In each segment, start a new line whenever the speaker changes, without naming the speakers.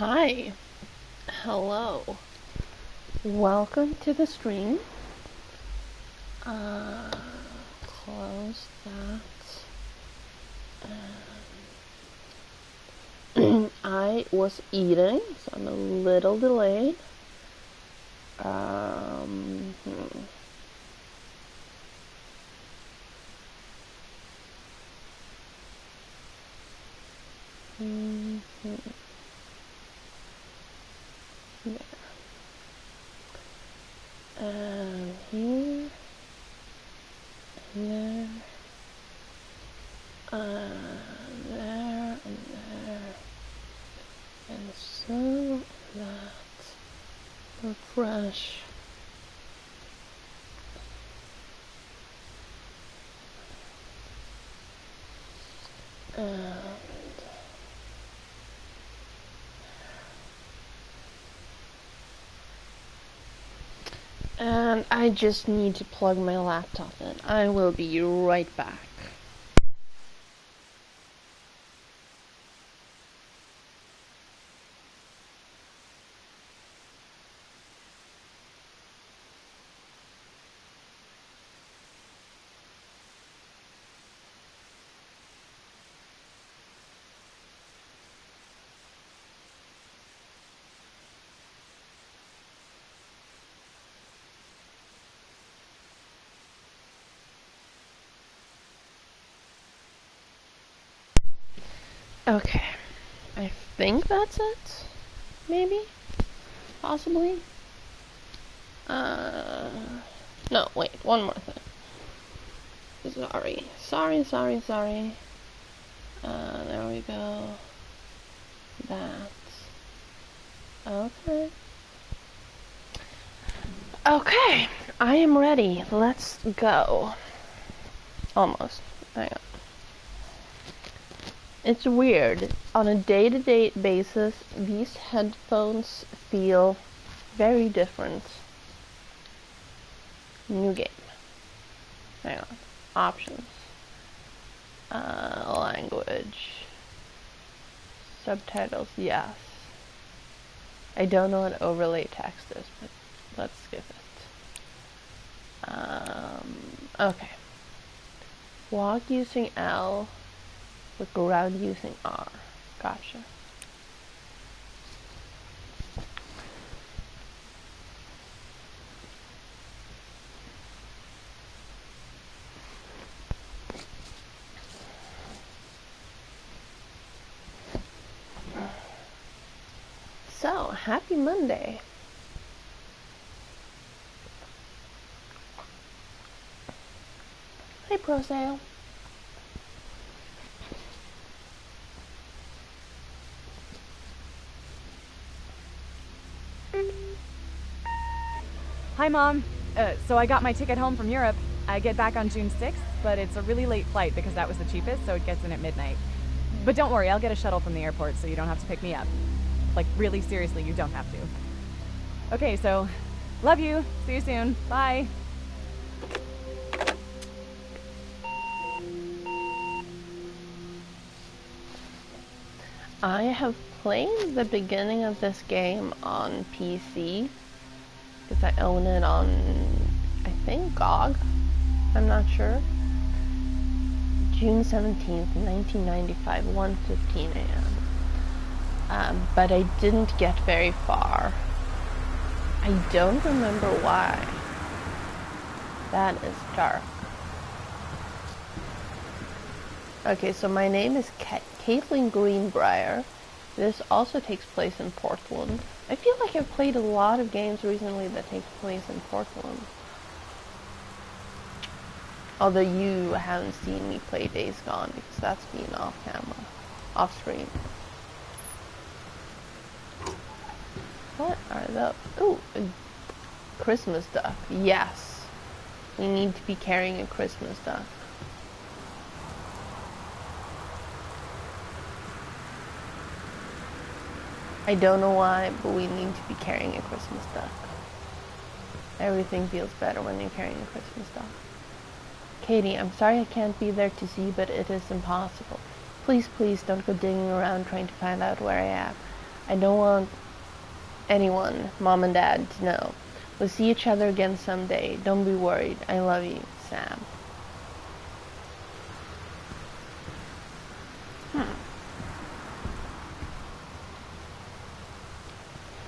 Hi, hello, welcome to the stream. Close that. I was eating, so I'm a little delayed. Um, hmm. Yeah. Here, there, there, and there, and so that refresh. And I just need to plug my laptop in. I will be right back. Okay, I think that's it. Maybe? Possibly? No, wait, one more thing. Sorry. There we go. That. Okay. Okay, I am ready. Let's go. Almost. Hang on. It's weird. On a day-to-day basis, these headphones feel very different. New game. Hang on. Options. Language. Subtitles, yes. I don't know what overlay text is, but let's skip it. Okay. Walk using L, look around using R. Gotcha. So, happy Monday. Hey, Pro Sale.
Hi, Mom. So I got my ticket home from Europe. I get back on June 6th, but it's a really late flight because that was the cheapest, so it gets in at midnight. But don't worry, I'll get a shuttle from the airport so you don't have to pick me up. Like, really seriously, you don't have to. Okay, so, love you. See you soon. Bye.
I have played the beginning of this game on PC because I own it on, I think, GOG. I'm not sure. June 17th, 1995, 1:15 a.m. But I didn't get very far. I don't remember why. That is dark. Okay, so my name is Caitlin Greenbrier. This also takes place in Portland. I feel like I've played a lot of games recently that take place in Portland. Although you haven't seen me play Days Gone because that's been off camera, off screen. What are those? Ooh, a Christmas duck. Yes. We need to be carrying a Christmas duck. I don't know why, but we need to be carrying a Christmas duck. Everything feels better when you're carrying a Christmas duck. Katie, I'm sorry I can't be there to see, but it is impossible. Please don't go digging around trying to find out where I am. I don't want anyone, Mom and Dad, to know. We'll see each other again someday. Don't be worried. I love you, Sam.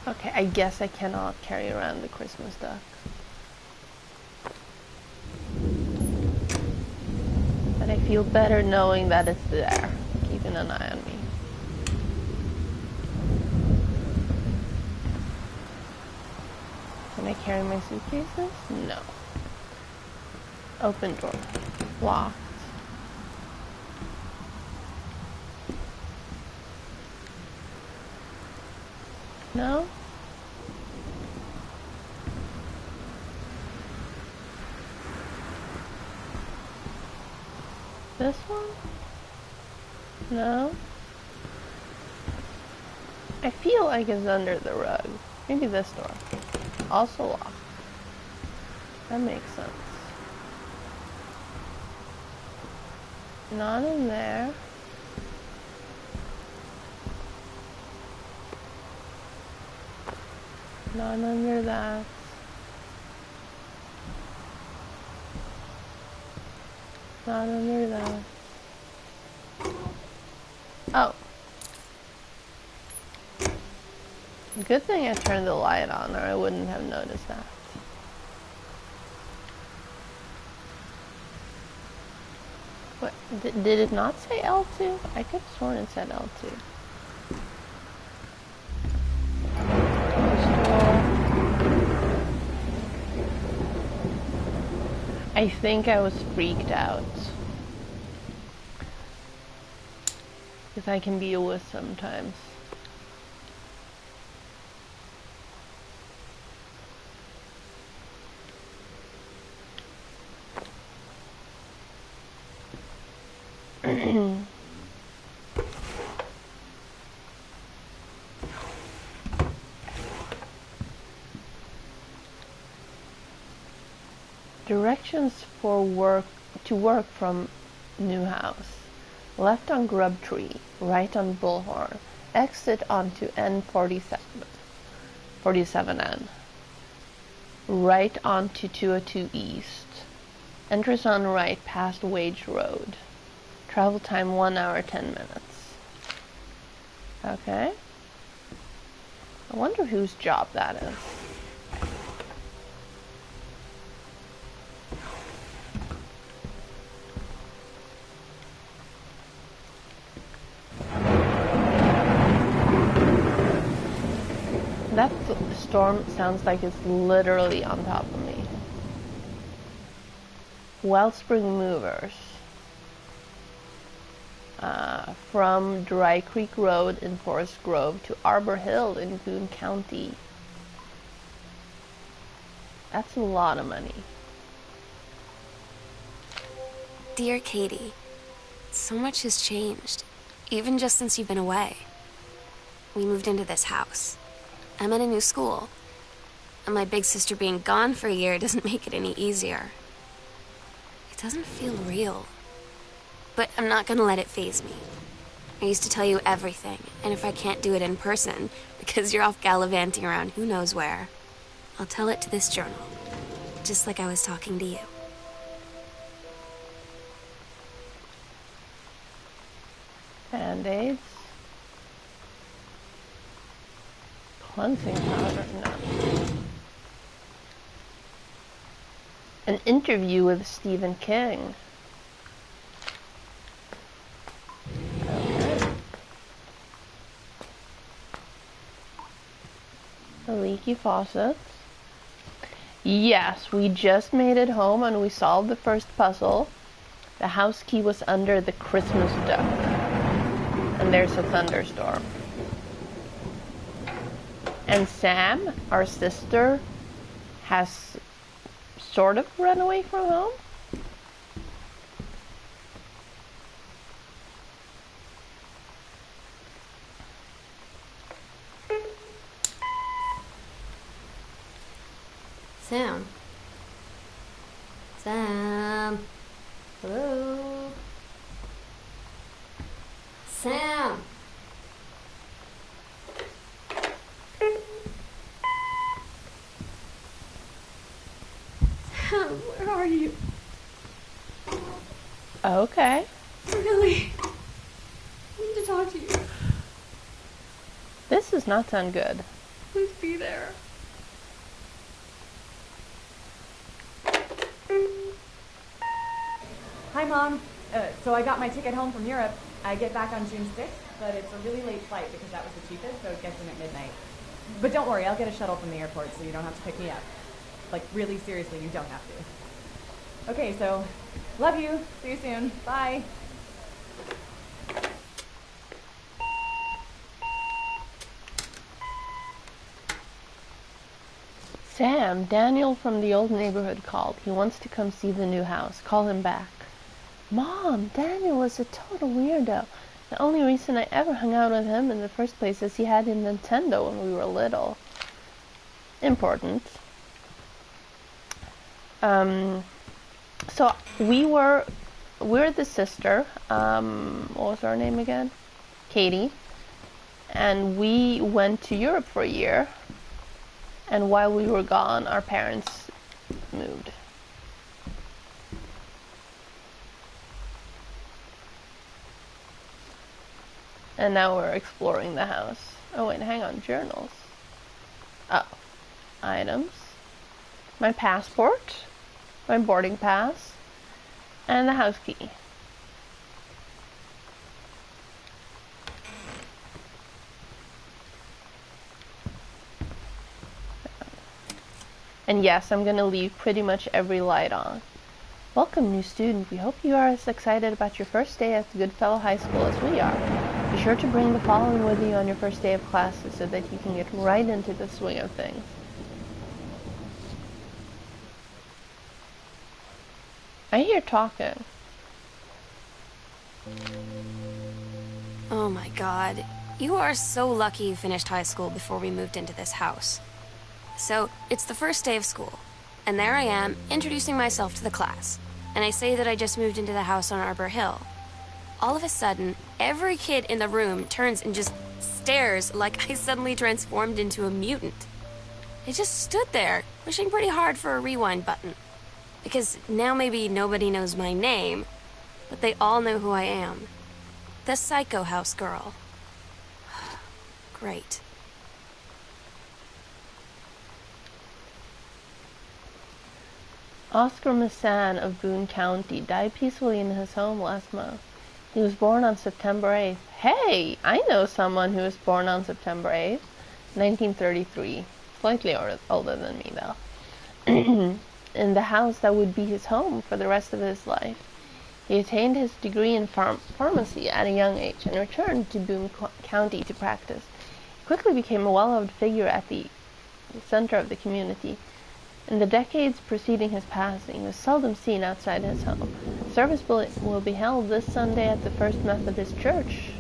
Okay, I guess I cannot carry around the Christmas duck. But I feel better knowing that it's there, keeping an eye on me. Can I carry my suitcases? No. Open door. Locked. No? This one? No? I feel like it's under the rug. Maybe this door. Also locked. That makes sense. Not in there. Not under that. Not under that. Oh. Good thing I turned the light on, or I wouldn't have noticed that. What? Did it not say L2? I could have sworn it said L2. I think I was freaked out. Because I can be a wuss sometimes. Directions for work from new house. Left on Grub Tree, right on Bullhorn. Exit onto N47N. Right onto 202 East. Entrance on right past Wage Road. Travel time 1 hour 10 minutes. Okay. I wonder whose job that is. That storm sounds like it's literally on top of me. Wellspring Movers. From Dry Creek Road in Forest Grove to Arbor Hill in Boone County. That's a lot of money.
Dear Katie, so much has changed, even just since you've been away. We moved into this house. I'm at a new school, and my big sister being gone for a year doesn't make it any easier. It doesn't feel real, but I'm not gonna let it faze me. I used to tell you everything, and if I can't do it in person, because you're off gallivanting around who knows where, I'll tell it to this journal, just like I was talking to you.
Band-Aids. Cleansing powder, no. An interview with Stephen King. Okay. A leaky faucet. Yes, we just made it home and we solved the first puzzle. The house key was under the Christmas duck. And there's a thunderstorm. And Sam, our sister, has sort of run away from home.
Sam? Sam? Hello? Sam?
are you?
Okay.
Really? I need to talk to you.
This does not sound good.
Please be there. Hi, Mom. So I got my ticket home from Europe. I get back on June 6th, but it's a really late flight because that was the cheapest, so it gets in at midnight. But don't worry, I'll get a shuttle from the airport so you don't have to pick me up. Like, really seriously, you don't have to. Okay, so, love you. See you soon. Bye.
Sam, Daniel from the old neighborhood called. He wants to come see the new house. Call him back. Mom, Daniel is a total weirdo. The only reason I ever hung out with him in the first place is he had a Nintendo when we were little. Important. So we're the sister. What was her name again? Katie. And we went to Europe for a year. And while we were gone, our parents moved. And now we're exploring the house. Oh wait, hang on, journals. Oh, items. My passport, my boarding pass, and the house key. And yes, I'm gonna leave pretty much every light on. Welcome, new student. We hope you are as excited about your first day at Goodfellow High School as we are. Be sure to bring the following with you on your first day of classes so that you can get right into the swing of things. I hear talking.
Oh my god. You are so lucky you finished high school before we moved into this house. So, it's the first day of school, and there I am, introducing myself to the class, and I say that I just moved into the house on Arbor Hill. All of a sudden, every kid in the room turns and just stares like I suddenly transformed into a mutant. I just stood there, wishing pretty hard for a rewind button. Because now maybe nobody knows my name, but they all know who I am. The Psycho House girl. Great.
Oscar Massan of Boone County died peacefully in his home last month. He was born on September 8th. Hey, I know someone who was born on September 8th, 1933. Slightly older than me, though. In the house that would be his home for the rest of his life. He attained his degree in pharmacy at a young age and returned to Boone County to practice. He quickly became a well-loved figure at the center of the community. In the decades preceding his passing, he was seldom seen outside his home. Service will be held this Sunday at the First Methodist Church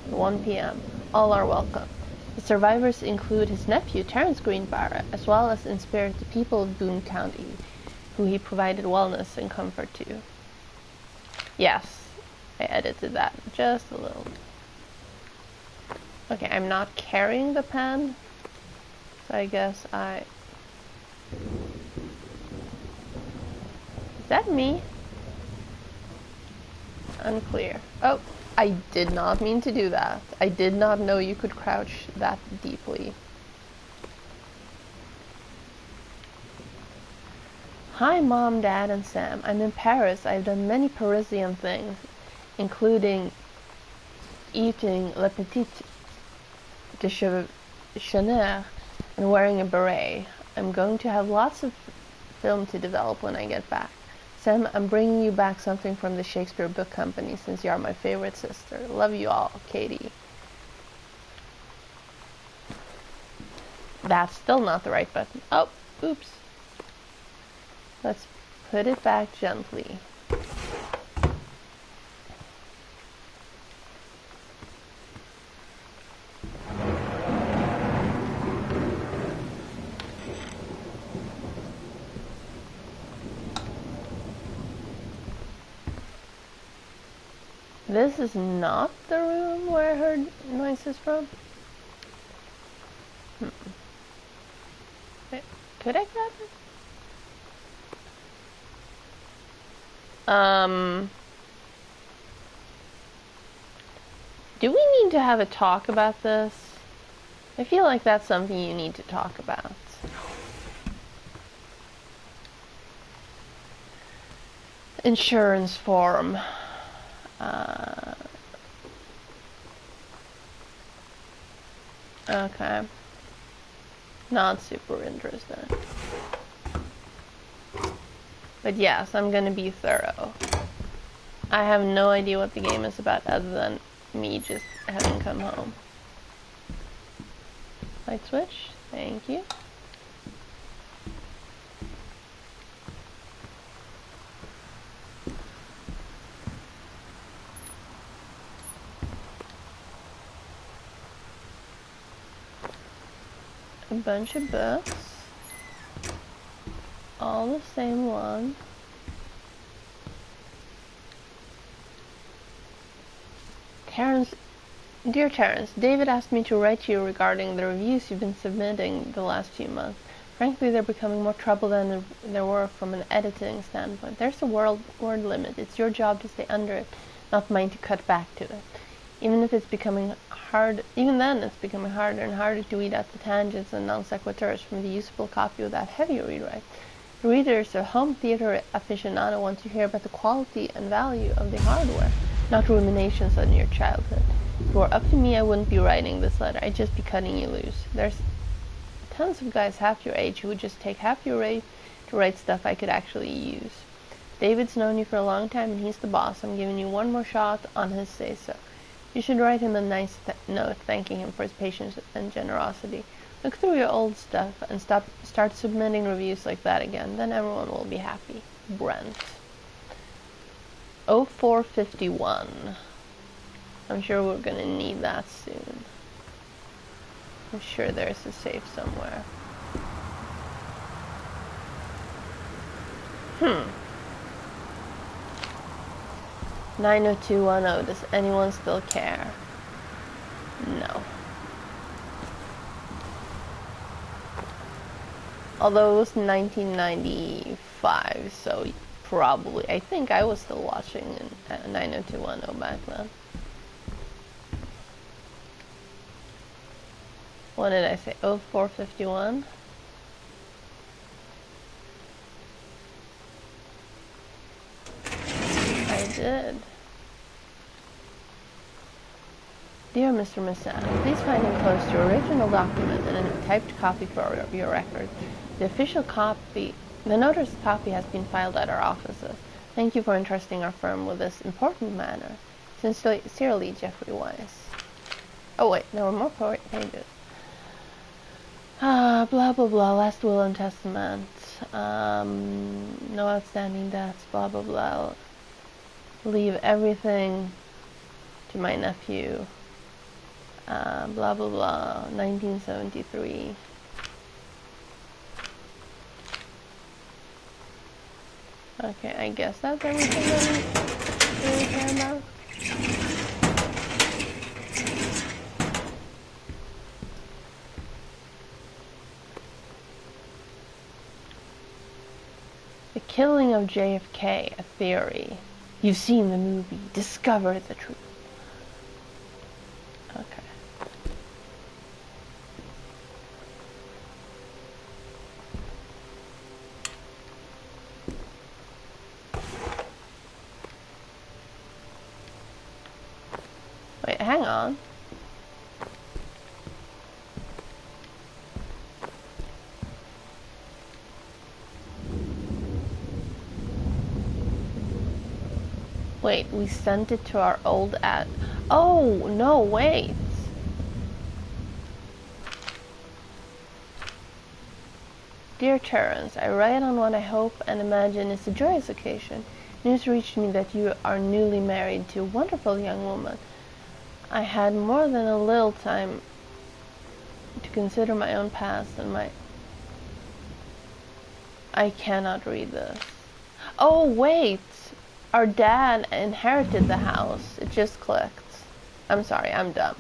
at 1 p.m. All are welcome. The survivors include his nephew, Terrence Greenbrier, as well as in spirit the people of Boone County, who he provided wellness and comfort to. Yes, I edited that just a little. Okay, I'm not carrying the pen, so I guess Is that me? Unclear. Oh, I did not mean to do that. I did not know you could crouch that deeply. Hi, Mom, Dad, and Sam. I'm in Paris. I've done many Parisian things, including eating Le Petit Déjeuner and wearing a beret. I'm going to have lots of film to develop when I get back. Sam, I'm bringing you back something from the Shakespeare Book Company since you are my favorite sister. Love you all, Katie. That's still not the right button. Oh, oops. Let's put it back gently. This is not the room where I heard noises from. Wait, could I grab it? Um, do we need to have a talk about this? I feel like that's something you need to talk about. Insurance form. Okay. Not super interested. But yes, I'm gonna be thorough. I have no idea what the game is about other than me just having come home. Light switch. Thank you. A bunch of books. All the same one. Terrence, dear Terrence, David asked me to write to you regarding the reviews you've been submitting the last few months. Frankly, they're becoming more trouble than there were from an editing standpoint. There's a word limit. It's your job to stay under it, not mine to cut back to it. Even then, it's becoming harder and harder to weed out the tangents and non sequiturs from the usable copy without heavy rewrite. The readers of home theater aficionado want to hear about the quality and value of the hardware, not ruminations on your childhood. If it were up to me, I wouldn't be writing this letter. I'd just be cutting you loose. There's tons of guys half your age who would just take half your rate to write stuff I could actually use. David's known you for a long time and he's the boss. I'm giving you one more shot on his say-so. You should write him a nice note thanking him for his patience and generosity. Look through your old stuff and start submitting reviews like that again. Then everyone will be happy. Brent. 0451. I'm sure we're gonna need that soon. I'm sure there's a safe somewhere. 90210. Does anyone still care? No. Although it was 1995, so probably, I think I was still watching 90210 back then. What did I say? 0451? I did. Dear Mr. Massa, please find enclosed your original document and a typed copy for your record. The official copy, the notarized copy has been filed at our offices. Thank you for entrusting our firm with this important matter. Sincerely, Jeffrey Weiss. Oh wait, there were more pages. Blah blah blah, last will and testament. No outstanding debts, blah blah blah. Leave everything to my nephew. Blah blah blah, 1973. Okay, I guess that's everything that we really care about. The killing of JFK, a theory. You've seen the movie. Discover the truth. Okay. Wait, hang on. Wait, we sent it to our old ad. Oh, no, wait. Dear Terrence, I write on what I hope and imagine is a joyous occasion. News reached me that you are newly married to a wonderful young woman. I had more than a little time to consider my own past and my... I cannot read this. Oh, wait! Our dad inherited the house. It just clicked. I'm sorry, I'm dumb.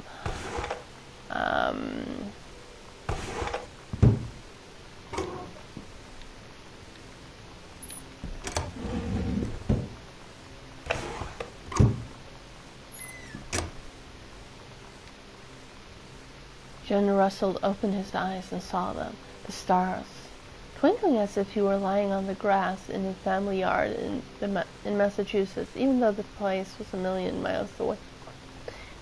John Russell opened his eyes and saw them, the stars, twinkling as if he were lying on the grass in his family yard in Massachusetts, even though the place was a million miles away.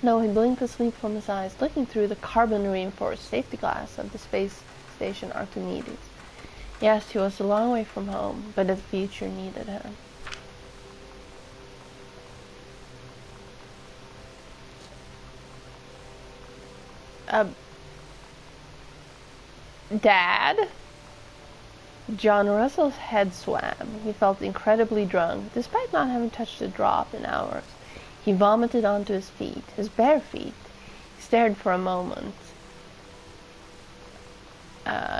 No, he blinked the sleep from his eyes, looking through the carbon-reinforced safety glass of the space station Archimedes. Yes, he was a long way from home, but the future needed him. Dad? John Russell's head swam. He felt incredibly drunk, despite not having touched a drop in hours. He vomited onto his feet, his bare feet. He stared for a moment.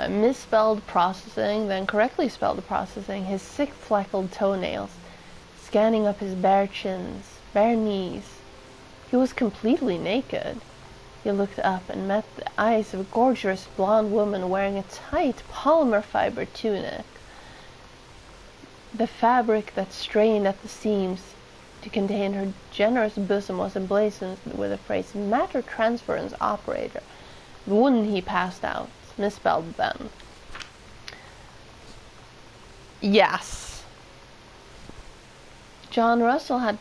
Misspelled processing, then correctly spelled processing, his sick fleckled toenails, scanning up his bare chins, bare knees. He was completely naked. He looked up and met the eyes of a gorgeous blonde woman wearing a tight polymer fiber tunic. The fabric that strained at the seams to contain her generous bosom was emblazoned with the phrase matter transference operator. Wouldn't he passed out? Misspelled then. Yes. John Russell had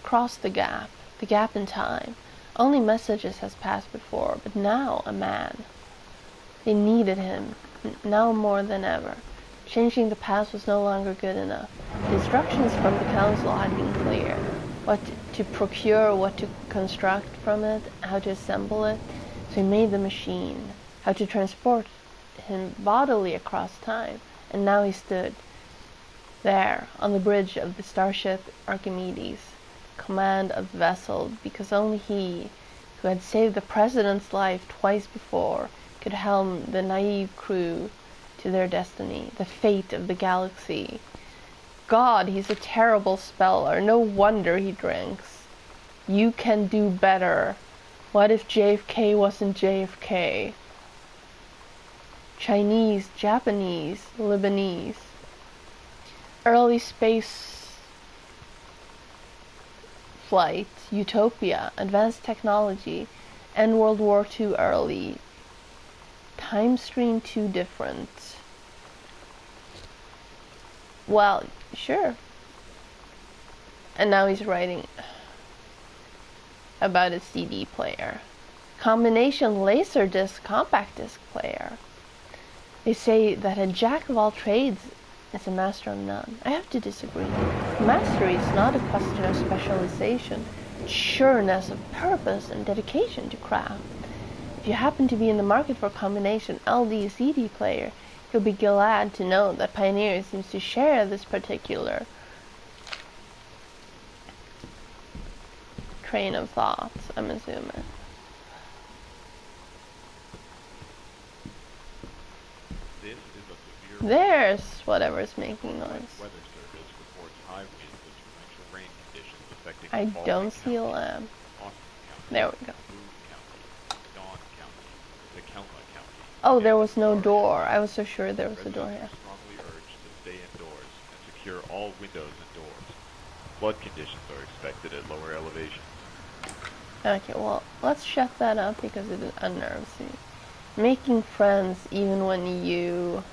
crossed the gap in time. Only messages has passed before, but now a man. They needed him, now more than ever. Changing the past was no longer good enough. The instructions from the council had been clear. What to procure, what to construct from it, how to assemble it. So he made the machine. How to transport him bodily across time. And now he stood there, on the bridge of the starship Archimedes, command of the vessel, because only he, who had saved the president's life twice before, could helm the naive crew to their destiny, the fate of the galaxy. God, he's a terrible speller. No wonder he drinks. You can do better. What if JFK wasn't JFK? Chinese, Japanese, Lebanese. Early space flight, utopia, advanced technology, and World War II early. Time stream too different. Well, sure. And now he's writing about a CD player. Combination laserdisc compact disc player. They say that a jack of all trades is a master of none. I have to disagree. Mastery is not a question of specialization, it's sureness of purpose and dedication to craft. If you happen to be in the market for a combination LD CD player, you'll be glad to know that Pioneer seems to share this particular train of thoughts, I'm assuming. There's whatever's making noise. I don't see a lamp. There we go. Oh, there was no door. I was so sure there was a door here.
Strongly urged to stay indoors and secure all windows and doors. Flood conditions are expected at lower elevations.
Okay, well, let's shut that up because it unnerves me. Making friends even when you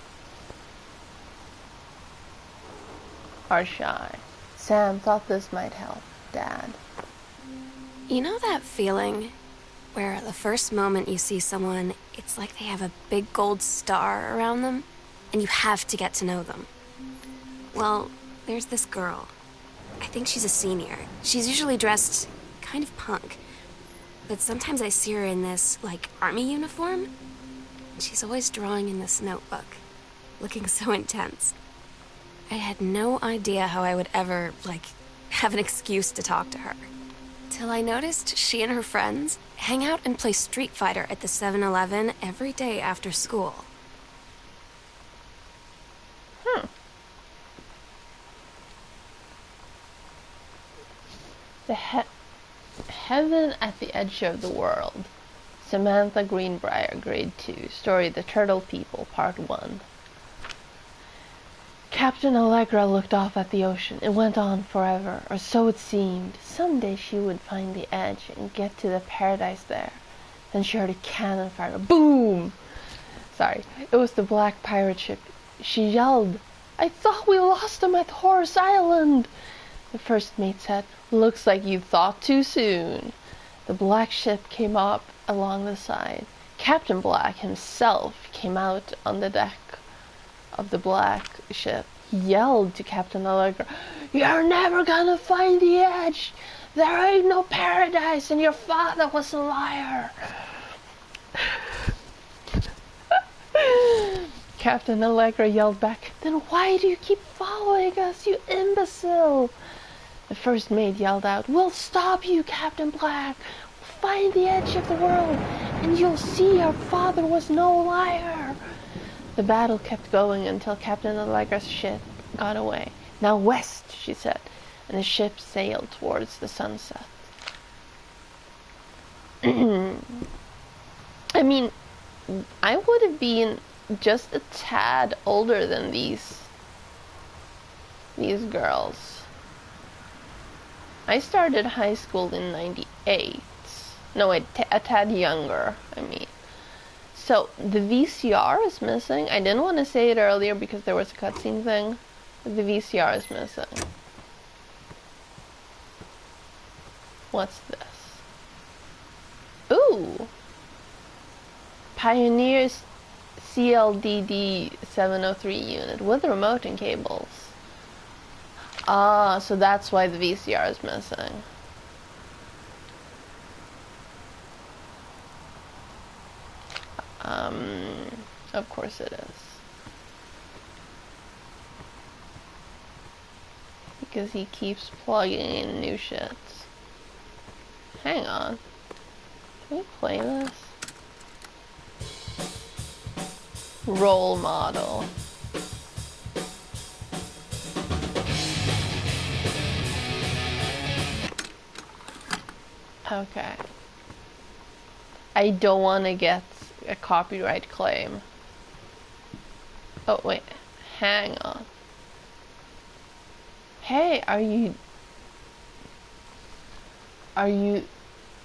are shy. Sam thought this might help, Dad.
You know that feeling where the first moment you see someone, it's like they have a big gold star around them, and you have to get to know them? Well, there's this girl. I think she's a senior. She's usually dressed kind of punk, but sometimes I see her in this, like, army uniform, and she's always drawing in this notebook, looking so intense. I had no idea how I would ever, like, have an excuse to talk to her. Till I noticed she and her friends hang out and play Street Fighter at the 7-Eleven every day after school.
The Heaven at the Edge of the World. Samantha Greenbrier, Grade 2. Story The Turtle People, Part 1. Captain Allegra looked off at the ocean. It went on forever, or so it seemed. Someday she would find the edge and get to the paradise there. Then she heard a cannon fire. Boom! Sorry, it was the black pirate ship. She yelled, "I thought we lost him at Horse Island!" The first mate said, "Looks like you thought too soon." The black ship came up along the side. Captain Black himself came out on the deck of the black ship. He yelled to Captain Allegra, "You're never gonna find the edge! There ain't no paradise, and your father was a liar!" Captain Allegra yelled back, "Then why do you keep following us, you imbecile?" The first mate yelled out, "We'll stop you, Captain Black! We'll find the edge of the world, and you'll see our father was no liar!" The battle kept going until Captain Allegra's ship got away. "Now west," she said, and the ship sailed towards the sunset. I mean, I would have been just a tad older than these girls. I started high school in 98. No, a tad younger, I mean. So, the VCR is missing. I didn't want to say it earlier because there was a cutscene thing. But the VCR is missing. What's this? Ooh! Pioneer's CLDD 703 unit with remote and cables. Ah, so that's why the VCR is missing. Of course it is. Because he keeps plugging in new shits. Hang on. Can we play this? Role model. Okay. I don't want to get a copyright claim. Oh, wait. Hang on. Hey, are you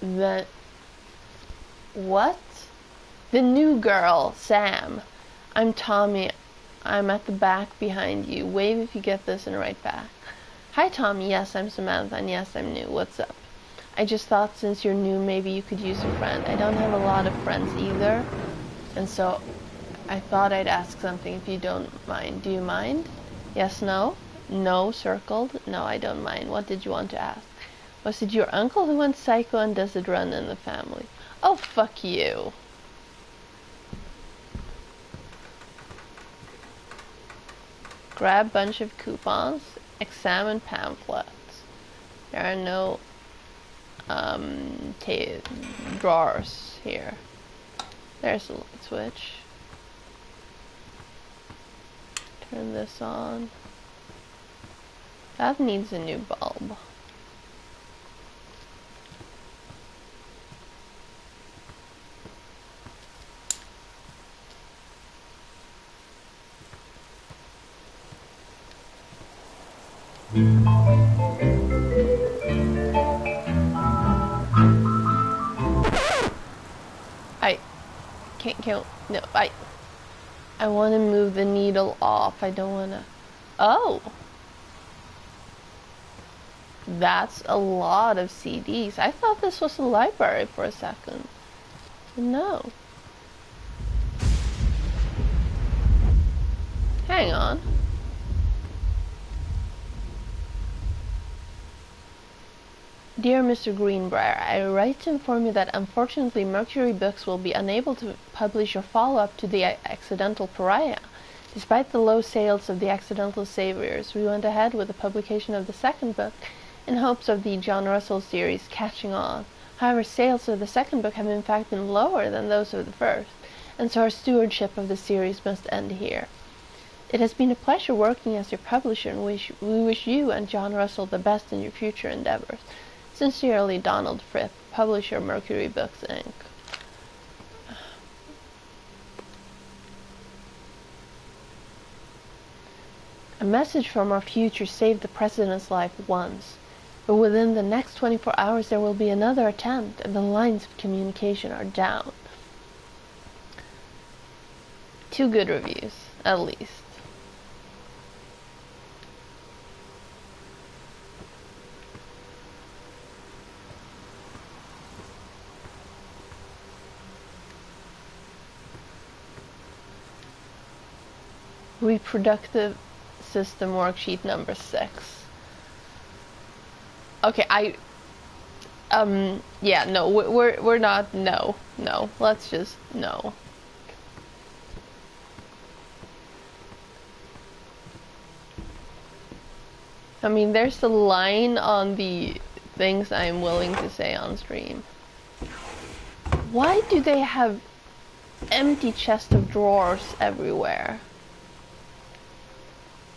the... What? The new girl, Sam. I'm Tommy. I'm at the back behind you. Wave if you get this and right back. Hi, Tommy. Yes, I'm Samantha, and yes, I'm new. What's up? I just thought since you're new, maybe you could use a friend. I don't have a lot of friends either, and so I thought I'd ask something if you don't mind. Do you mind? Yes, no? No, circled. No, I don't mind. What did you want to ask? Was it your uncle who went psycho, and does it run in the family? Oh, fuck you. Grab bunch of coupons. Examine pamphlets. There are no drawers here. There's a light switch. Turn this on. That needs a new bulb. No, I want to move the needle off. I don't want to. Oh, that's a lot of CDs. I thought this was a library for a second. No. Hang on. Dear Mr. Greenbrier, I write to inform you that unfortunately Mercury Books will be unable to publish a follow-up to The Accidental Pariah. Despite the low sales of The Accidental Saviors, we went ahead with the publication of the second book in hopes of the John Russell series catching on. However, sales of the second book have in fact been lower than those of the first, and so our stewardship of the series must end here. It has been a pleasure working as your publisher, and we wish you and John Russell the best in your future endeavors. Sincerely, Donald Fripp, Publisher, Mercury Books, Inc. A message from our future saved the President's life once. But within the next 24 hours there will be another attempt and the lines of communication are down. 2 good reviews, at least. Reproductive system worksheet number 6. Okay, yeah, no, we're not, no, let's just, no. I mean, there's a line on the things I'm willing to say on stream. Why do they have empty chest of drawers everywhere?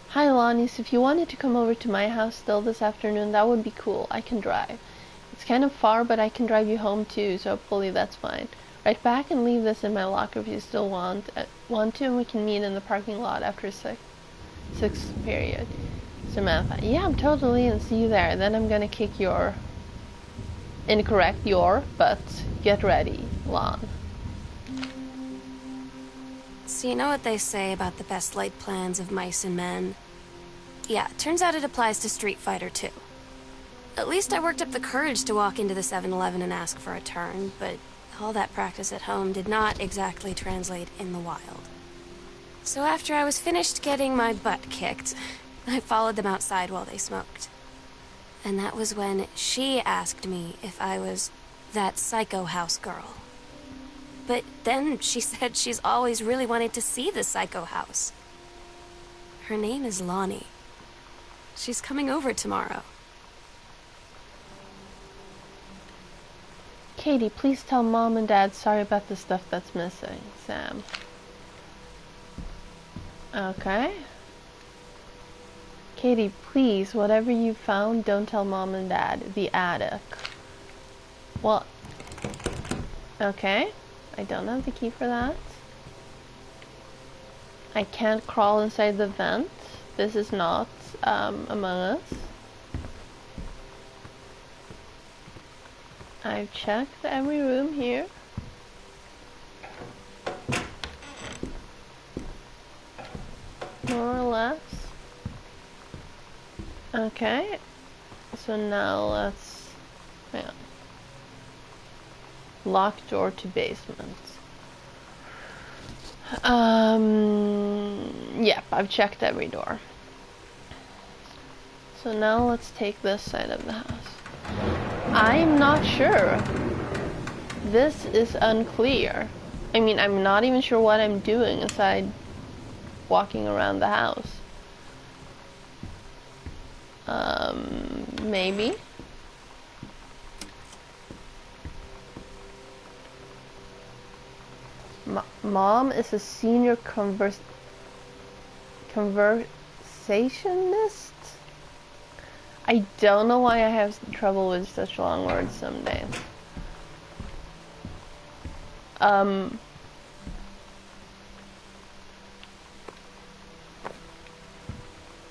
Hi Lonnies, if you wanted to come over to my house still this afternoon, that would be cool. I can drive. It's kind of far, but I can drive you home too, so hopefully that's fine. Write back and leave this in my locker if you still want to, and we can meet in the parking lot after 6 period. Samantha, yeah, I'm totally in. See you there. Then I'm gonna kick your incorrect but get ready, Lon.
So you know what they say about the best laid plans of mice and men? Yeah, turns out it applies to Street Fighter too. At least I worked up the courage to walk into the 7-Eleven and ask for a turn, but all that practice at home did not exactly translate in the wild. So after I was finished getting my butt kicked, I followed them outside while they smoked. And that was when she asked me if I was that psycho house girl. But then she said she's always really wanted to see the psycho house. Her name is Lonnie. She's coming over tomorrow.
Katie, please tell Mom and Dad sorry about the stuff that's missing. Sam. Okay. Katie, please, whatever you found, don't tell Mom and Dad. The attic. Well, okay. I don't have the key for that. I can't crawl inside the vent. This is not Among Us. I've checked every room here. More or less. Okay. So now let's... hang on. Locked door to basement. Yep, I've checked every door. So now let's take this side of the house. I'm not sure. This is unclear. I mean, I'm not even sure what I'm doing aside walking around the house. Maybe. Mom is a senior conversationist? I don't know why I have trouble with such long words some days.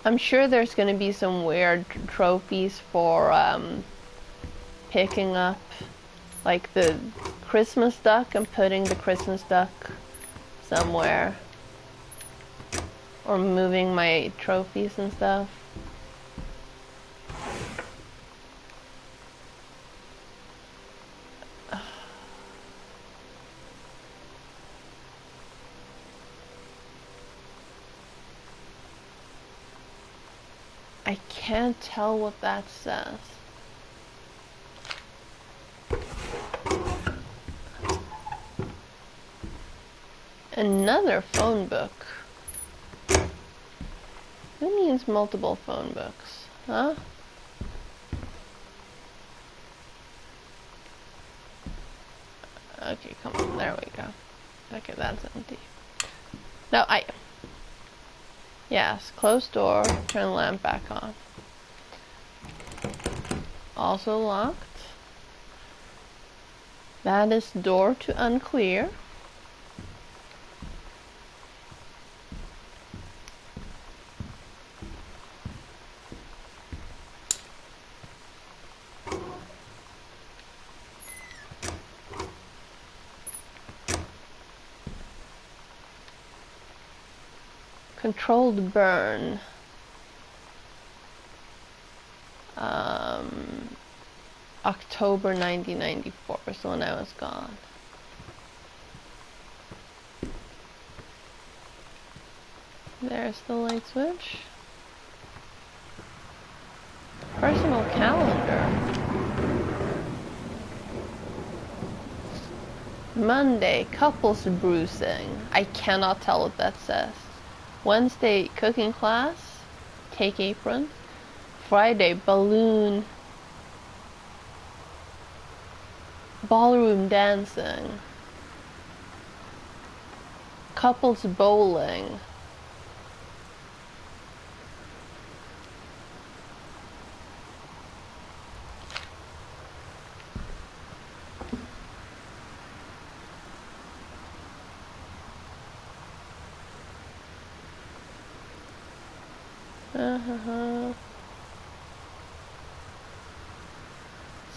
I'm sure there's gonna be some weird trophies for picking up like the Christmas duck and putting the Christmas duck somewhere, or moving my trophies and stuff. I can't tell what that says. Another phone book. Who means multiple phone books? Huh? Okay, come on. There we go. Okay, that's empty. No, yes, close door, turn lamp back on. Also locked. That is door to unclear. Controlled burn. October 1994 was when I was gone. There's the light switch. Personal calendar. Monday, couples bruising. I cannot tell what that says. Wednesday, cooking class. Take apron. Friday, ballroom dancing. Couples bowling.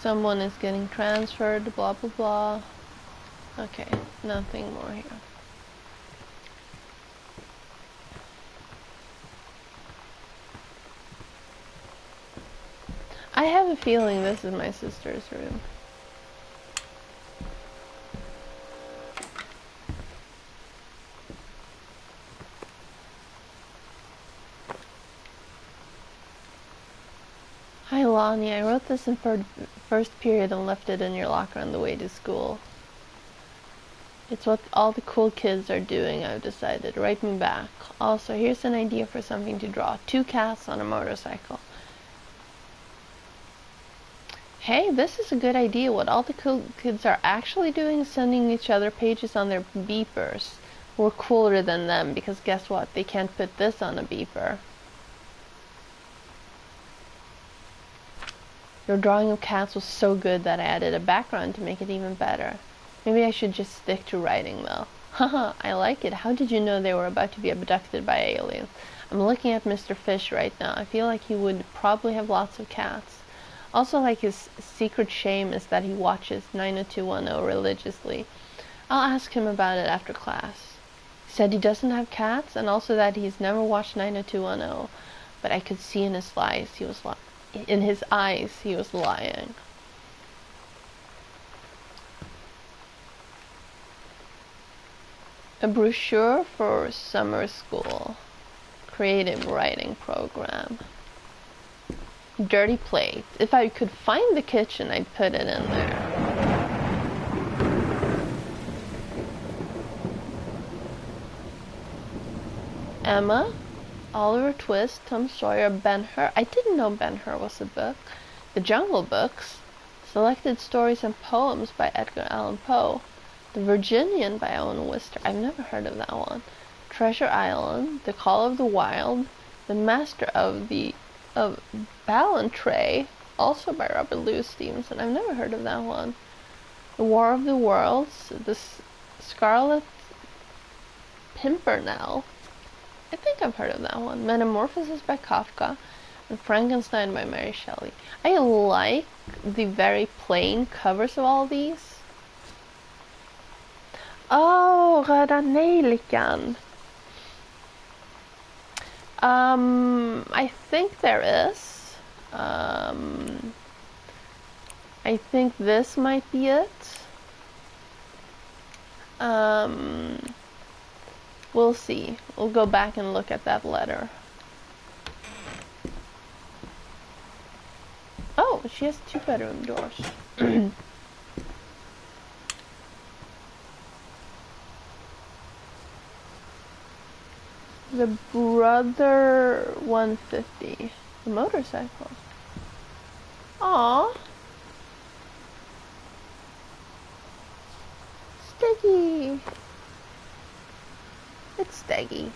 Someone is getting transferred, blah blah blah. Okay, nothing more here. I have a feeling this is my sister's room. Hi Lonnie, I wrote this in first period and left it in your locker on the way to school. It's what all the cool kids are doing, I've decided. Write me back. Also, here's an idea for something to draw. 2 cats on a motorcycle. Hey, this is a good idea. What all the cool kids are actually doing is sending each other pages on their beepers. We're cooler than them, because guess what? They can't put this on a beeper. Your drawing of cats was so good that I added a background to make it even better. Maybe I should just stick to writing though. Haha, I like it. How did you know they were about to be abducted by aliens? I'm looking at Mr. Fish right now. I feel like he would probably have lots of cats. Also, like, his secret shame is that he watches 90210 religiously. I'll ask him about it after class. He said he doesn't have cats, and also that he's never watched 90210. But I could see in his eyes he was lying. A brochure for summer school. Creative writing program. Dirty plate. If I could find the kitchen, I'd put it in there. Emma, Oliver Twist, Tom Sawyer, Ben-Hur. I didn't know Ben-Hur was a book. The Jungle Books. Selected stories and poems by Edgar Allan Poe. The Virginian by Owen Wister. I've never heard of that one. Treasure Island. The Call of the Wild. The Master of Ballantrae, also by Robert Louis Stevenson. I've never heard of that one. The War of the Worlds. The Scarlet Pimpernel. I think I've heard of that one. Metamorphosis by Kafka. And Frankenstein by Mary Shelley. I like the very plain covers of all these. Oh, Röda Nejlikan. I think there is. I think this might be it. We'll see. We'll go back and look at that letter. Oh, she has 2 bedroom doors. The Brother 150. The motorcycle. Aww. Steggy. It's Steggy.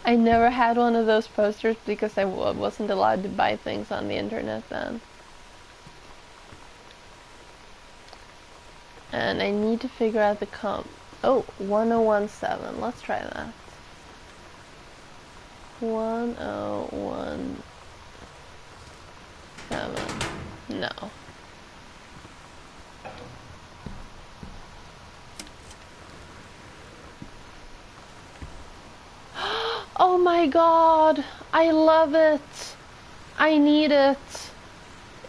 I never had one of those posters because I wasn't allowed to buy things on the internet then. And I need to figure out the comp. Oh, 1017. Let's try that. 1017. No. my god! I love it! I need it!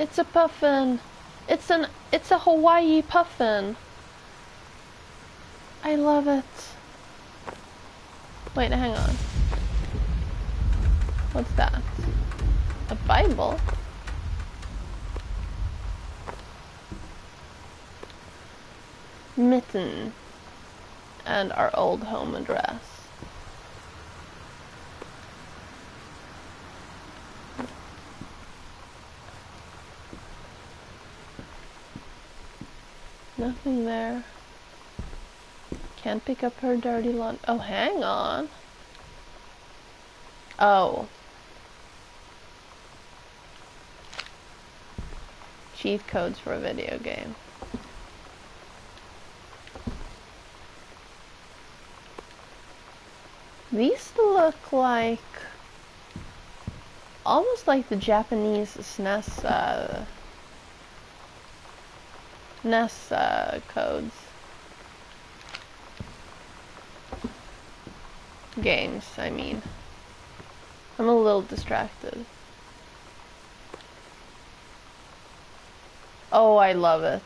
It's a puffin! It's a Hawaii puffin! I love it! Wait, hang on. What's that? A Bible? Mitten. And our old home address. Nothing there. Can't pick up her dirty laundry. Oh, hang on. Oh. Cheat codes for a video game. These look like almost like the Japanese SNES codes. Games, I mean. I'm a little distracted. Oh, I love it.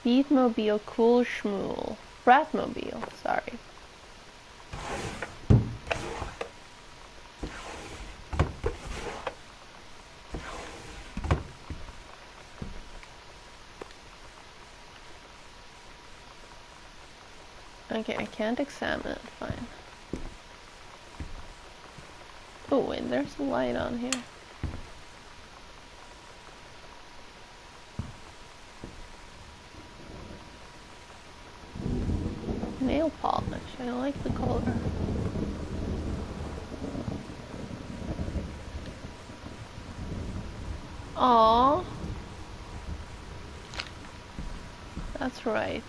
Beatmobile Cool Schmool. Bratmobile, sorry. Okay, I can't examine it, fine. Oh wait, there's a light on here. Nail polish, I like the color. Aww. That's right.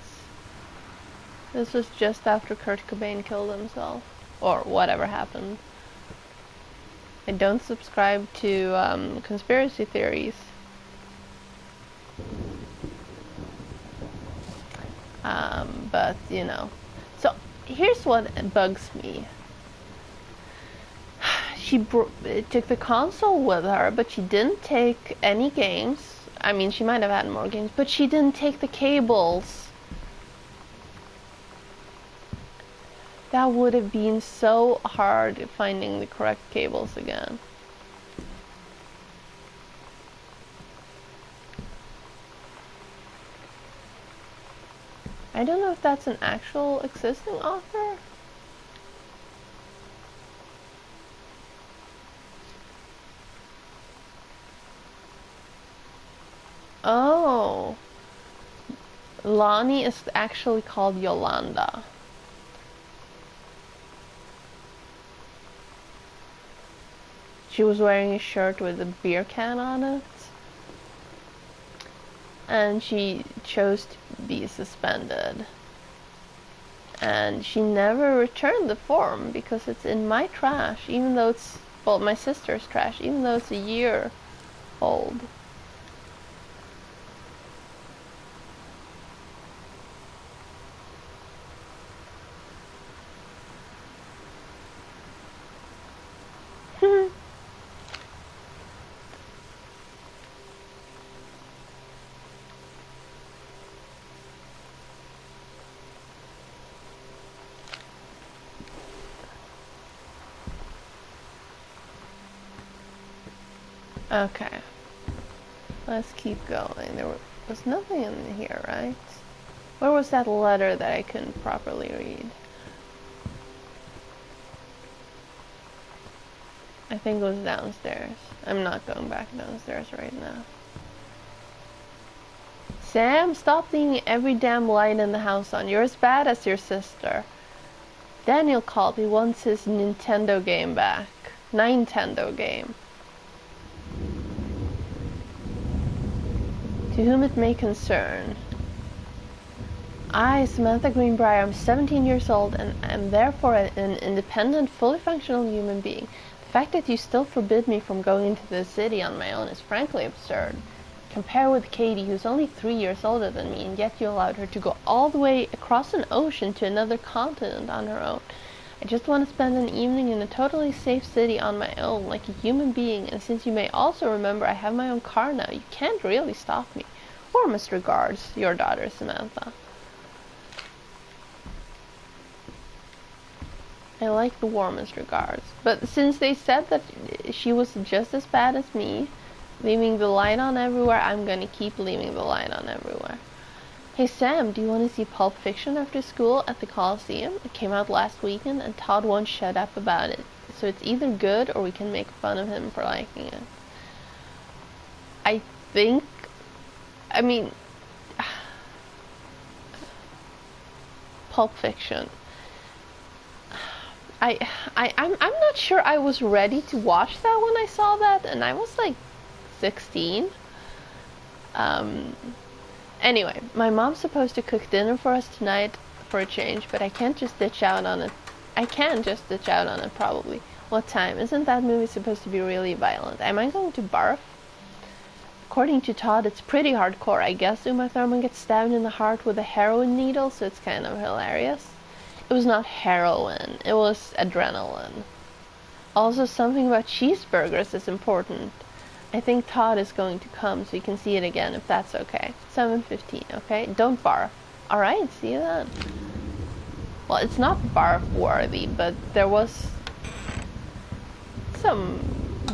This was just after Kurt Cobain killed himself. Or whatever happened. I don't subscribe to conspiracy theories. But, you know. So, here's what bugs me. She took the console with her, but she didn't take any games. I mean, she might have had more games, but she didn't take the cables. That would have been so hard finding the correct cables again. I don't know if that's an actual existing author. Oh. Lonnie is actually called Yolanda. She was wearing a shirt with a beer can on it. And she chose to be suspended. And she never returned the form because it's in my trash, even though it's, well, my sister's trash, even though it's a year old. Okay, let's keep going. There was nothing in here, right? Where was that letter that I couldn't properly read? I think it was downstairs. I'm not going back downstairs right now. Sam, stop leaving every damn light in the house on. You're as bad as your sister. Daniel called. He wants his Nintendo game back. Nintendo game. To whom it may concern. I, Samantha Greenbrier, am 17 years old and am therefore an independent, fully functional human being. The fact that you still forbid me from going into the city on my own is frankly absurd. compare with Katie, who's only 3 years older than me, and yet you allowed her to go all the way across an ocean to another continent on her own. I just want to spend an evening in a totally safe city on my own, like a human being, and since you may also remember I have my own car now, you can't really stop me. Warmest regards, your daughter, Samantha. I like the warmest regards. But since they said that she was just as bad as me, leaving the light on everywhere, I'm gonna keep leaving the light on everywhere. Hey Sam, do you want to see Pulp Fiction after school at the Coliseum? It came out last weekend and Todd won't shut up about it. So it's either good or we can make fun of him for liking it. I think... I mean... Pulp Fiction. I'm not sure I was ready to watch that when I saw that, and I was like 16. Anyway, my mom's supposed to cook dinner for us tonight for a change, but I can't just ditch out on it. I can just ditch out on it, probably. What time? Isn't that movie supposed to be really violent? Am I going to barf? According to Todd, it's pretty hardcore. I guess Uma Thurman gets stabbed in the heart with a heroin needle, so it's kind of hilarious. It was not heroin, it was adrenaline. Also, something about cheeseburgers is important. I think Todd is going to come so you can see it again, if that's okay. 7:15, okay? Don't barf. Alright, see you then. Well, it's not barf worthy, but there was some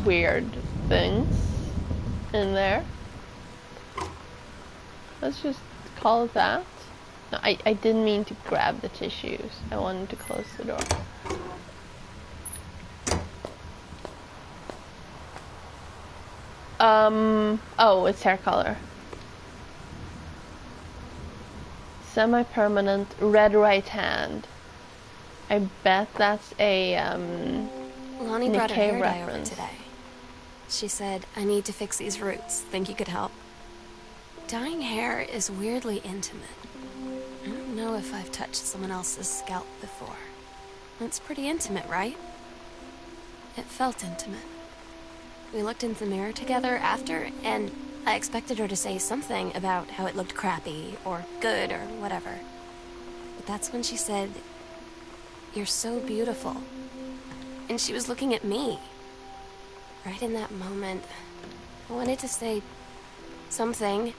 weird things in there. Let's just call it that. No, I didn't mean to grab the tissues. I wanted to close the door. Oh, it's hair color. Semi-permanent red right hand. I bet that's a,
Lonnie brought her
Nikkei
hair dye over
reference.
today. She said, I need to fix these roots. Think you could help? Dyeing hair is weirdly intimate. I don't know if I've touched someone else's scalp before. It's pretty intimate, right? It felt intimate. We looked in the mirror together after, and I expected her to say something about how it looked crappy, or good, or whatever. But that's when she said, "You're so beautiful." And she was looking at me. Right in that moment, I wanted to say something,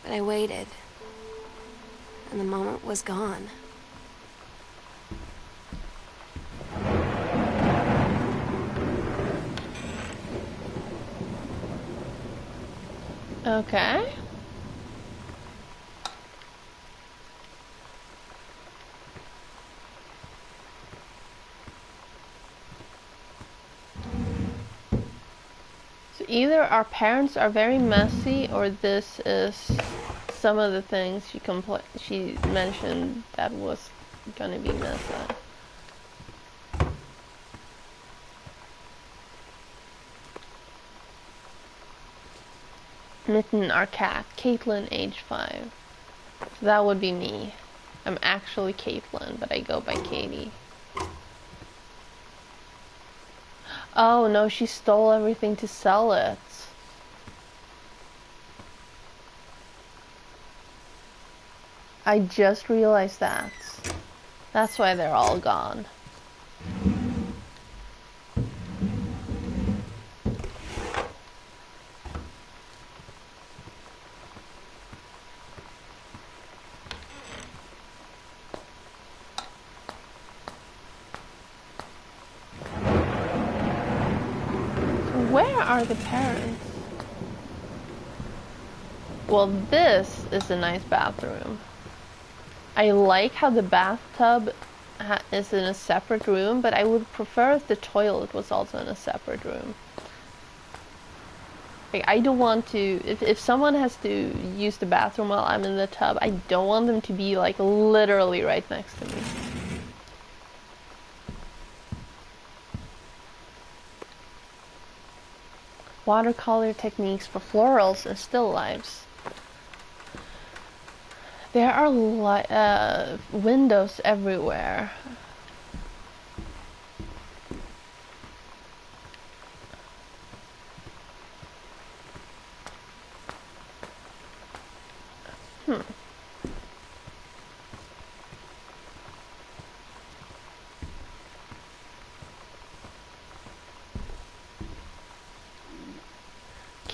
but I waited. And the moment was gone.
Okay. So either our parents are very messy, or this is some of the things she mentioned that was gonna be messy. Mitten, our cat. Caitlin, age 5. So that would be me. I'm actually Caitlin, but I go by Katie. Oh no, she stole everything to sell it. I just realized that. That's why they're all gone. Where are the parents? Well, this is a nice bathroom. I like how the bathtub is in a separate room, but I would prefer if the toilet was also in a separate room. Like, I don't want to, if someone has to use the bathroom while I'm in the tub, I don't want them to be like literally right next to me. Watercolor techniques for florals and still lifes. There are windows everywhere.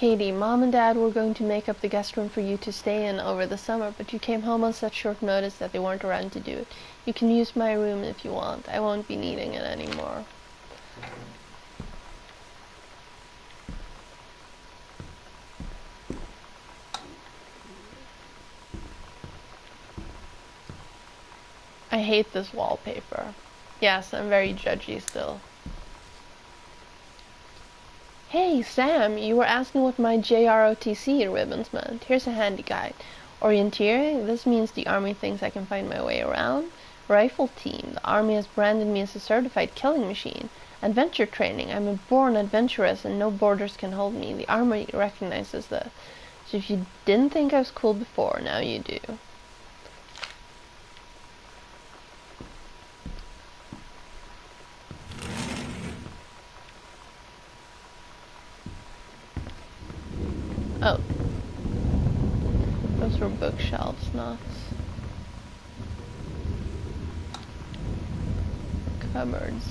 Katie, Mom and Dad were going to make up the guest room for you to stay in over the summer, but you came home on such short notice that they weren't around to do it. You can use my room if you want. I won't be needing it anymore. I hate this wallpaper. Yes, I'm very judgy still. Hey, Sam, you were asking what my JROTC ribbons meant. Here's a handy guide. Orienteering, this means the Army thinks I can find my way around. Rifle team, the Army has branded me as a certified killing machine. Adventure training, I'm a born adventurous and no borders can hold me. The Army recognizes this. So if you didn't think I was cool before, now you do. Oh. Those were bookshelves, not cupboards.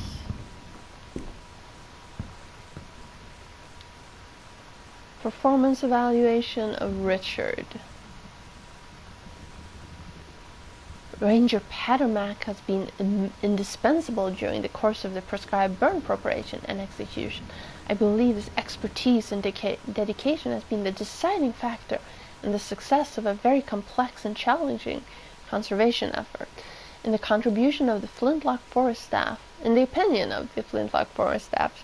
Performance evaluation of Richard. Ranger Patermack has been indispensable during the course of the prescribed burn preparation and execution. I believe his expertise and dedication has been the deciding factor in the success of a very complex and challenging conservation effort. In the contribution of the Flintlock Forest staff, in the opinion of the Flintlock Forest staff,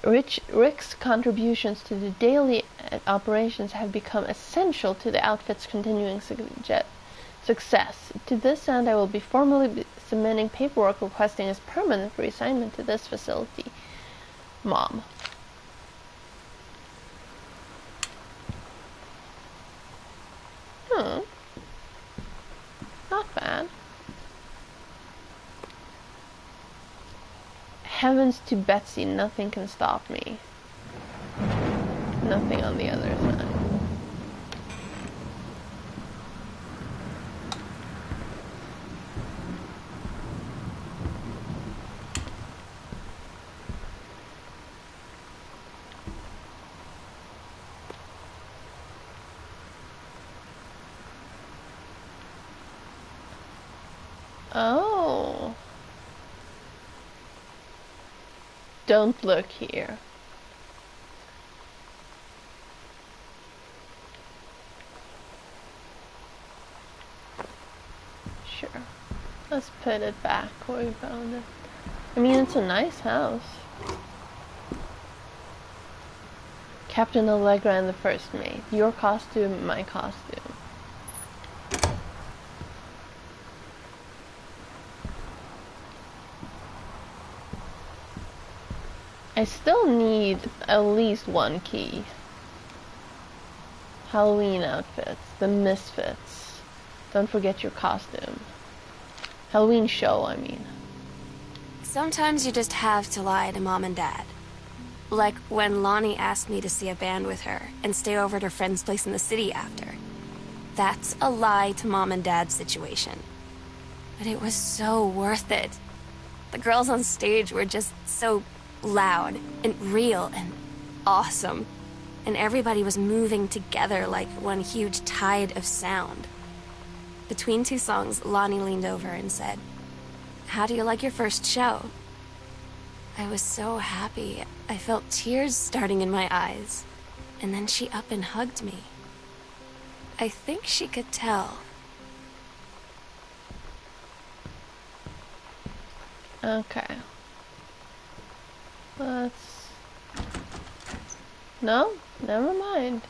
Rick's contributions to the daily operations have become essential to the outfit's continuing success. To this end, I will be formally submitting paperwork requesting his permanent reassignment to this facility. Mom. Not bad. Heavens to Betsy, nothing can stop me. Nothing on the other side. Oh. Don't look here. Sure. Let's put it back where we found it. I mean, it's a nice house. Captain Allegra and the First Mate. Your costume, my costume. I still need at least one key. Halloween outfits, the Misfits. Don't forget your costume. Halloween show, I mean.
Sometimes you just have to lie to Mom and Dad. Like when Lonnie asked me to see a band with her and stay over at her friend's place in the city after. That's a lie to Mom and Dad's situation. But it was so worth it. The girls on stage were just so loud and real and awesome. And everybody was moving together like one huge tide of sound. Between two songs, Lonnie leaned over and said, "How do you like your first show?" I was so happy. I felt tears starting in my eyes. And then she up and hugged me. I think she could tell.
Okay. Let's... No, never mind.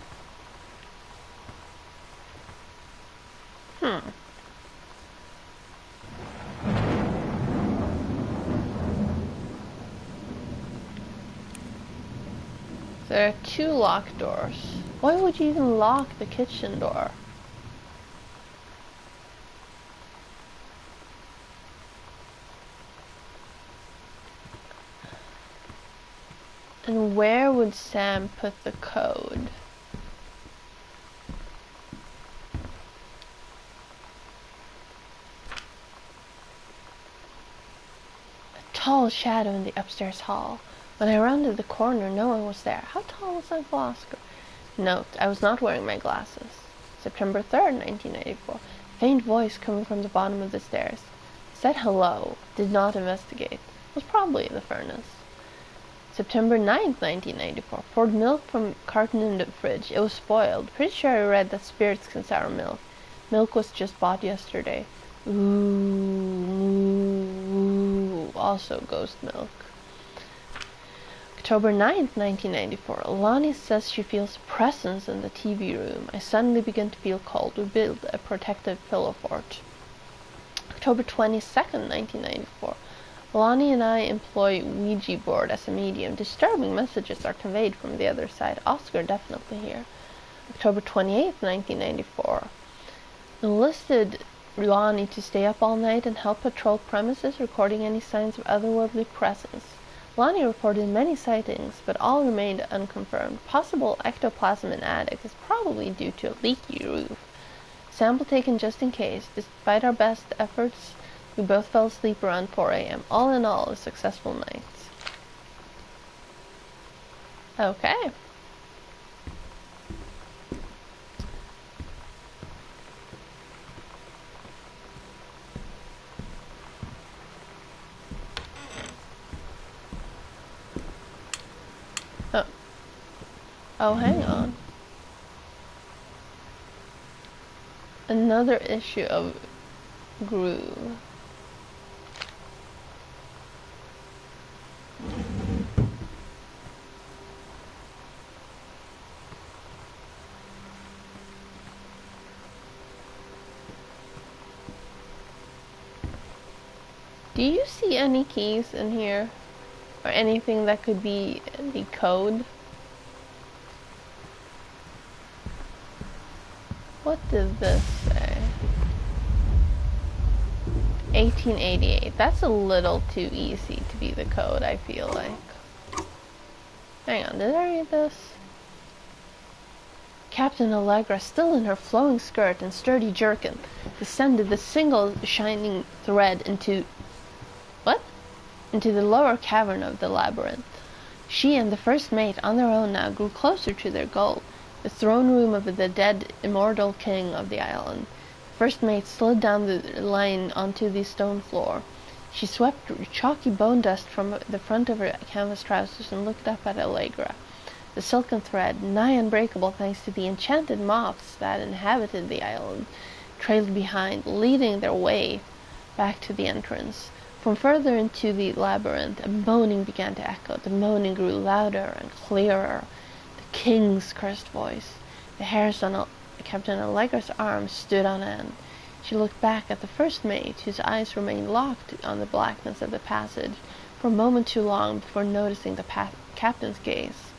There are 2 locked doors. Why would you even lock the kitchen door? And where would Sam put the code? A tall shadow in the upstairs hall. When I rounded the corner, no one was there. How tall was Uncle Oscar? Note, I was not wearing my glasses. September 3rd, 1994. Faint voice coming from the bottom of the stairs. Said hello. Did not investigate. Was probably the furnace. September 9th, 1994. Poured milk from carton in the fridge. It was spoiled. Pretty sure I read that spirits can sour milk. Milk was just bought yesterday. Ooh, moo, also ghost milk. October 9th, 1994. Lonnie says she feels presence in the TV room. I suddenly begin to feel cold. We build a protective pillow fort. October 22nd, 1994. Lonnie and I employ Ouija board as a medium. Disturbing messages are conveyed from the other side. Oscar definitely here. October 28th, 1994. Enlisted Lonnie to stay up all night and help patrol premises, recording any signs of otherworldly presence. Lonnie reported many sightings, but all remained unconfirmed. Possible ectoplasm in attic is probably due to a leaky roof. Sample taken just in case. Despite our best efforts, we both fell asleep around 4 a.m. All in all, a successful night. Okay. Oh, hang on. Another issue of Groove. Do you see any keys in here? Or anything that could be the code? What does this say? 1888. That's a little too easy to be the code, I feel like. Hang on, did I read this? Captain Allegra, still in her flowing skirt and sturdy jerkin, descended the single shining thread into... what? Into the lower cavern of the labyrinth. She and the first mate, on their own now, grew closer to their goal, the throne room of the dead immortal king of the island. The first mate slid down the line onto the stone floor. She swept chalky bone dust from the front of her canvas trousers and looked up at Allegra. The silken thread, nigh unbreakable thanks to the enchanted moths that inhabited the island, trailed behind, leading their way back to the entrance. From further into the labyrinth, a moaning began to echo. The moaning grew louder and clearer. The king's cursed voice. The hairs on Captain Allegra's arms stood on end. She looked back at the first mate, whose eyes remained locked on the blackness of the passage for a moment too long before noticing the captain's gaze.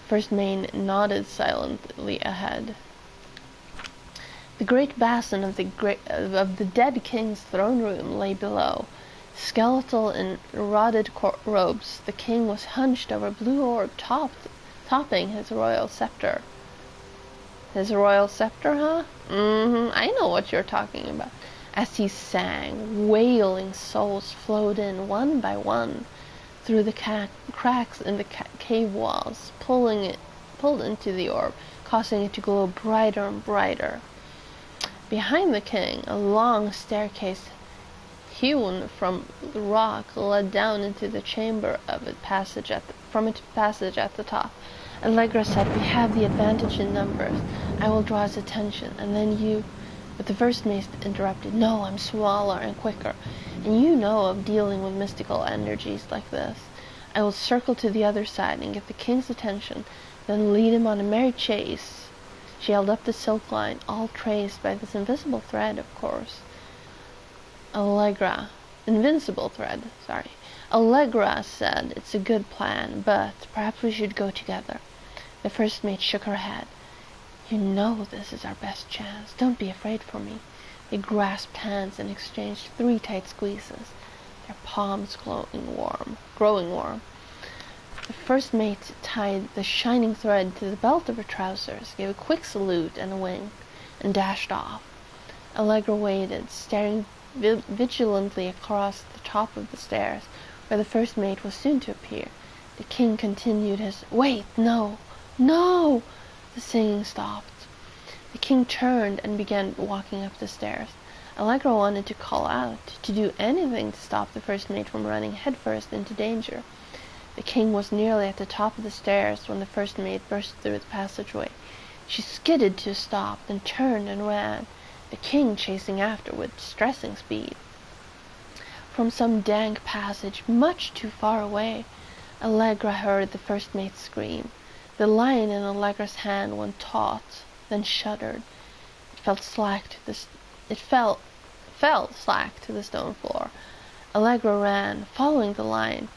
First mate nodded silently ahead. The great basin of the dead king's throne room lay below. Skeletal in rotted robes, the king was hunched over a blue orb topping his royal scepter. His royal scepter, huh? I know what you're talking about. As he sang, wailing souls flowed in one by one through the cracks in the cave walls, pulled into the orb, causing it to glow brighter and brighter. Behind the king, a long staircase hewn from the rock led down into the chamber of its passage at the top. Allegra said, "We have the advantage in numbers. I will draw his attention, and then you..." But the first mate interrupted. "No, I'm smaller and quicker, and you know of dealing with mystical energies like this. I will circle to the other side and get the king's attention, then lead him on a merry chase." She held up the silk line, all traced by this invisible thread, of course. Invincible thread, sorry. Allegra said, "It's a good plan, but perhaps we should go together." The first mate shook her head. "You know this is our best chance. Don't be afraid for me." They grasped hands and exchanged 3 tight squeezes, their palms growing warm. The first mate tied the shining thread to the belt of her trousers, gave a quick salute and a wink, and dashed off. Allegra waited, staring vigilantly across the top of the stairs, where the first mate was soon to appear. The king continued his, "Wait, no, no!" The singing stopped. The king turned and began walking up the stairs. Allegra wanted to call out, to do anything to stop the first mate from running headfirst into danger. The king was nearly at the top of the stairs when the first mate burst through the passageway. She skidded to a stop, then turned and ran, the king chasing after with distressing speed. From some dank passage much too far away, Allegra heard the first mate scream. The line in Allegra's hand went taut, then shuddered. It fell slack to the stone floor. Allegra ran, following the line,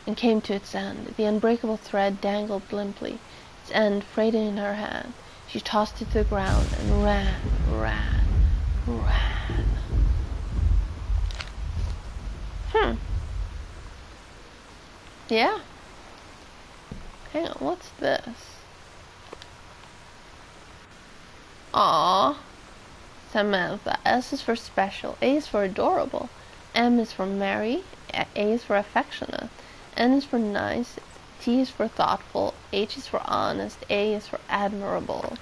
and came to its end. The unbreakable thread dangled limply, its end frayed in her hand. She tossed it to the ground and ran. Yeah. Hang on, what's this? Aww. Samantha. S is for special. A is for adorable. M is for merry. A is for affectionate. N is for nice. T is for thoughtful. H is for honest. A is for admirable.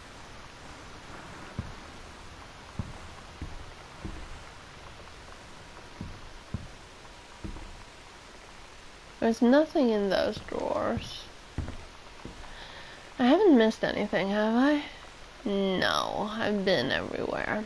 There's nothing in those drawers. I haven't missed anything, have I? No, I've been everywhere.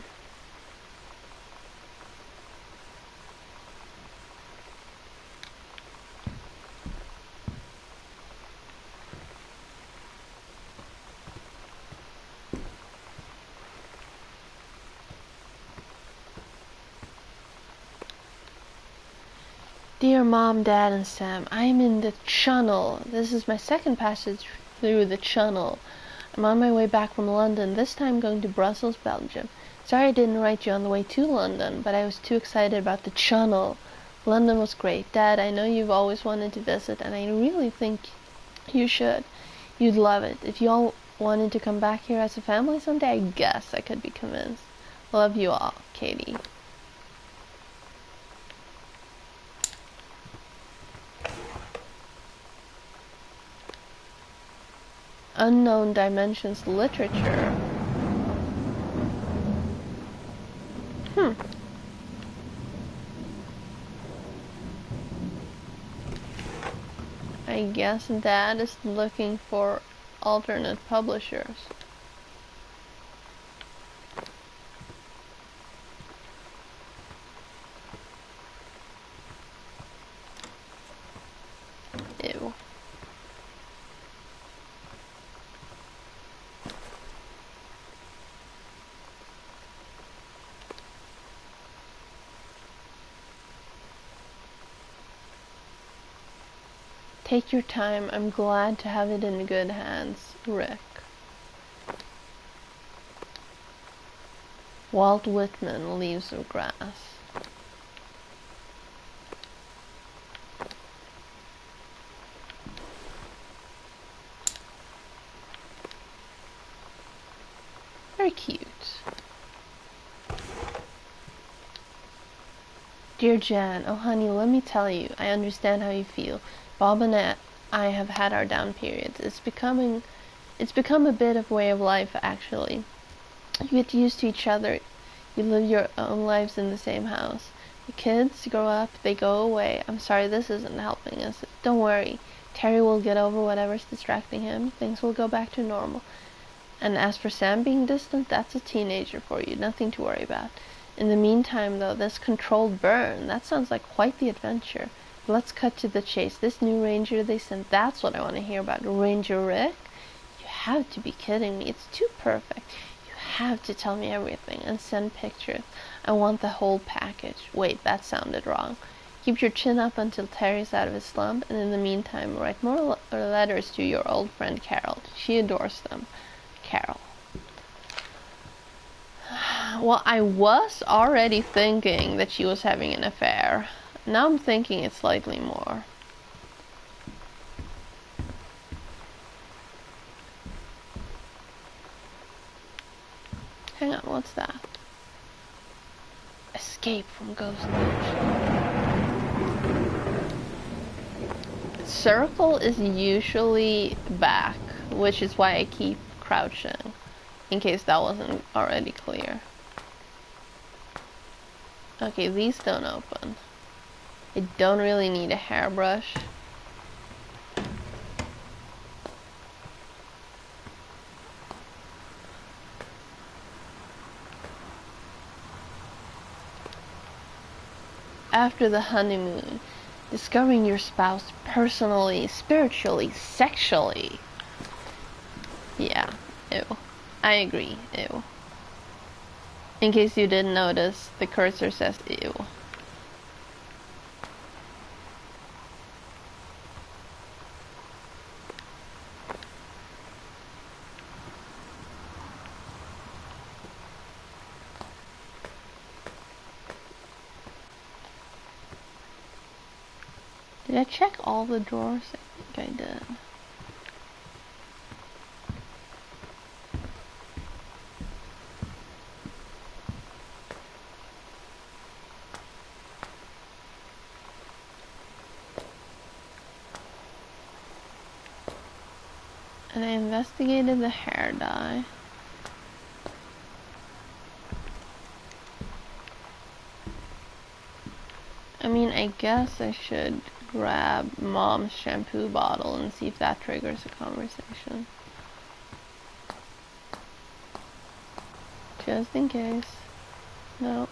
Dear Mom, Dad, and Sam, I am in the Channel. This is my second passage through the Channel. I'm on my way back from London, this time going to Brussels, Belgium. Sorry I didn't write you on the way to London, but I was too excited about the Channel. London was great. Dad, I know you've always wanted to visit, and I really think you should. You'd love it. If you all wanted to come back here as a family someday, I guess I could be convinced. Love you all, Katie. Unknown Dimensions literature. I guess Dad is looking for alternate publishers. Ew. Take your time. I'm glad to have it in good hands. Rick. Walt Whitman, Leaves of Grass. Very cute. Dear Jan, oh honey, let me tell you, I understand how you feel. Bob and I have had our down periods. It's become a bit of way of life, actually. You get used to each other. You live your own lives in the same house. The kids grow up, they go away. I'm sorry this isn't helping us. Don't worry. Terry will get over whatever's distracting him. Things will go back to normal. And as for Sam being distant, that's a teenager for you. Nothing to worry about. In the meantime, though, this controlled burn, that sounds like quite the adventure. Let's cut to the chase. This new ranger they sent, that's what I want to hear about. Ranger Rick? You have to be kidding me. It's too perfect. You have to tell me everything and send pictures. I want the whole package. Wait, that sounded wrong. Keep your chin up until Terry's out of his slump, and in the meantime, write more letters to your old friend Carol. She adores them. Carol. Well, I was already thinking that she was having an affair. Now I'm thinking it's slightly more. Hang on, what's that? Escape from Ghost Lodge. Circle is usually back, which is why I keep crouching, in case that wasn't already clear. Okay, these don't open. I don't really need a hairbrush. After the honeymoon, discovering your spouse personally, spiritually, sexually. Yeah, ew. I agree, ew. In case you didn't notice, the cursor says ew. Did I check all the drawers? I think I did. And I investigated the hair dye. I mean, I guess I should grab Mom's shampoo bottle and see if that triggers a conversation. Just in case. No.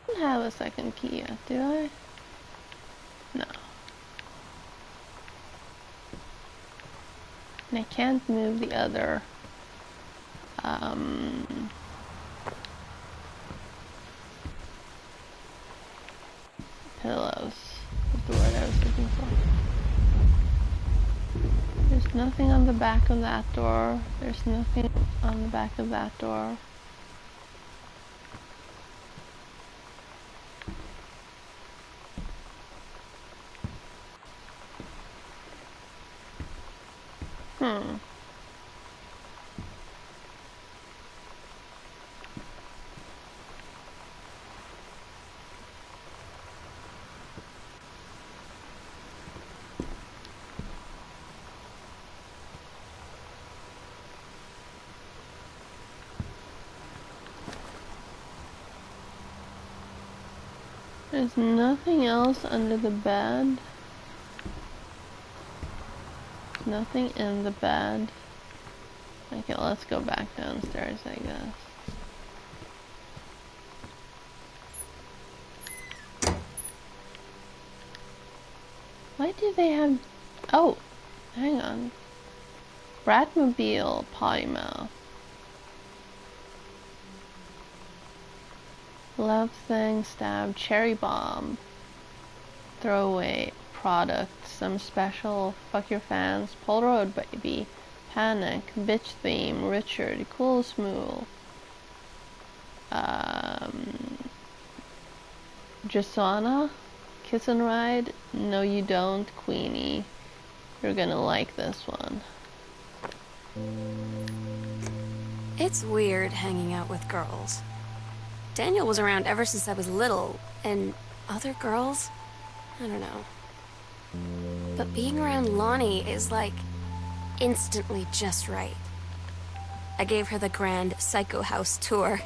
I don't have a second key yet, do I? No. And I can't move the other pillows is the word I was looking for. There's nothing on the back of that door. There's nothing on the back of that door. There's nothing else under the bed. Nothing in the bed. Okay, let's go back downstairs, I guess. Why do they have... Oh, hang on. Bratmobile potty mouth. Love thing, stab, cherry bomb. Throwaway product, some special, fuck your fans, Polaroid baby, panic, bitch theme, Richard, cool smooth. Jasona, kiss and ride, no you don't, Queenie. You're gonna like this one.
It's weird hanging out with girls. Daniel was around ever since I was little, and other girls? I don't know. But being around Lonnie is like instantly just right. I gave her the grand Psycho House tour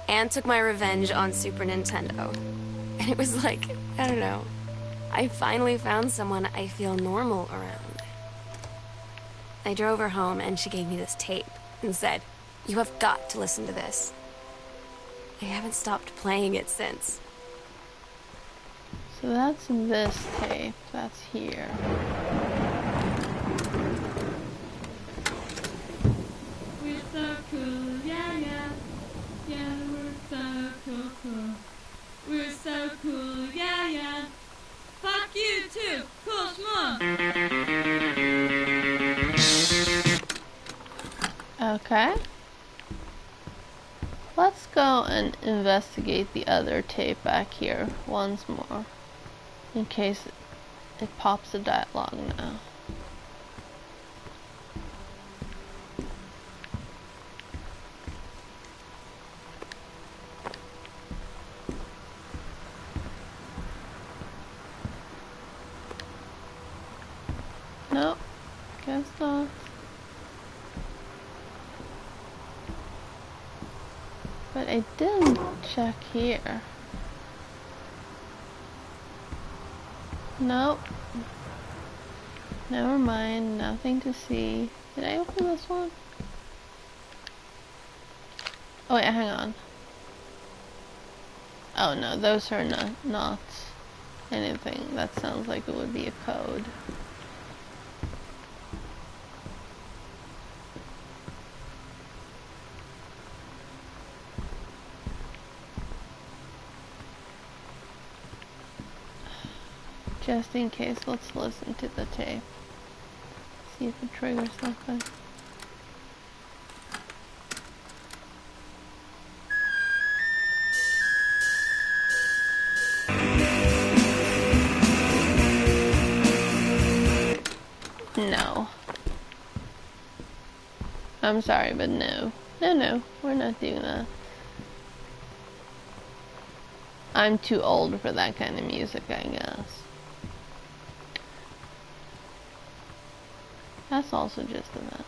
and took my revenge on Super Nintendo. And it was like, I don't know, I finally found someone I feel normal around. I drove her home and she gave me this tape and said, "You have got to listen to this." I haven't stopped playing it since.
So that's this tape, that's here.
We're so cool, yeah, yeah. Yeah, we're so cool, cool. We're so cool, yeah, yeah. Fuck you too, cool schmuck.
Okay. Let's go and investigate the other tape back here once more, in case it pops the dialogue now. Nope, guess not. But I didn't check here. Nope. Never mind, nothing to see. Did I open this one? Oh wait, hang on. Oh no, those are not anything. That sounds like it would be a code. Just in case, let's listen to the tape. See if it triggers something. No. I'm sorry, but no. No, we're not doing that. I'm too old for that kind of music, I guess. That's also just a that.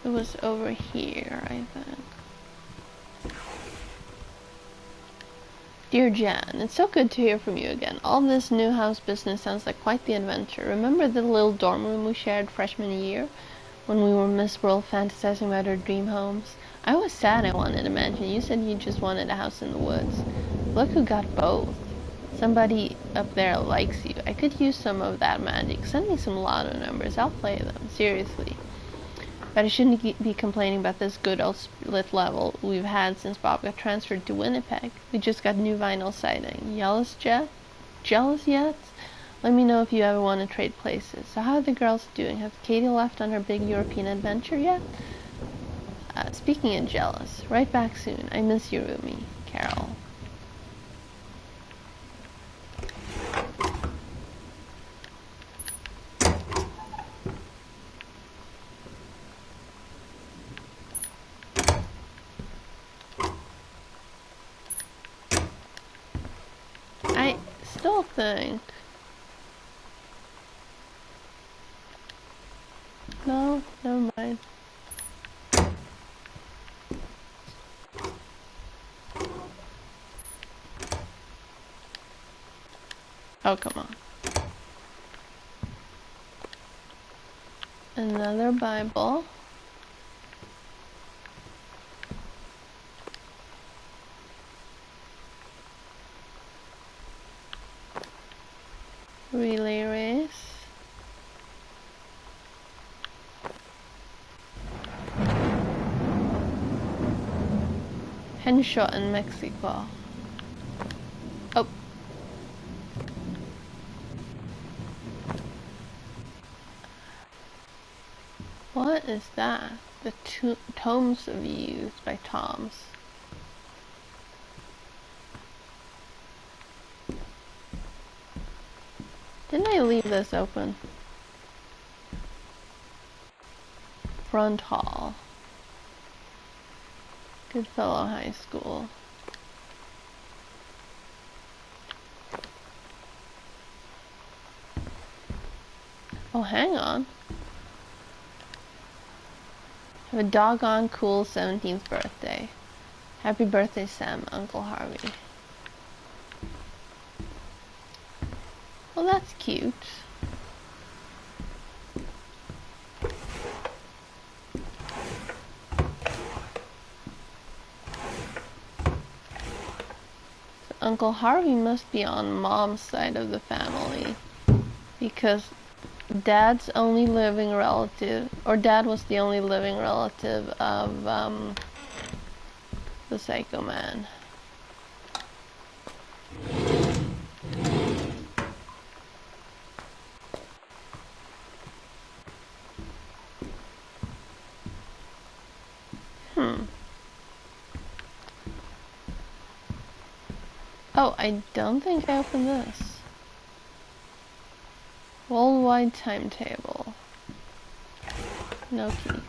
It was over here, I think. Dear Jan, it's so good to hear from you again. All this new house business sounds like quite the adventure. Remember the little dorm room we shared freshman year? When we were Miss World fantasizing about our dream homes? I was sad I wanted a mansion. You said you just wanted a house in the woods. Look who got both. Somebody up there likes you. I could use some of that magic. Send me some lotto numbers. I'll play them. Seriously. But I shouldn't be complaining about this good old split level we've had since Bob got transferred to Winnipeg. We just got new vinyl siding. Jealous yet? Let me know if you ever want to trade places. So how are the girls doing? Has Katie left on her big European adventure yet? Speaking of jealous, right back soon. I miss you, Rumi. Carol. I still think... No, never mind. Oh, come on. Another Bible. Relay race. Henshot in Mexico. Oh. What is that? The Tomes of Youth by Toms. Didn't I leave this open? Front Hall. Goodfellow High School. Oh, hang on. Have a doggone cool 17th birthday. Happy birthday, Sam, Uncle Harvey. Well, that's cute. So Uncle Harvey must be on Mom's side of the family, because Dad's only living relative, or Dad was the only living relative of the Psycho Man. Oh, I don't think I opened this. Worldwide timetable. No keys.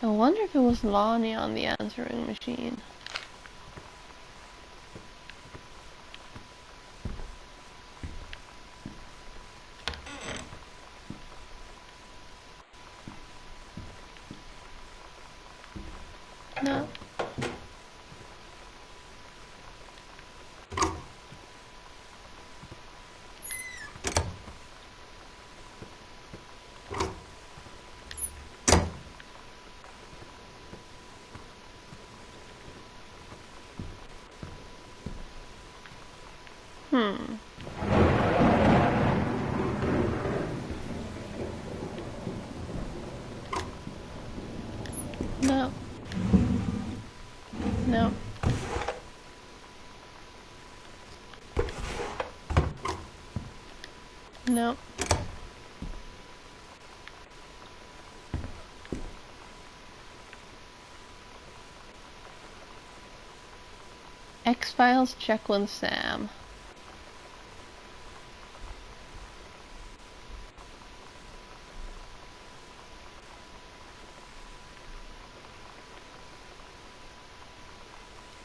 I wonder if it was Lonnie on the answering machine. No. Hmm. No. No. No. X-Files check with Sam.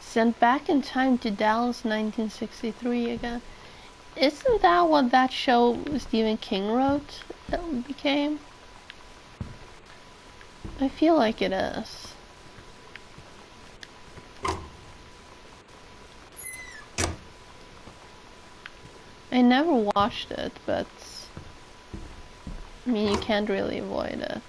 Sent back in time to Dallas 1963 again. Isn't that what that show Stephen King wrote that became? I feel like it is. I never watched it, but I mean, you can't really avoid it.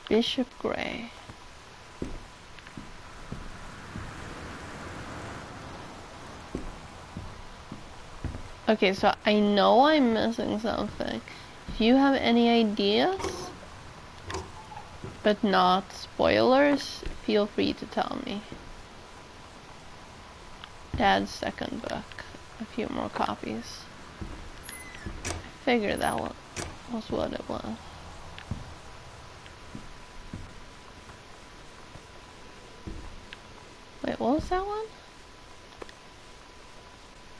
Bishop Gray. Okay, so I know I'm missing something. If you have any ideas, but not spoilers, feel free to tell me. Dad's second book. A few more copies. I figured that was what it was. Wait, what was that one?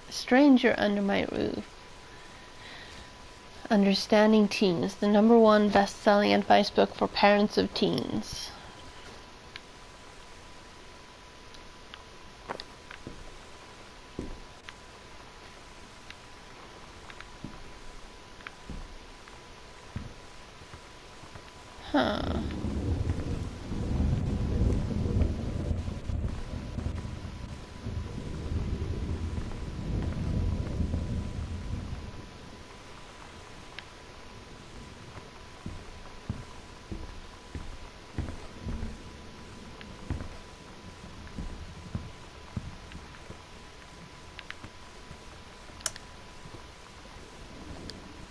A Stranger Under My Roof. Understanding Teens, the #1 best-selling advice book for parents of teens. Huh.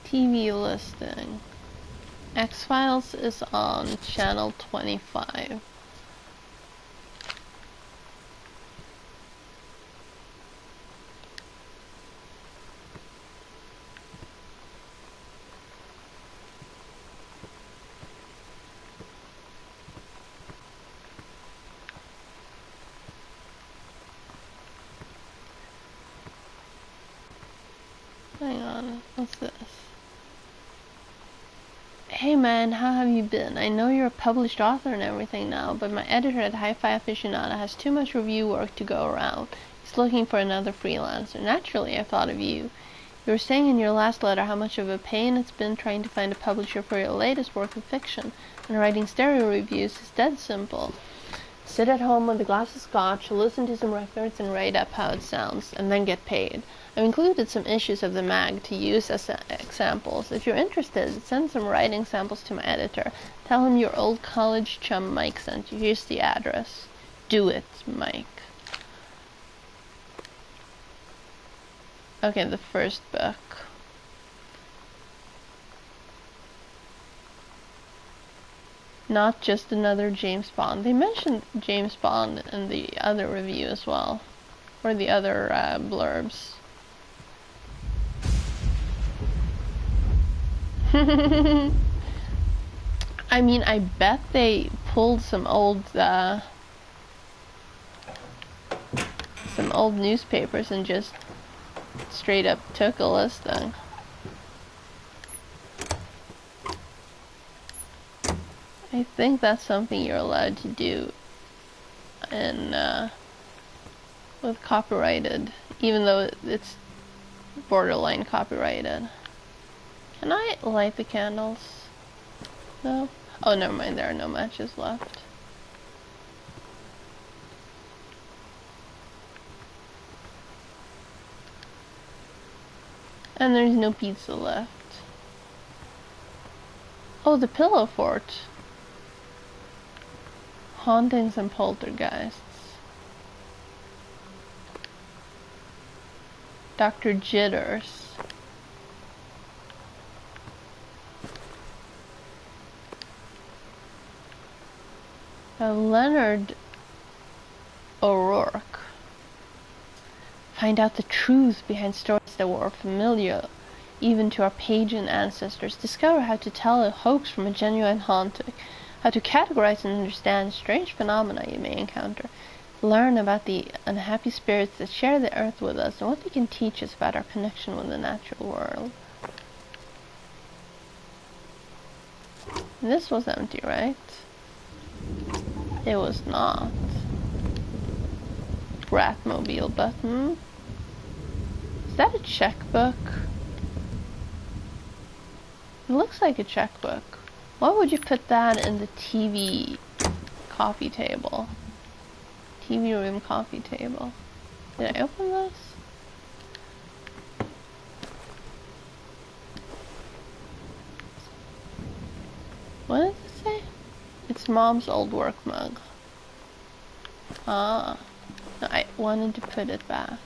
TV listing. X-Files is on channel 25. Hang on, what's this? Hey man, how have you been? I know you're a published author and everything now, but my editor at Hi-Fi Aficionado has too much review work to go around. He's looking for another freelancer. Naturally, I thought of you. You were saying in your last letter how much of a pain it's been trying to find a publisher for your latest work of fiction, and writing stereo reviews is dead simple. Sit at home with a glass of scotch, listen to some records, and write up how it sounds, and then get paid. I've included some issues of the mag to use as examples. If you're interested, send some writing samples to my editor. Tell him your old college chum Mike sent you. Here's the address. Do it, Mike. Okay, the first book. Not just another James Bond. They mentioned James Bond in the other review as well. Or the other blurbs. I mean, I bet they pulled some old newspapers and just straight up took a listing. I think that's something you're allowed to do in with copyrighted, even though it's borderline copyrighted. Can I light the candles? No? Oh, never mind, there are no matches left. And there's no pizza left. Oh, the pillow fort. Hauntings and poltergeists. Dr. Jitters. Leonard O'Rourke. Find out the truth behind stories that were familiar even to our pagan ancestors. Discover how to tell a hoax from a genuine haunting. How to categorize and understand strange phenomena you may encounter. Learn about the unhappy spirits that share the earth with us and what they can teach us about our connection with the natural world. This was empty, right? It was not. Bratmobile button. Is that a checkbook? It looks like a checkbook. Why would you put that in the TV coffee table? TV room coffee table. Did I open this? What did it say? It's Mom's old work mug. Ah. No, I wanted to put it back.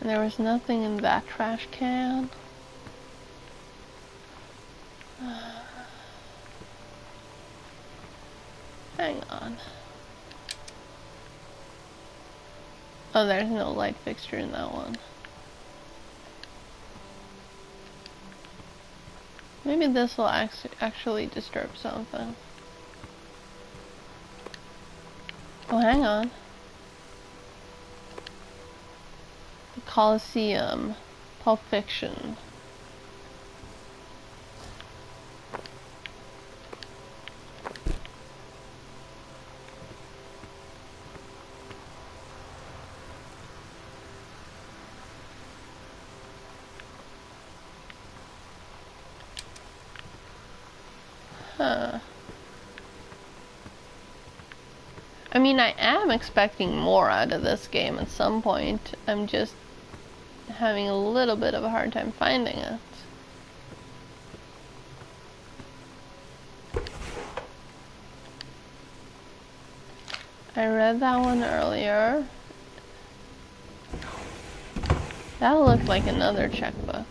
And there was nothing in that trash can. Hang on. Oh, there's no light fixture in that one. Maybe this will actually disturb something. Oh, hang on. The Coliseum. Pulp Fiction. I mean, I am expecting more out of this game at some point. I'm just having a little bit of a hard time finding it. I read that one earlier. That looked like another checkbook.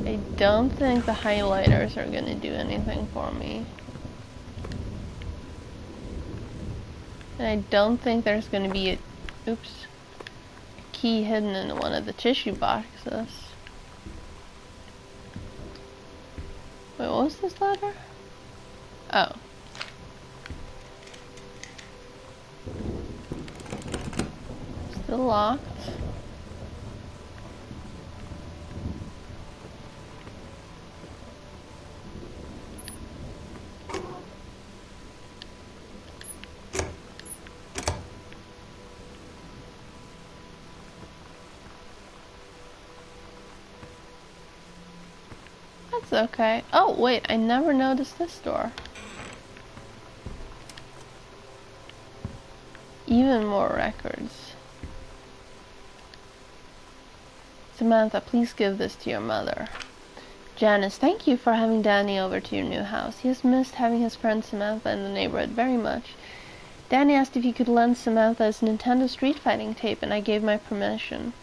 I don't think the highlighters are gonna do anything for me. And I don't think there's gonna be a key hidden in one of the tissue boxes. Wait, what was this letter? Oh. Still locked. That's okay. Oh, wait, I never noticed this door. Even more records. Samantha, please give this to your mother. Janice, thank you for having Danny over to your new house. He has missed having his friend Samantha in the neighborhood very much. Danny asked if you could lend Samantha his Nintendo Street Fighting tape, and I gave my permission.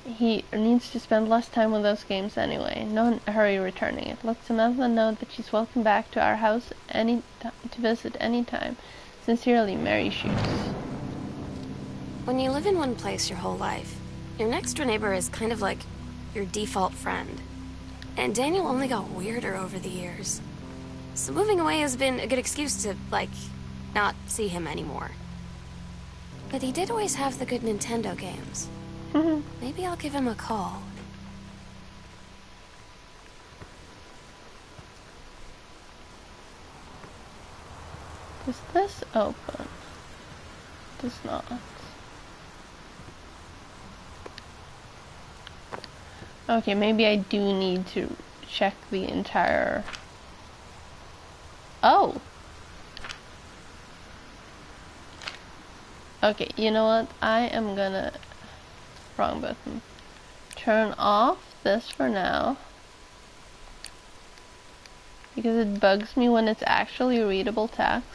He needs to spend less time with those games anyway. No hurry returning it. Let Samantha know that she's welcome back to our house to visit anytime. Sincerely, Mary Shoots.
When you live in one place your whole life, your next door neighbor is kind of like your default friend. And Daniel only got weirder over the years. So moving away has been a good excuse to, like, not see him anymore. But he did always have the good Nintendo games. Maybe I'll give him a call.
Is this open? Does not. Okay, maybe I do need to check the entire... Oh! Okay, you know what? I am gonna... Wrong button. Turn off this for now. Because it bugs me when it's actually readable text.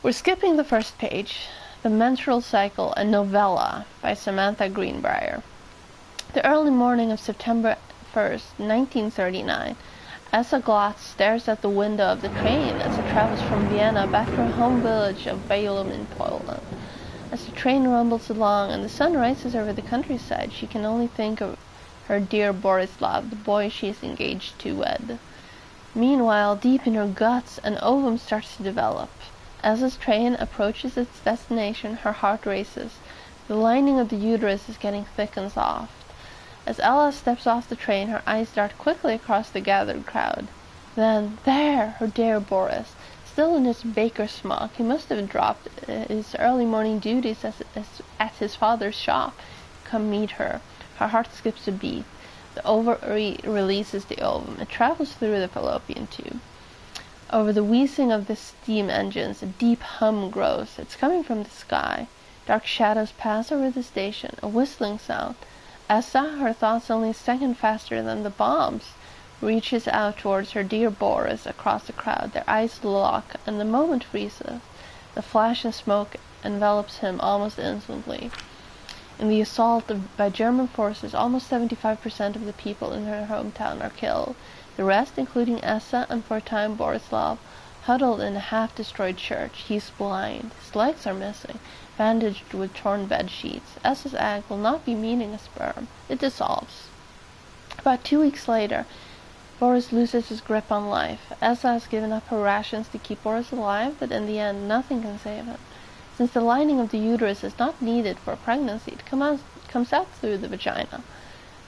We're skipping the first page. The Menstrual Cycle, a Novella by Samantha Greenbrier. The early morning of September 1st, 1939, Asa Glotz stares at the window of the train as it travels from Vienna back to her home village of Bælum in Poland. As the train rumbles along and the sun rises over the countryside, she can only think of her dear Borislav, the boy she is engaged to wed. Meanwhile, deep in her guts, an ovum starts to develop. As this train approaches its destination, her heart races. The lining of the uterus is getting thick and soft. As Ella steps off the train, her eyes dart quickly across the gathered crowd. Then, there, her dear Boris. Still in his baker's smock, he must have dropped his early morning duties at his father's shop. Come meet her. Her heart skips a beat. The ovary releases the ovum. It travels through the fallopian tube. Over the wheezing of the steam engines, a deep hum grows. It's coming from the sky. Dark shadows pass over the station, a whistling sound. Essa, her thoughts only a second faster than the bombs, reaches out towards her dear Boris across the crowd. Their eyes lock, and the moment freezes. The flash and smoke envelops him almost instantly. In the assault by German forces, almost 75% of the people in her hometown are killed. The rest, including Essa and for a time Borislav, huddled in a half-destroyed church. He's blind. His legs are missing, bandaged with torn bed sheets. Essa's egg will not be meeting a sperm. It dissolves. About 2 weeks later, Boris loses his grip on life. Essa has given up her rations to keep Boris alive, but in the end, nothing can save him. Since the lining of the uterus is not needed for pregnancy, it comes out through the vagina.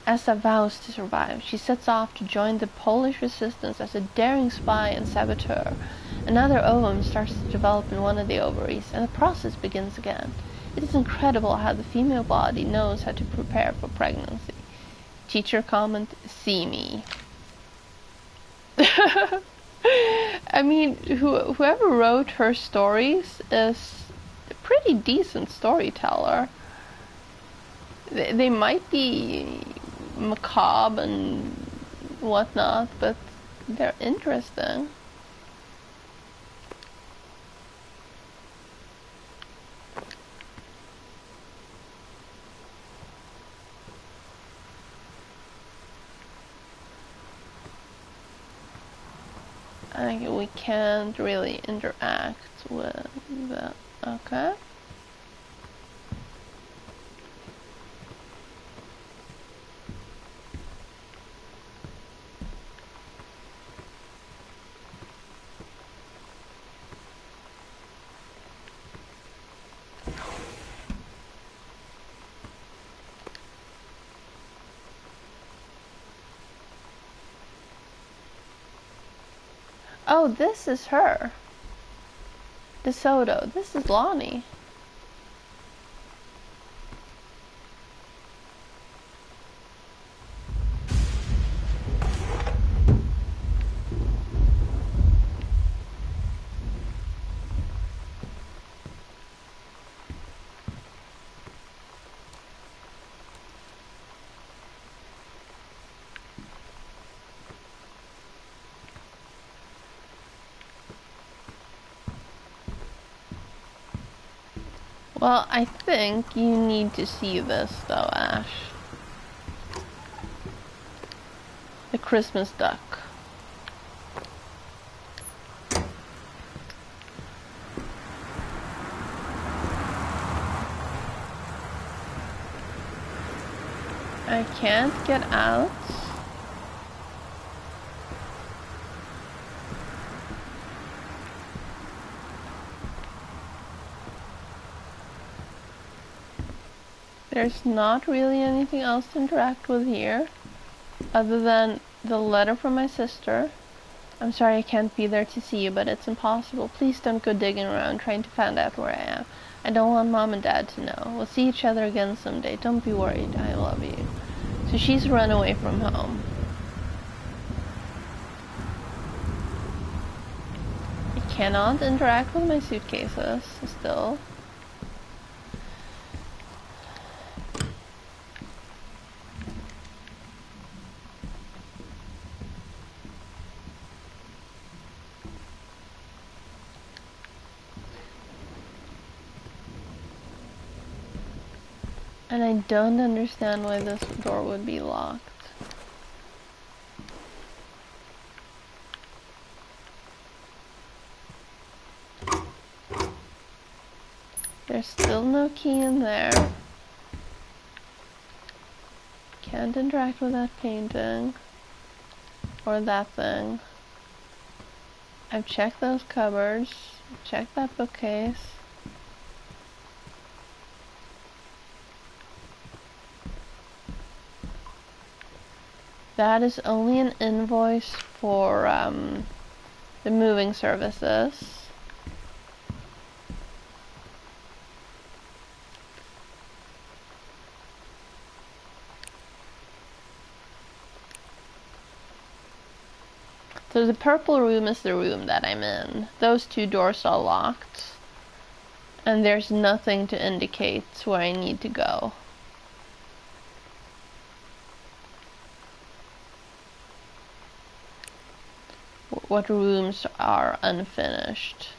Essa vows to survive. She sets off to join the Polish resistance as a daring spy and saboteur. Another ovum starts to develop in one of the ovaries, and the process begins again. It is incredible how the female body knows how to prepare for pregnancy. Teacher comment, see me. I mean, whoever wrote her stories is a pretty decent storyteller. They might be macabre and whatnot, but they're interesting. We can't really interact with that. Okay. Oh, this is her. DeSoto. This is Lonnie. Well, I think you need to see this though, Ash. The Christmas duck. I can't get out. There's not really anything else to interact with here, other than the letter from my sister. I'm sorry I can't be there to see you, but it's impossible. Please don't go digging around trying to find out where I am. I don't want Mom and Dad to know. We'll see each other again someday. Don't be worried. I love you. So she's run away from home. I cannot interact with my suitcases still. And I don't understand why this door would be locked. There's still no key in there. Can't interact with that painting. Or that thing. I've checked those cupboards. Checked that bookcase. That is only an invoice for the moving services. So the purple room is the room that I'm in. Those two doors are locked. And there's nothing to indicate where I need to go. What rooms are unfinished.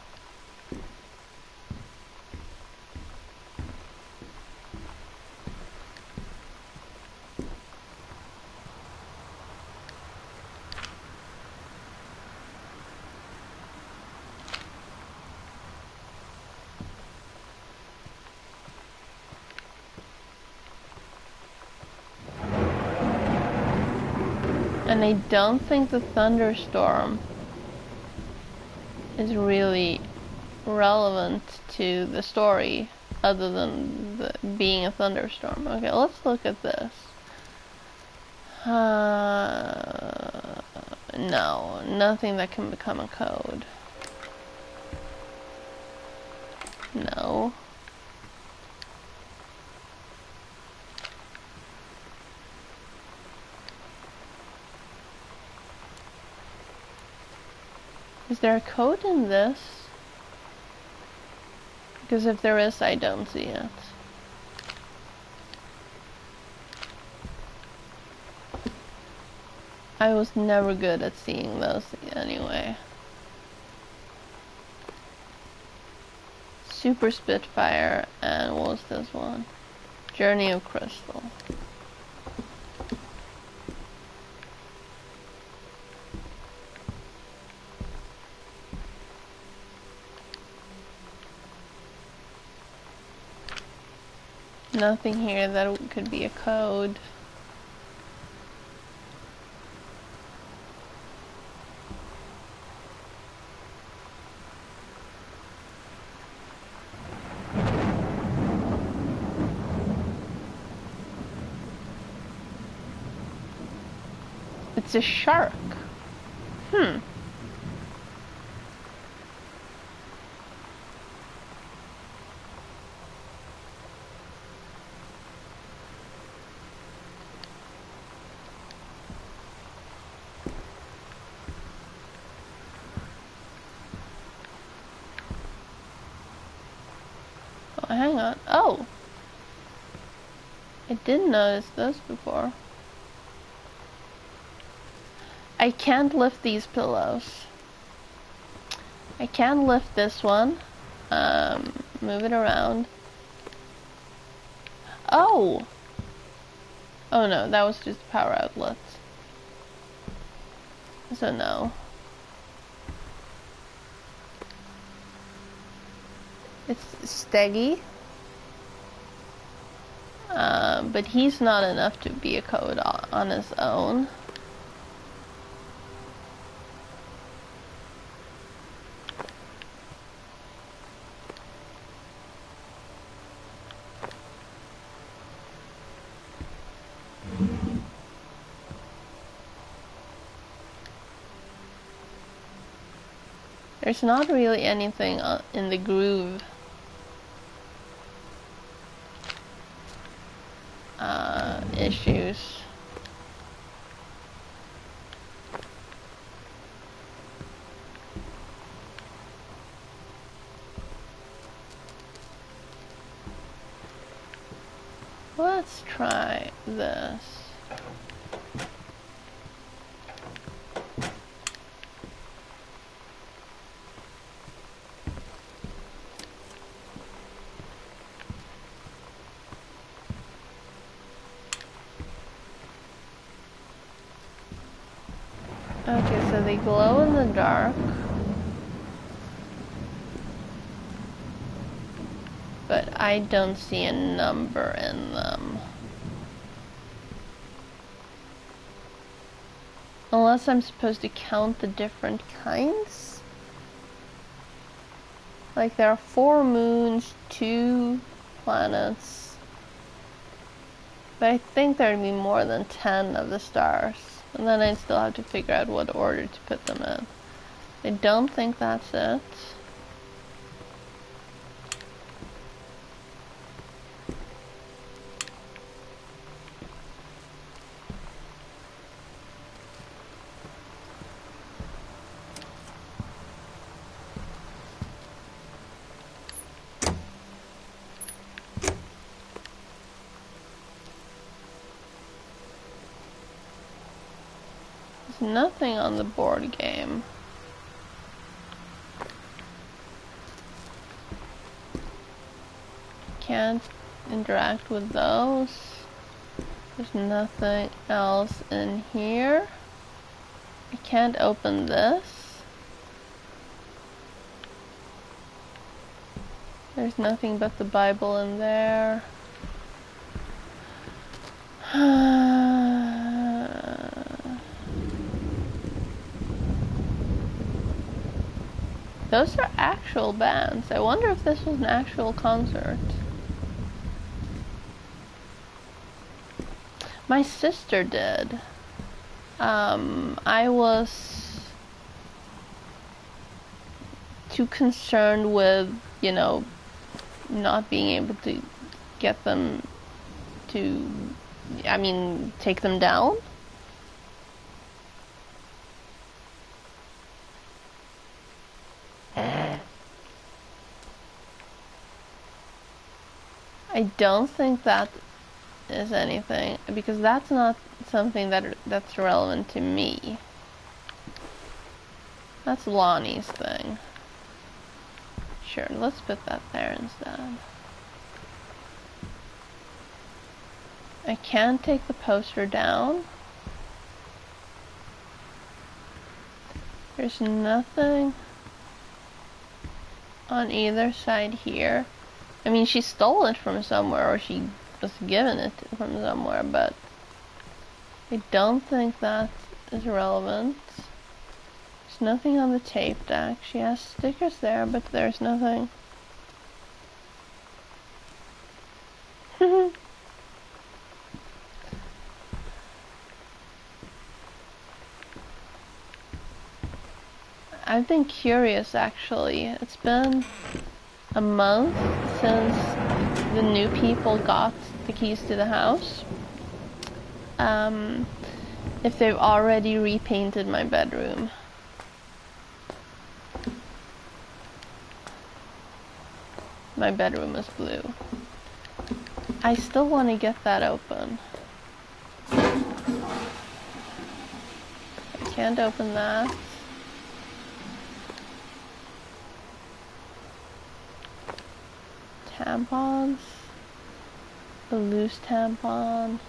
And I don't think the thunderstorm is really relevant to the story other than being a thunderstorm. Okay, let's look at this. No, nothing that can become a code. No. Is there a code in this? Because if there is, I don't see it. I was never good at seeing those anyway. Super Spitfire, and what was this one? Journey of Crystal. Nothing here that could be a code. It's a shark. Hmm. Oh, hang on. Oh! I didn't notice those before. I can't lift these pillows. I can lift this one. Move it around. Oh! Oh no, that was just power outlets. So no. It's Steggy. But he's not enough to be a code on his own. There's not really anything in the groove issues. Let's try this. Okay, so they glow in the dark. But I don't see a number in them. Unless I'm supposed to count the different kinds. Like there are 4 moons, 2 planets. But I think there'd be more than 10 of the stars. And then I'd still have to figure out what order to put them in. I don't think that's it. There's nothing on the board game. Can't interact with those. There's nothing else in here. I can't open this. There's nothing but the Bible in there. Those are actual bands. I wonder if this was an actual concert. My sister did. I was too concerned with, you know, not being able to get them to, take them down. I don't think that is anything, because that's not something that's relevant to me. That's Lonnie's thing. Sure, let's put that there instead. I can't take the poster down. There's nothing on either side here. I mean, she stole it from somewhere, or she was given it from somewhere, but I don't think that is relevant. There's nothing on the tape deck. She has stickers there, but there's nothing. I've been curious, actually. It's been a month since the new people got the keys to the house. If they've already repainted my bedroom. My bedroom is blue. I still want to get that open. I can't open that. Tampons. A loose tampon.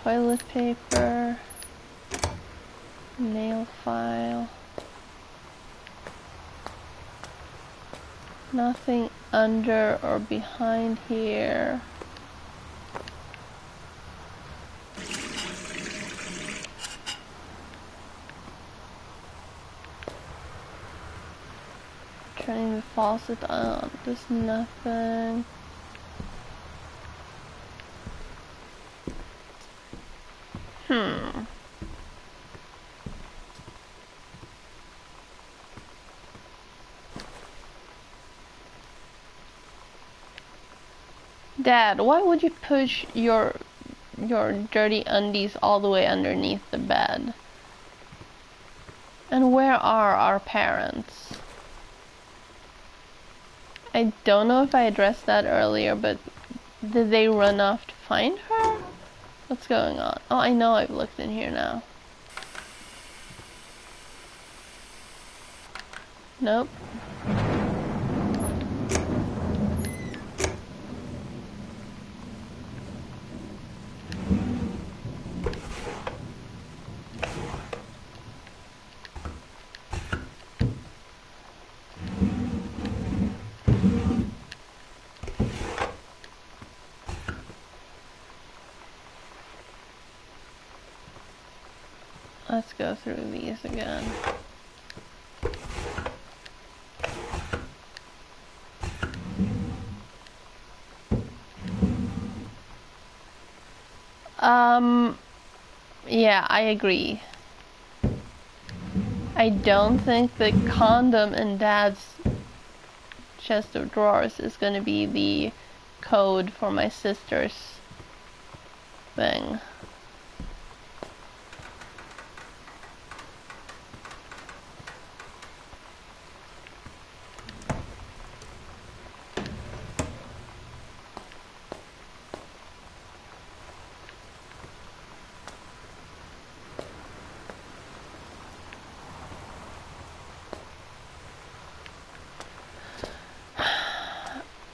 Toilet paper. Nail file. Nothing under or behind here. Turning the faucet on. There's nothing. Dad, why would you push your dirty undies all the way underneath the bed? And where are our parents? I don't know if I addressed that earlier, but did they run off to find her? What's going on? Oh, I know I've looked in here now. Nope. Let's go through these again. Yeah, I agree. I don't think the condom in Dad's chest of drawers is gonna be the code for my sister's thing.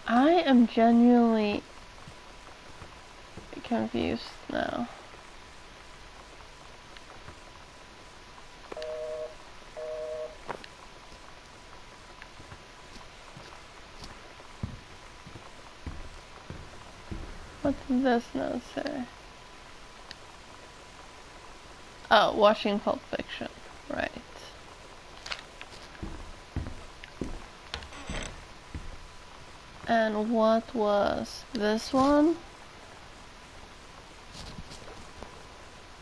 I am genuinely confused now. What does this note say? Oh, watching Pulp Fiction. Right. And what was this one?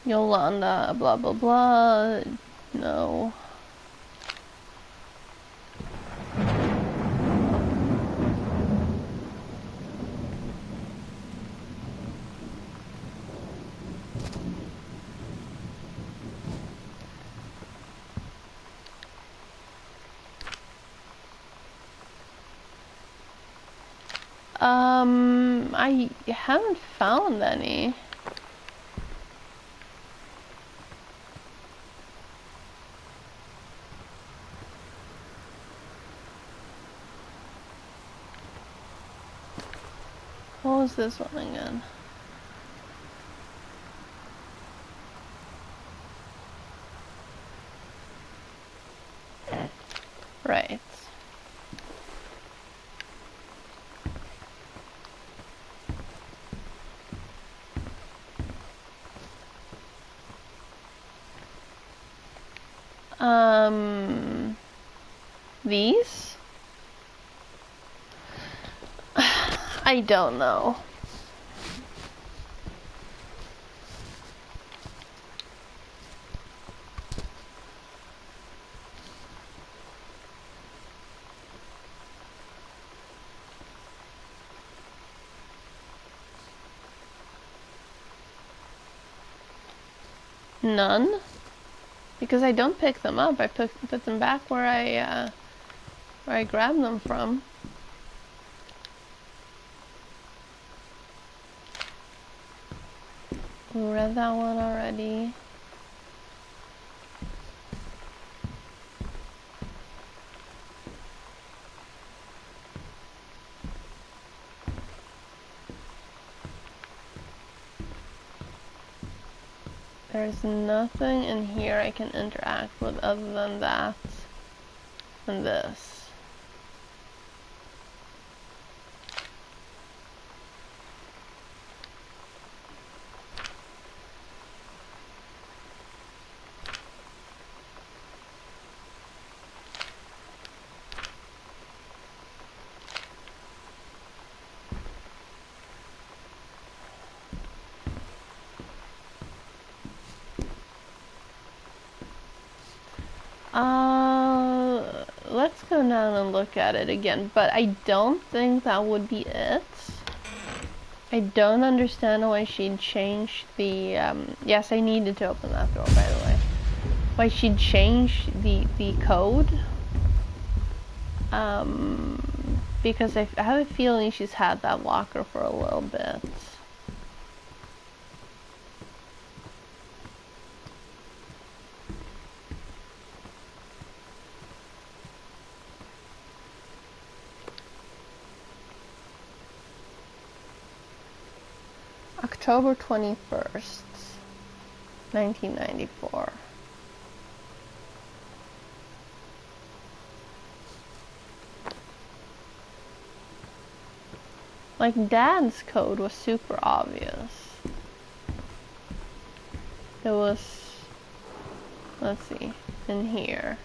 Yolanda, blah blah blah. No. I haven't found any. What was this one again? Right. These? I don't know. None? Because I don't pick them up. I put them back where I grabbed them from. We read that one already. There's nothing in here I can interact with other than that and this. Let's go down and look at it again, but I don't think that would be it. I don't understand why she'd changed the, yes, I needed to open that door, by the way. Why she'd changed the code. Because I have a feeling she's had that locker for a little bit. October 21st, 1994. Like, Dad's code was super obvious. There was, let's see, in here.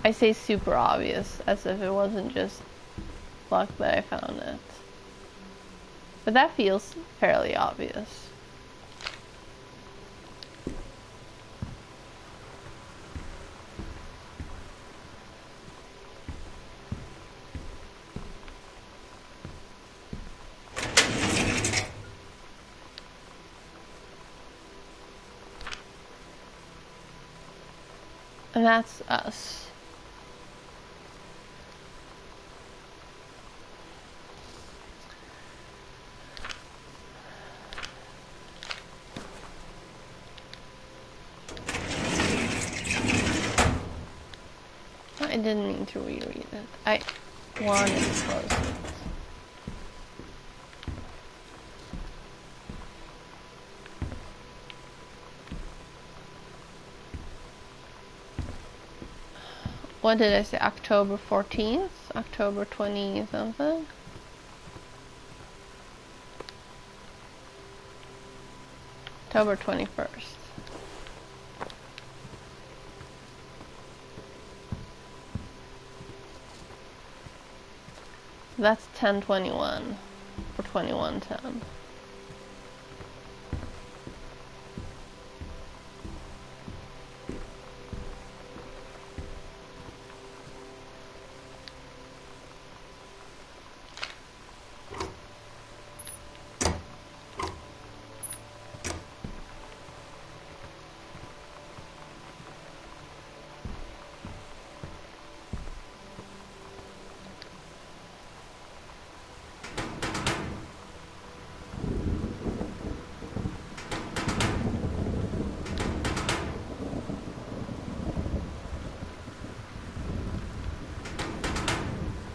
I say super obvious as if it wasn't just luck that I found it. But that feels fairly obvious. And that's us. I didn't mean to reread it. I wanted to close it. What did I say? October 14th? October 20 something? October 21st. That's 10/21 or 21/10.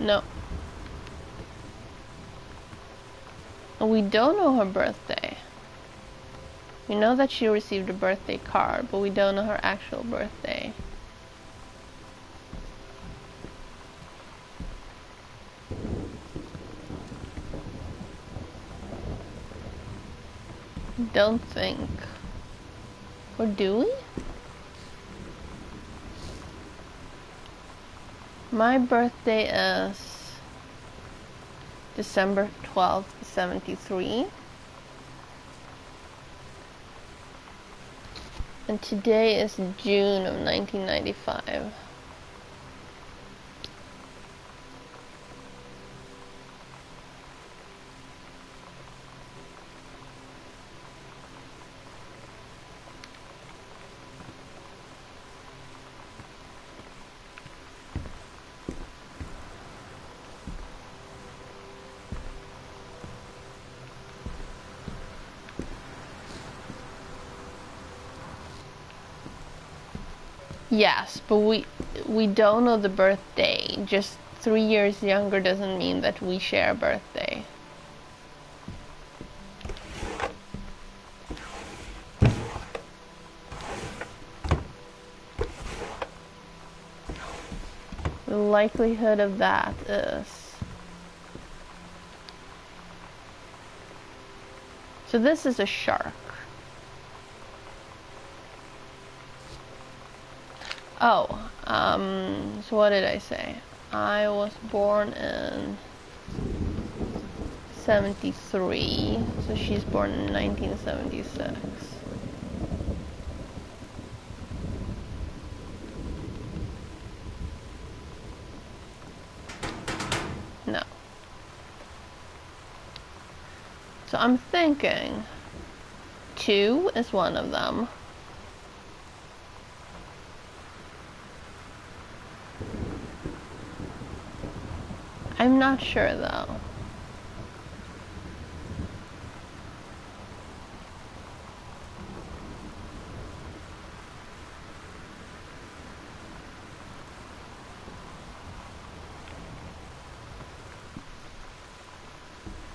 No. We don't know her birthday. We know that she received a birthday card, but we don't know her actual birthday. Don't think. Or do we? My birthday is December 12th, 73. And today is June of 1995. Yes, but we don't know the birthday. Just 3 years younger doesn't mean that we share a birthday. likelihood of that is. So this is a shark. Oh, so what did I say? I was born in 73, so she's born in 1976. No. So I'm thinking 2 is one of them. I'm not sure though.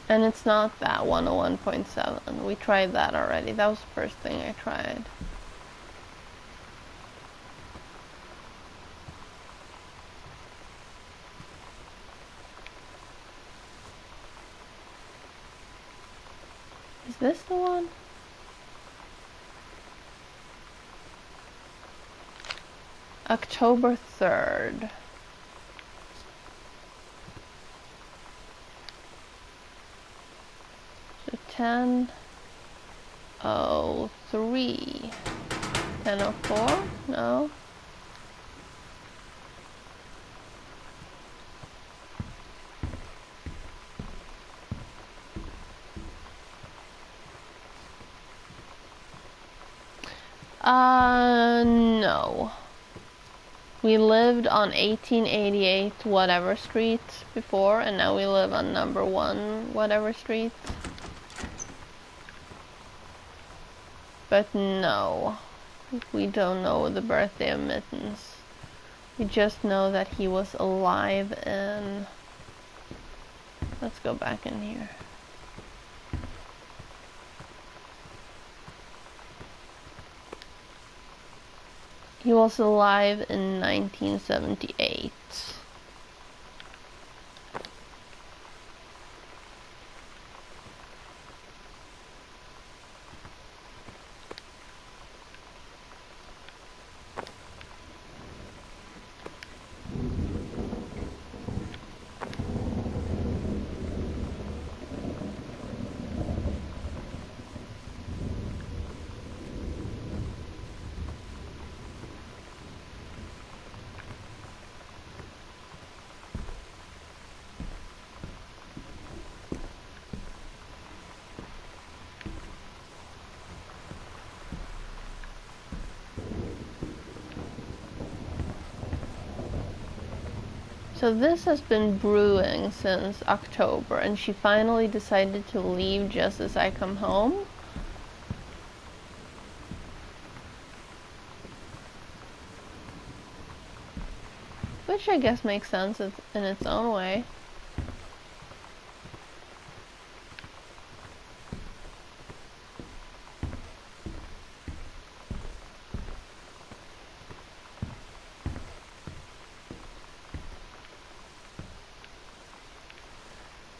And it's not that 101.7. We tried that already. That was the first thing I tried. Is this the one? October 3rd. So 10:03. 10:04? No. No. We lived on 1888 whatever street before, and now we live on number 1 whatever street. But no, we don't know the birthday of Mittens. We just know that he was alive in... Let's go back in here. He was alive in 1978. So this has been brewing since October, and she finally decided to leave just as I come home. Which I guess makes sense in its own way.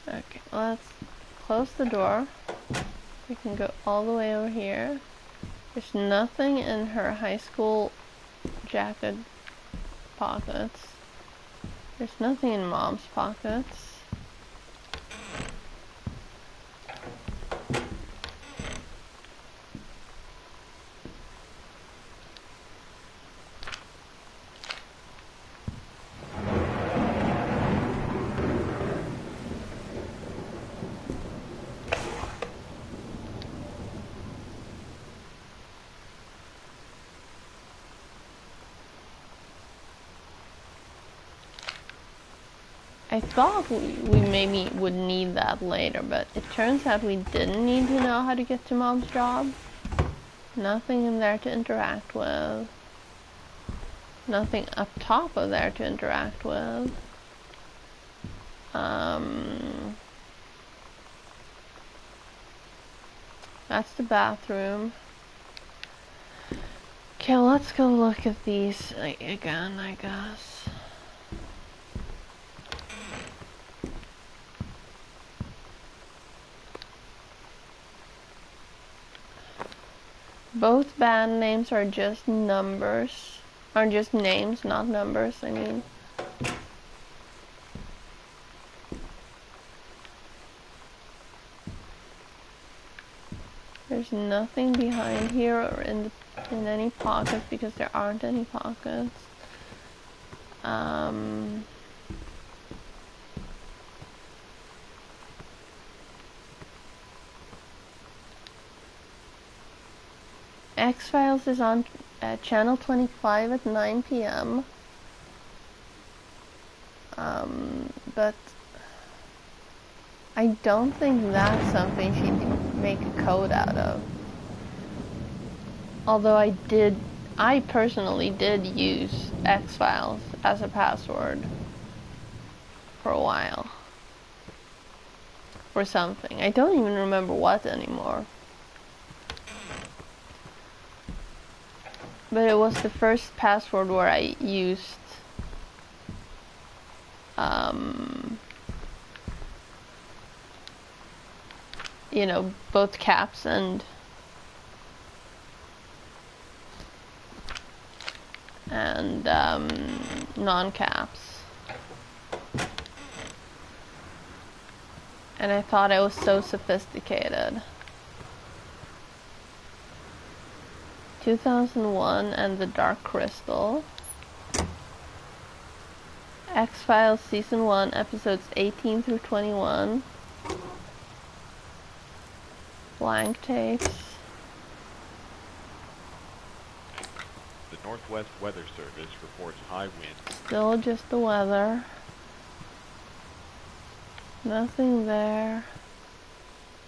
Okay, let's close the door. We can go all the way over here. There's nothing in her high school jacket pockets. There's nothing in Mom's pockets. I thought we maybe would need that later, but it turns out we didn't need to know how to get to Mom's job. Nothing in there to interact with. Nothing up top of there to interact with. That's the bathroom. Okay, let's go look at these again, I guess. Both band names are just numbers. Are just names, not numbers, I mean. There's nothing behind here or in any pockets because there aren't any pockets. X-Files is on channel 25 at 9 p.m. But I don't think that's something she'd make a code out of. Although I personally did use X-Files as a password for a while. For something. I don't even remember what anymore. But it was the first password where I used you know, both caps and non-caps. And I thought I was so sophisticated. 2001 and the Dark Crystal. X-Files Season 1, Episodes 18 through 21. Blank tapes.
The Northwest Weather Service reports high winds.
Still just the weather. Nothing there.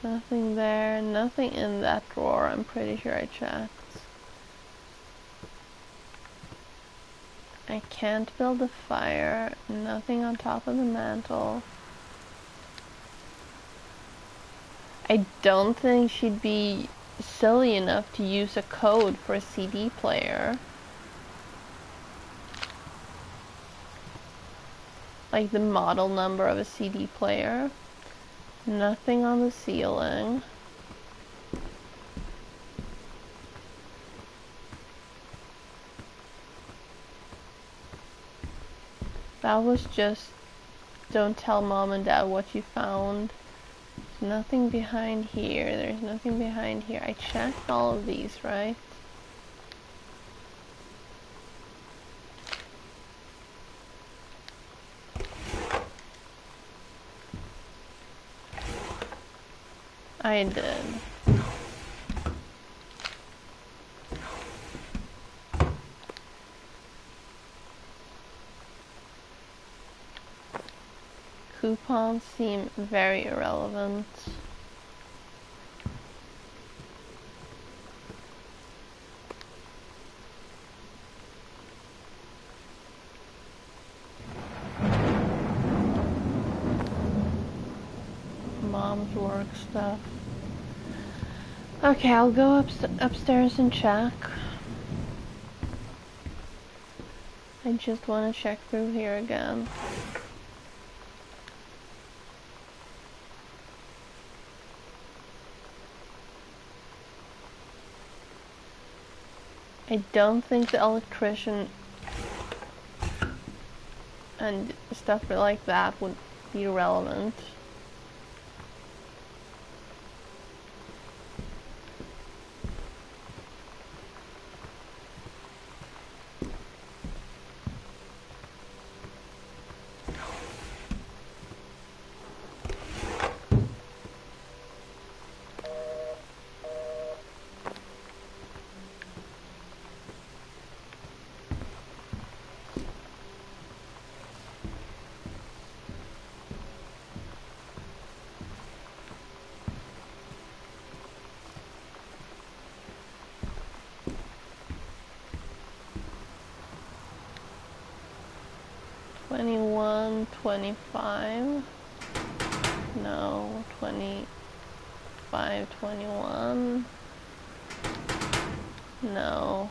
Nothing there. Nothing in that drawer. I'm pretty sure I checked. I can't build a fire. Nothing on top of the mantle. I don't think she'd be silly enough to use a code for a CD player. Like the model number of a CD player. Nothing on the ceiling. That was just, don't tell mom and dad what you found. There's nothing behind here. There's nothing behind here. I checked all of these, right? I did. Coupons seem very irrelevant. Mom's work stuff. Okay, I'll go upstairs and check. I just want to check through here again. I don't think the electrician and stuff like that would be relevant. $21, $25. No, $25, $21. No.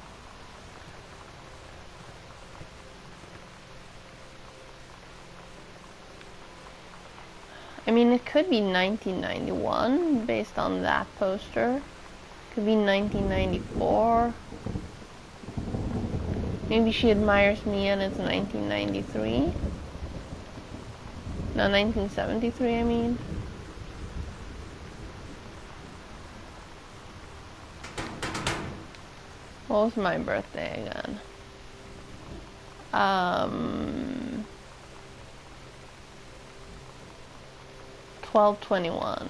I mean, it could be 1991 based on that poster. Could be 1994. Maybe she admires me and it's 1993. No, 1973, I mean. What was my birthday again? 12/21.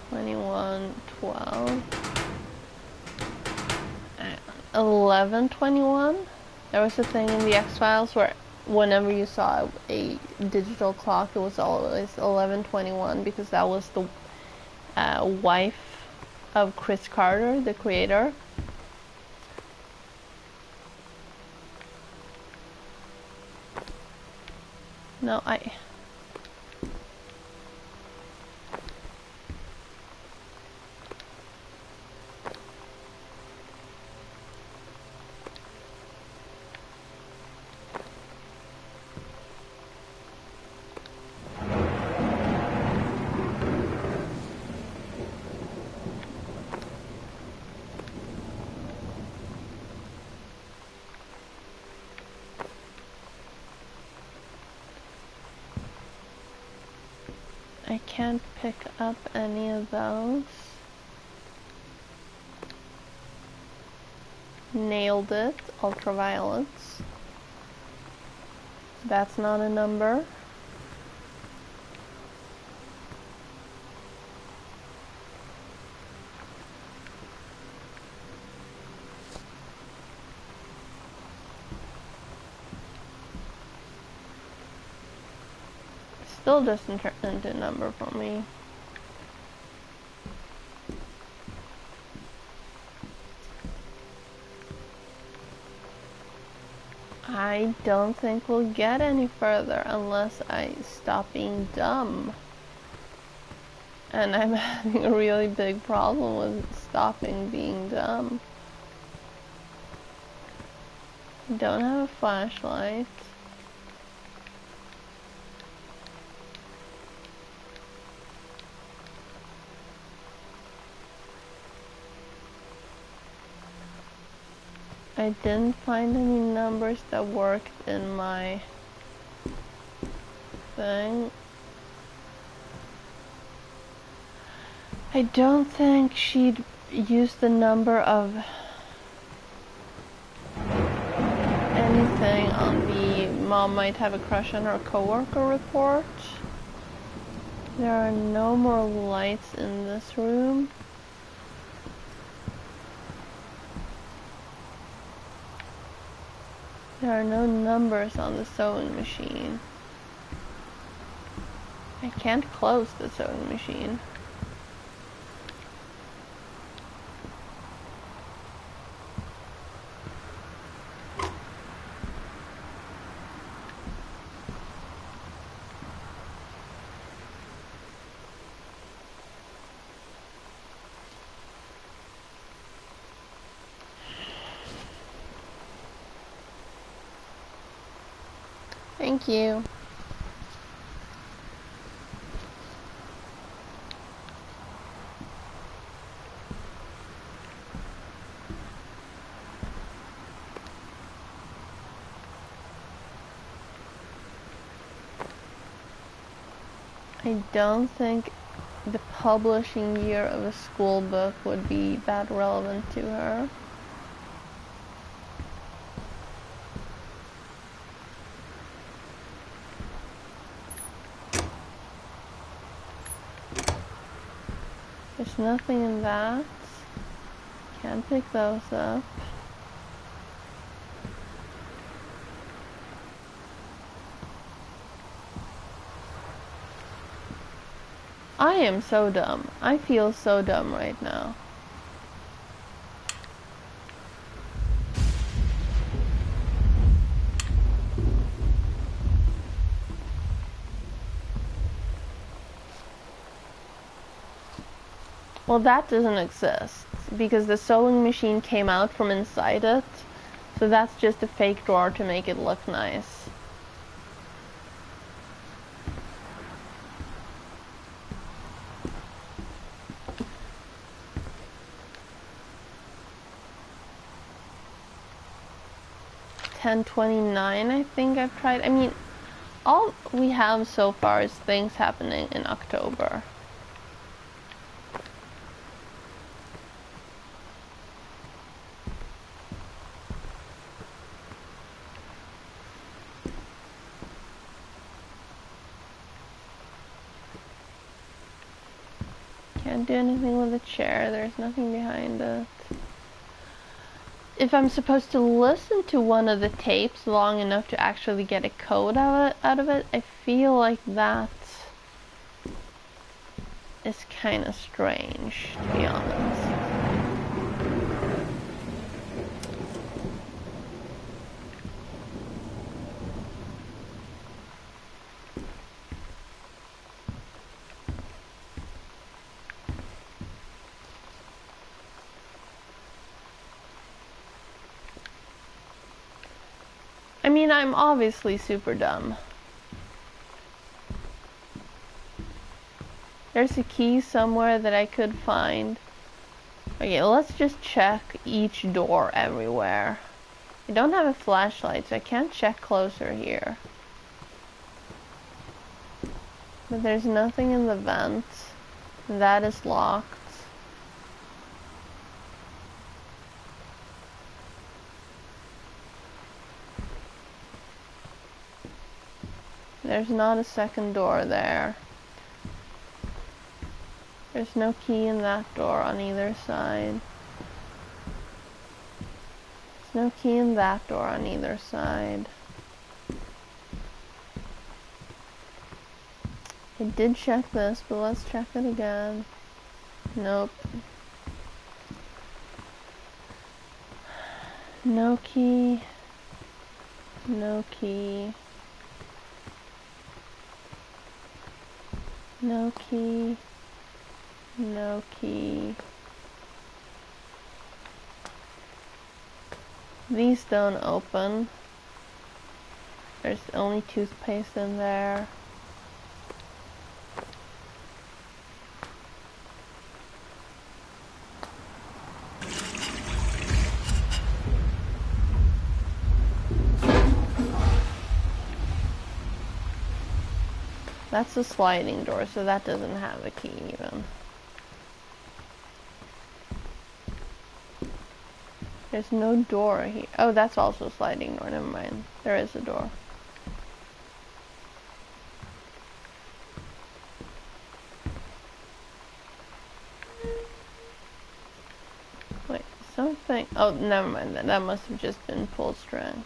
'21, 12, 11/21. There was a thing in the X-Files where whenever you saw a digital clock, it was always 11/21 because that was the wife of Chris Carter, the creator. No, I can't pick up any of those. Nailed it. Ultraviolets. That's not a number. Still doesn't turn into a number for me. I don't think we'll get any further unless I stop being dumb. And I'm having a really big problem with stopping being dumb. I don't have a flashlight. I didn't find any numbers that worked in my thing. I don't think she'd use the number of anything on the mom might have a crush on her coworker report. There are no more lights in this room. There are no numbers on the sewing machine. I can't close the sewing machine. Thank you. I don't think the publishing year of a school book would be that relevant to her. There's nothing in that. Can't pick those up. I am so dumb. I feel so dumb right now. Well, that doesn't exist. because the sewing machine came out from inside it. So that's just a fake door to make it look nice. $10.29 I think I've tried. I mean, all we have so far is things happening in October. Can't do anything with the chair, there's nothing behind it. If I'm supposed to listen to one of the tapes long enough to actually get a code out of it, I feel like that is kind of strange, to be honest. I mean, I'm obviously super dumb. There's a key somewhere that I could find. Okay, let's just check each door everywhere. I don't have a flashlight, so I can't check closer here. But there's nothing in the vent. That is locked. There's not a second door there. There's no key in that door on either side. There's no key in that door on either side. I did check this, but let's check it again. Nope. No key. No key. No key. No key. These don't open. There's only toothpaste in there. That's a sliding door, so that doesn't have a key even. There's no door here. Oh, that's also a sliding door. Never mind. There is a door. Wait, something. Oh, never mind. That must have just been pulled string.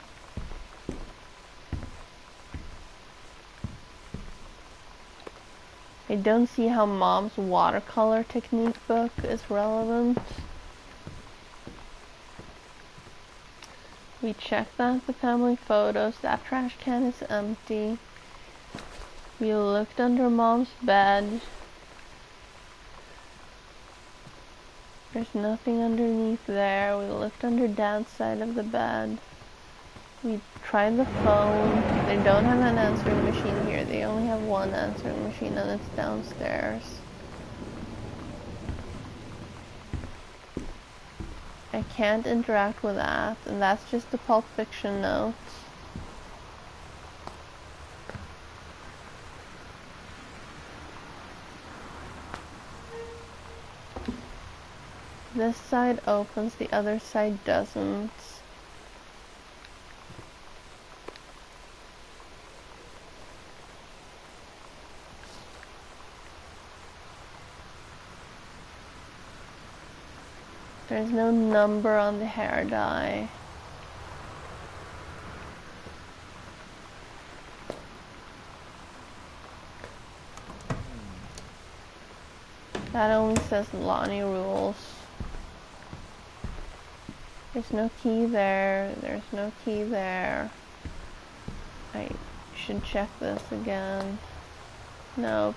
I don't see how Mom's watercolor technique book is relevant. We checked that the family photos. That trash can is empty. We looked under Mom's bed. There's nothing underneath there. We looked under Dad's side of the bed. We tried the phone. They don't have an answering machine here. They only have one answering machine, and it's downstairs. I can't interact with that, and that's just the Pulp Fiction notes. This side opens, the other side doesn't. There's no number on the hair dye. That only says Lonnie rules. There's no key there. There's no key there. I should check this again. Nope.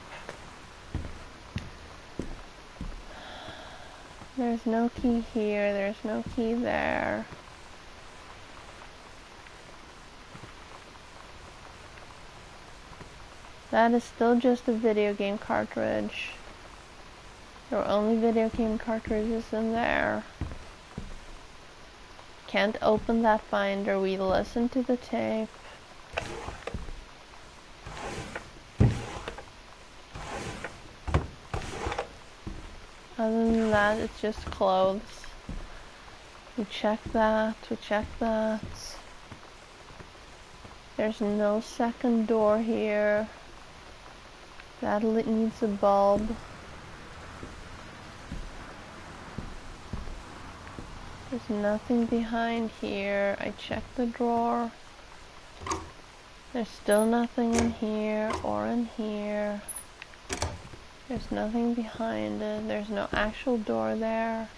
There's no key here, there's no key there. That is still just a video game cartridge. There were only video game cartridges in there. Can't open that binder, we listen to the tape. Other than that, it's just clothes. We check that, we check that. There's no second door here. That needs a bulb. There's nothing behind here. I checked the drawer. There's still nothing in here or in here. There's nothing behind it. There's no actual door there.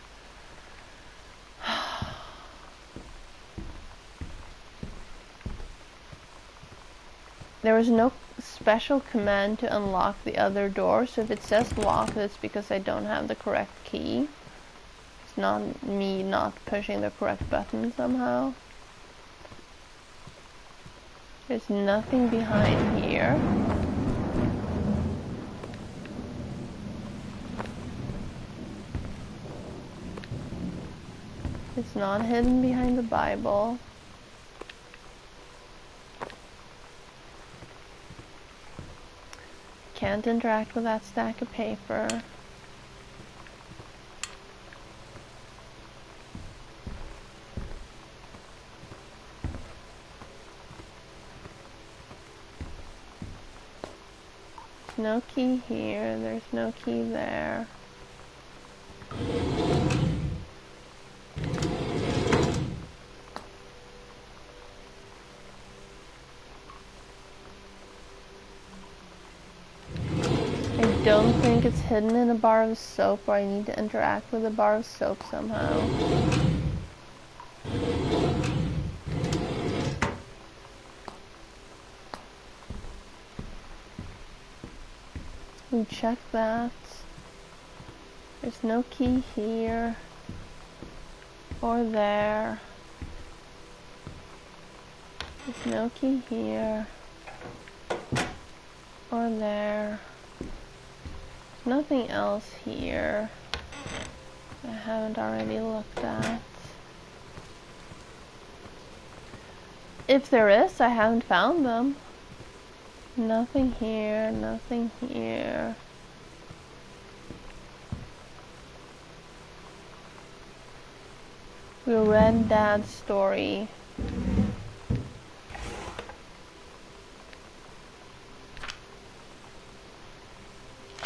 There was no special command to unlock the other door, so if it says lock, it's because I don't have the correct key. It's not me not pushing the correct button somehow. There's nothing behind here. It's not hidden behind the Bible. Can't interact with that stack of paper. There's no key here, there's no key there. I don't think it's hidden in a bar of soap, or I need to interact with a bar of soap somehow. We check that. There's no key here or there. There's no key here or there. Nothing else here I haven't already looked at. If there is, I haven't found them. Nothing here, nothing here. We read Dad's story.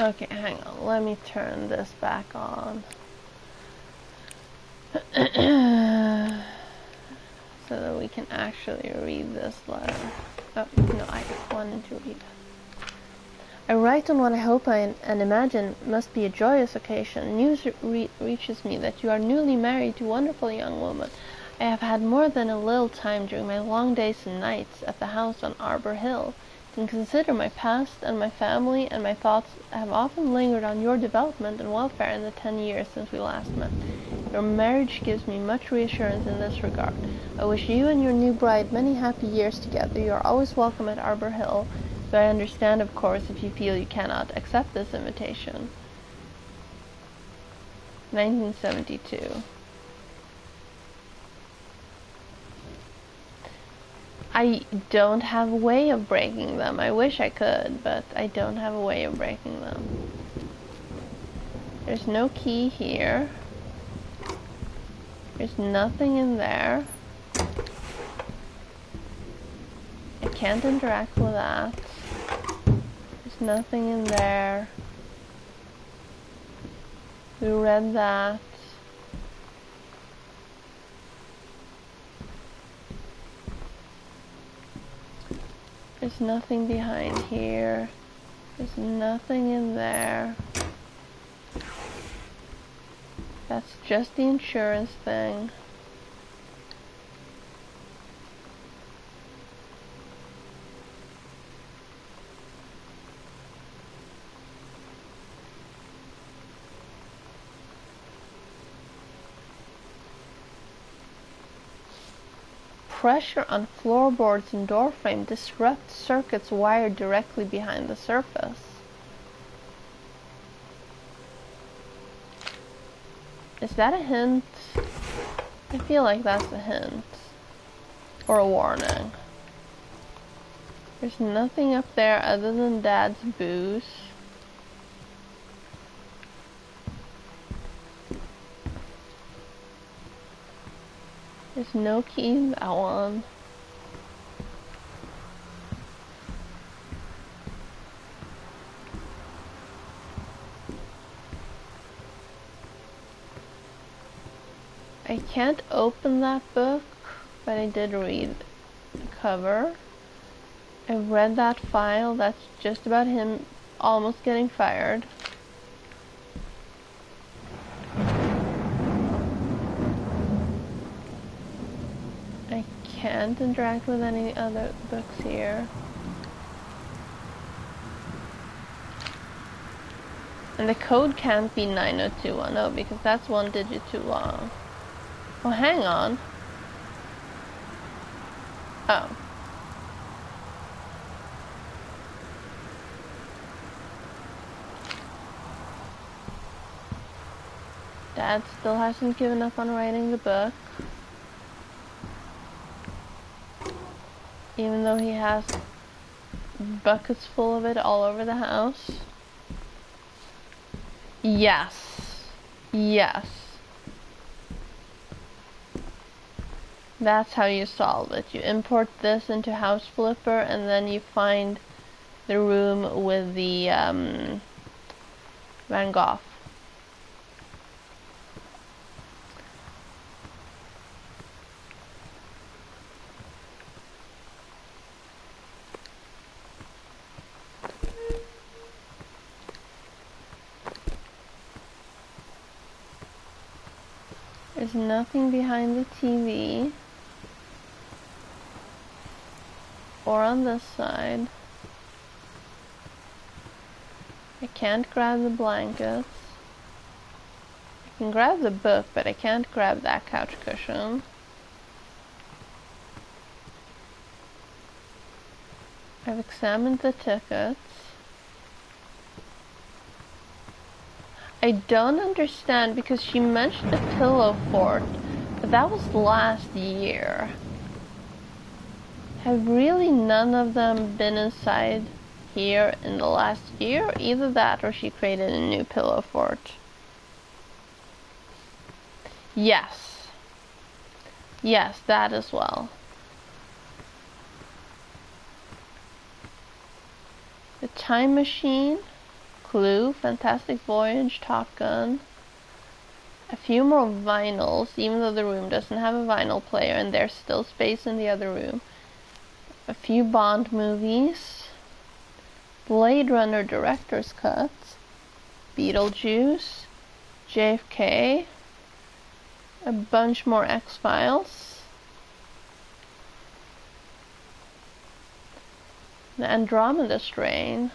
Okay, hang on. Let me turn this back on. So that we can actually read this letter. Oh, no, I wanted to read it. I write on what I hope and imagine must be a joyous occasion. News reaches me that you are newly married to a wonderful young woman. I have had more than a little time during my long days and nights at the house on Arbor Hill to consider my past and my family, and my thoughts have often lingered on your development and welfare in the 10 years since we last met. Your marriage gives me much reassurance in this regard. I wish you and your new bride many happy years together. You are always welcome at Arbor Hill, but I understand, of course, if you feel you cannot accept this invitation. 1972. I don't have a way of breaking them. I wish I could, but I don't have a way of breaking them. There's no key here. There's nothing in there. I can't interact with that. There's nothing in there. We read that. There's nothing behind here. There's nothing in there. That's just the insurance thing. pressure on floorboards and doorframe disrupts circuits wired directly behind the surface. Is that a hint? I feel like that's a hint. Or a warning. There's nothing up there other than Dad's booze. There's no key in that one. I can't open that book, but I did read the cover. I read that file. That's just about him almost getting fired. I can't interact with any other books here. And the code can't be 90210 because that's one digit too long. Oh, hang on. Oh. Dad still hasn't given up on writing the book. Even though he has buckets full of it all over the house. Yes. Yes. That's how you solve it. You import this into House Flipper and then you find the room with the Van Gogh. There's nothing behind the TV. Or on this side. I can't grab the blankets. I can grab the book, but I can't grab that couch cushion. I've examined the tickets. I don't understand because she mentioned the pillow fort, but that was last year. Have really none of them been inside here in the last year? Either that or she created a new pillow fort. Yes. Yes, that as well. The Time Machine, Clue, Fantastic Voyage, Top Gun. A few more vinyls, even though the room doesn't have a vinyl player and there's still space in the other room. A few Bond movies. Blade Runner Director's Cuts. Beetlejuice. JFK. A bunch more X-Files. The Andromeda Strain.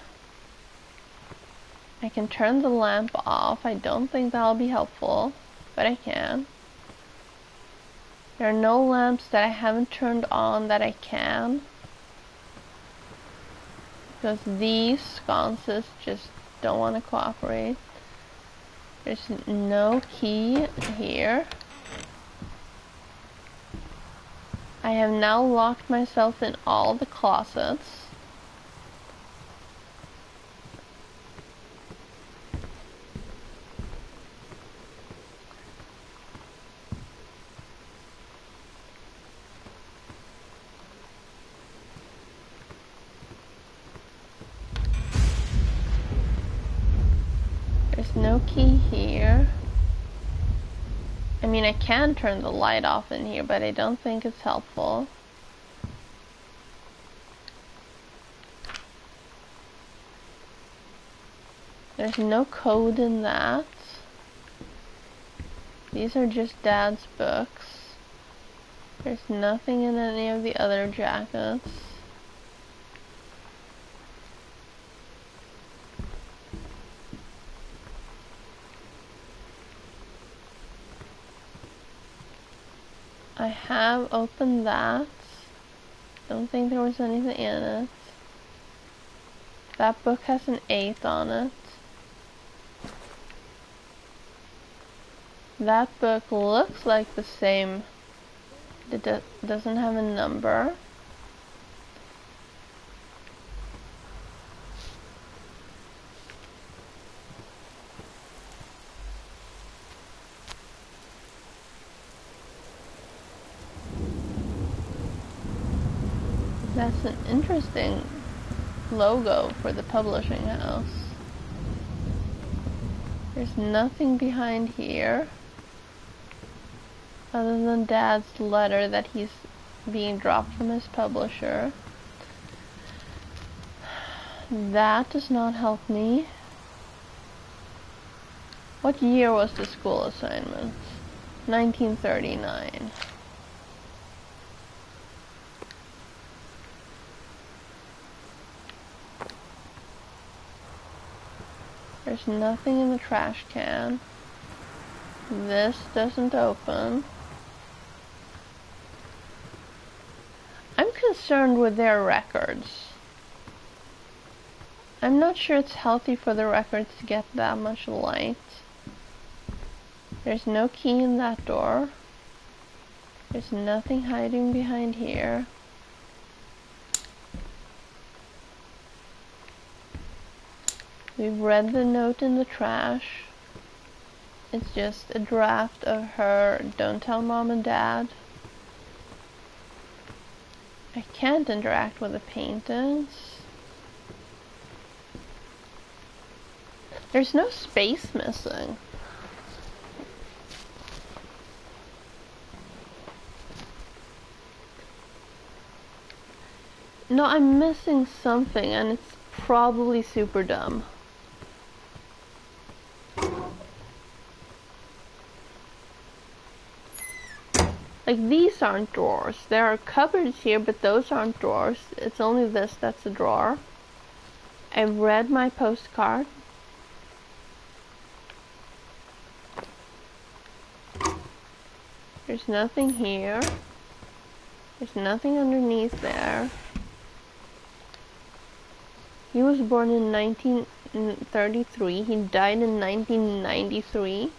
I can turn the lamp off. I don't think that'll be helpful, but I can. There are no lamps that I haven't turned on that I can. Because these sconces just don't want to cooperate. There's no key here. I have now locked myself in all the closets. There's no key here. I mean, I can turn the light off in here, but I don't think it's helpful. There's no code in that. These are just Dad's books. There's nothing in any of the other jackets. I have opened that. Don't think there was anything in it. That book has an 8 on it. That book looks like the same. It doesn't have a number. That's an interesting logo for the publishing house. There's nothing behind here other than Dad's letter that he's being dropped from his publisher. That does not help me. What year was the school assignment? 1939. There's nothing in the trash can. This doesn't open. I'm concerned with their records. I'm not sure it's healthy for the records to get that much light. There's no key in that door. There's nothing hiding behind here. We've read the note in the trash. It's just a draft of her "Don't tell Mom and Dad." I can't interact with the paintings. There's no space missing. No, I'm missing something, and it's probably super dumb. Like, these aren't drawers. There are cupboards here, but those aren't drawers. It's only this that's a drawer. I've read my postcard. There's nothing here. There's nothing underneath there. He was born in 1933. He died in 1993.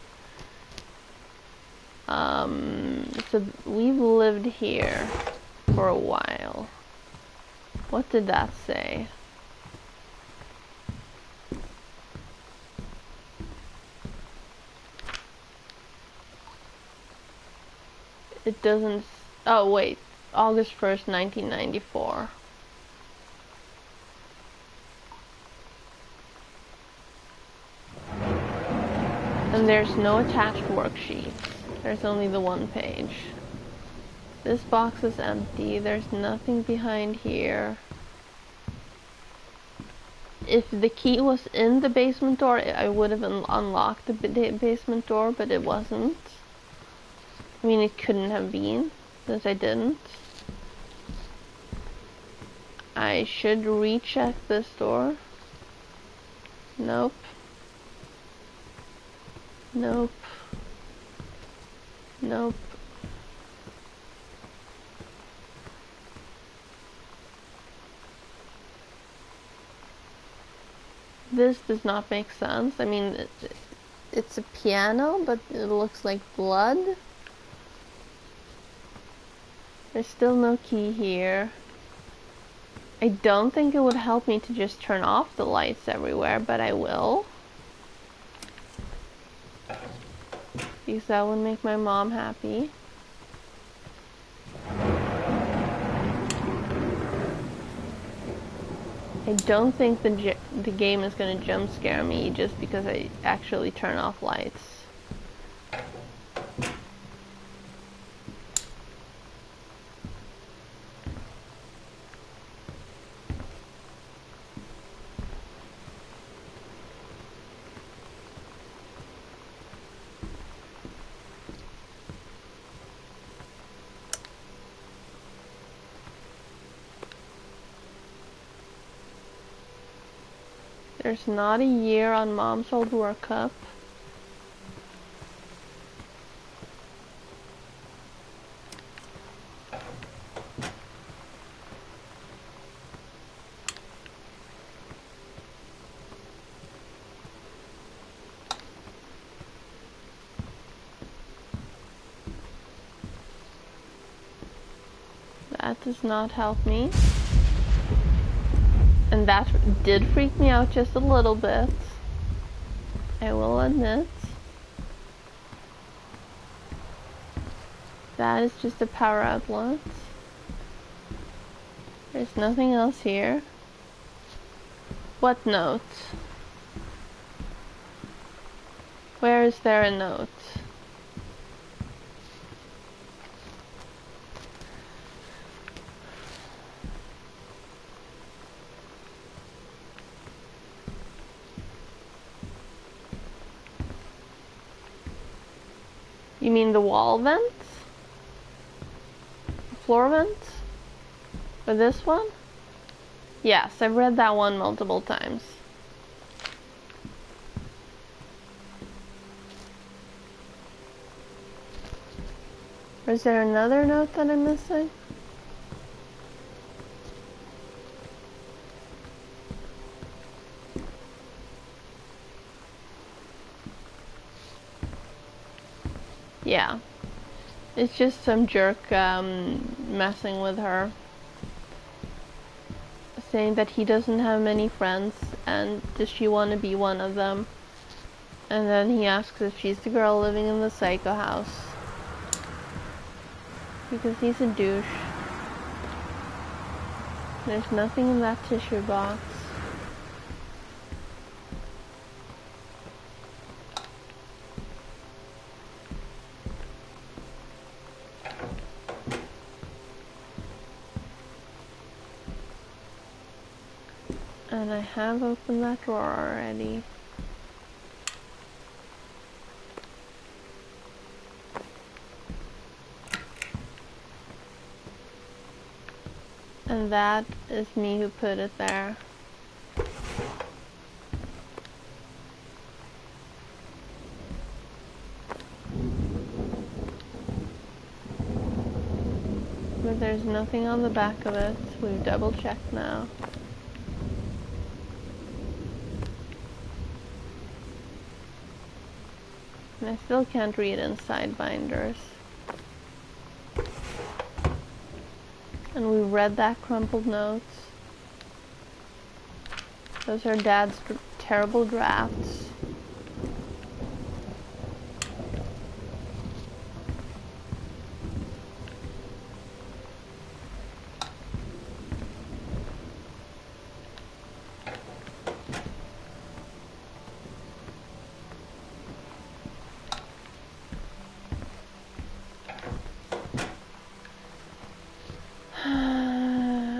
So we've lived here for a while. What did that say? It doesn't. Oh wait, August 1st, 1994. And there's no attached worksheets. There's only the one page. This box is empty. There's nothing behind here. If the key was in the basement door, I would have unlocked the basement door, but it wasn't. I mean, it couldn't have been, since I didn't. I should recheck this door. Nope. Nope. Nope. This does not make sense. I mean, it's a piano, but it looks like blood. There's still no key here. I don't think it would help me to just turn off the lights everywhere, but I will. Because that would make my mom happy. I don't think the game is going to jump scare me just because I actually turn off lights. There's not a year on Mom's old workup. That does not help me. And that did freak me out just a little bit, I will admit. That is just a power outlet. There's nothing else here. What note? Where is there a note? You mean the wall vents? The floor vents? For this one? Yes, I've read that one multiple times. Or is there another note that I'm missing? Yeah. It's just some jerk messing with her. Saying that he doesn't have many friends and does she want to be one of them. And then he asks if she's the girl living in the psycho house. Because he's a douche. There's nothing in that tissue box. And I have opened that drawer already. And that is me who put it there. But there's nothing on the back of it. We've double checked now. And I still can't read inside binders. And we read that crumpled notes. Those are Dad's terrible drafts.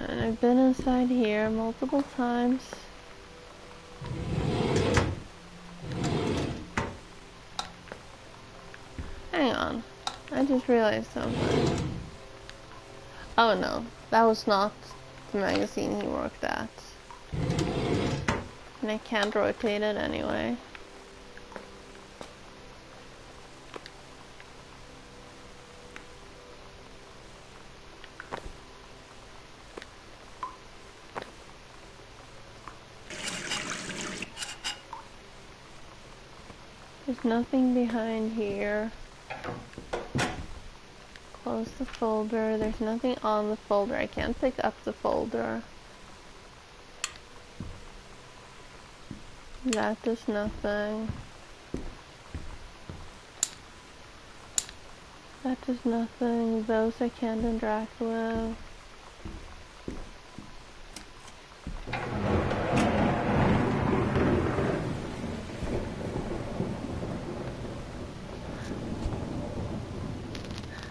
And I've been inside here multiple times. Hang on, I just realized something. Oh no, that was not the magazine he worked at. And I can't rotate it anyway. There's nothing behind here. Close the folder. There's nothing on the folder. I can't pick up the folder. That does nothing. That does nothing. Those I can't interact with.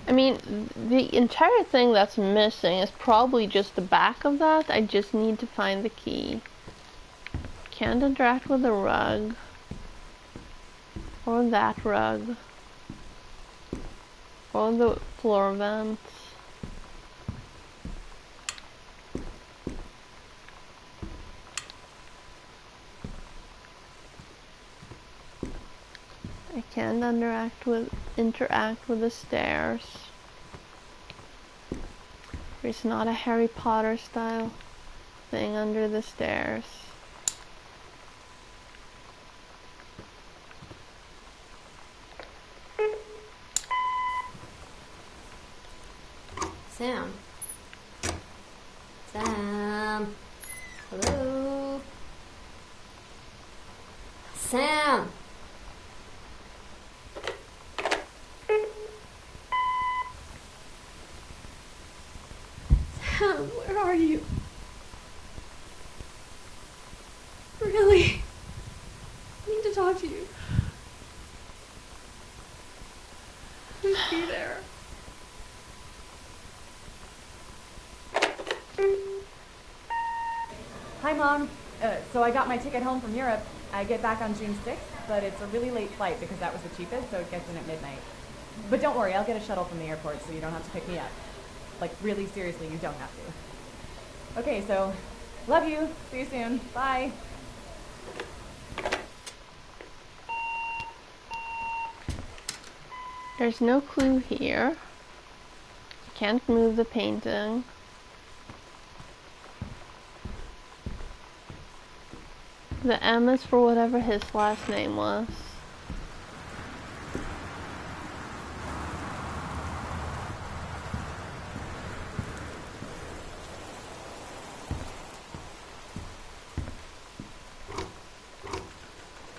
I mean, the entire thing that's missing is probably just the back of that. I just need to find the key. Can't interact with the rug. Or that rug. Or the floor vents. I can't interact with the stairs. There's not a Harry Potter style thing under the stairs.
Sam, Sam. Hello? Sam! Sam, where are you? Really? I need to talk to you. Please be there.
Hi, Mom. So I got my ticket home from Europe. I get back on June 6th, but it's a really late flight because that was the cheapest, so it gets in at midnight. But don't worry, I'll get a shuttle from the airport so you don't have to pick me up. Like, really seriously, you don't have to. Okay, so, love you. See you soon. Bye.
There's no clue here. Can't move the painting. The M is for whatever his last name was.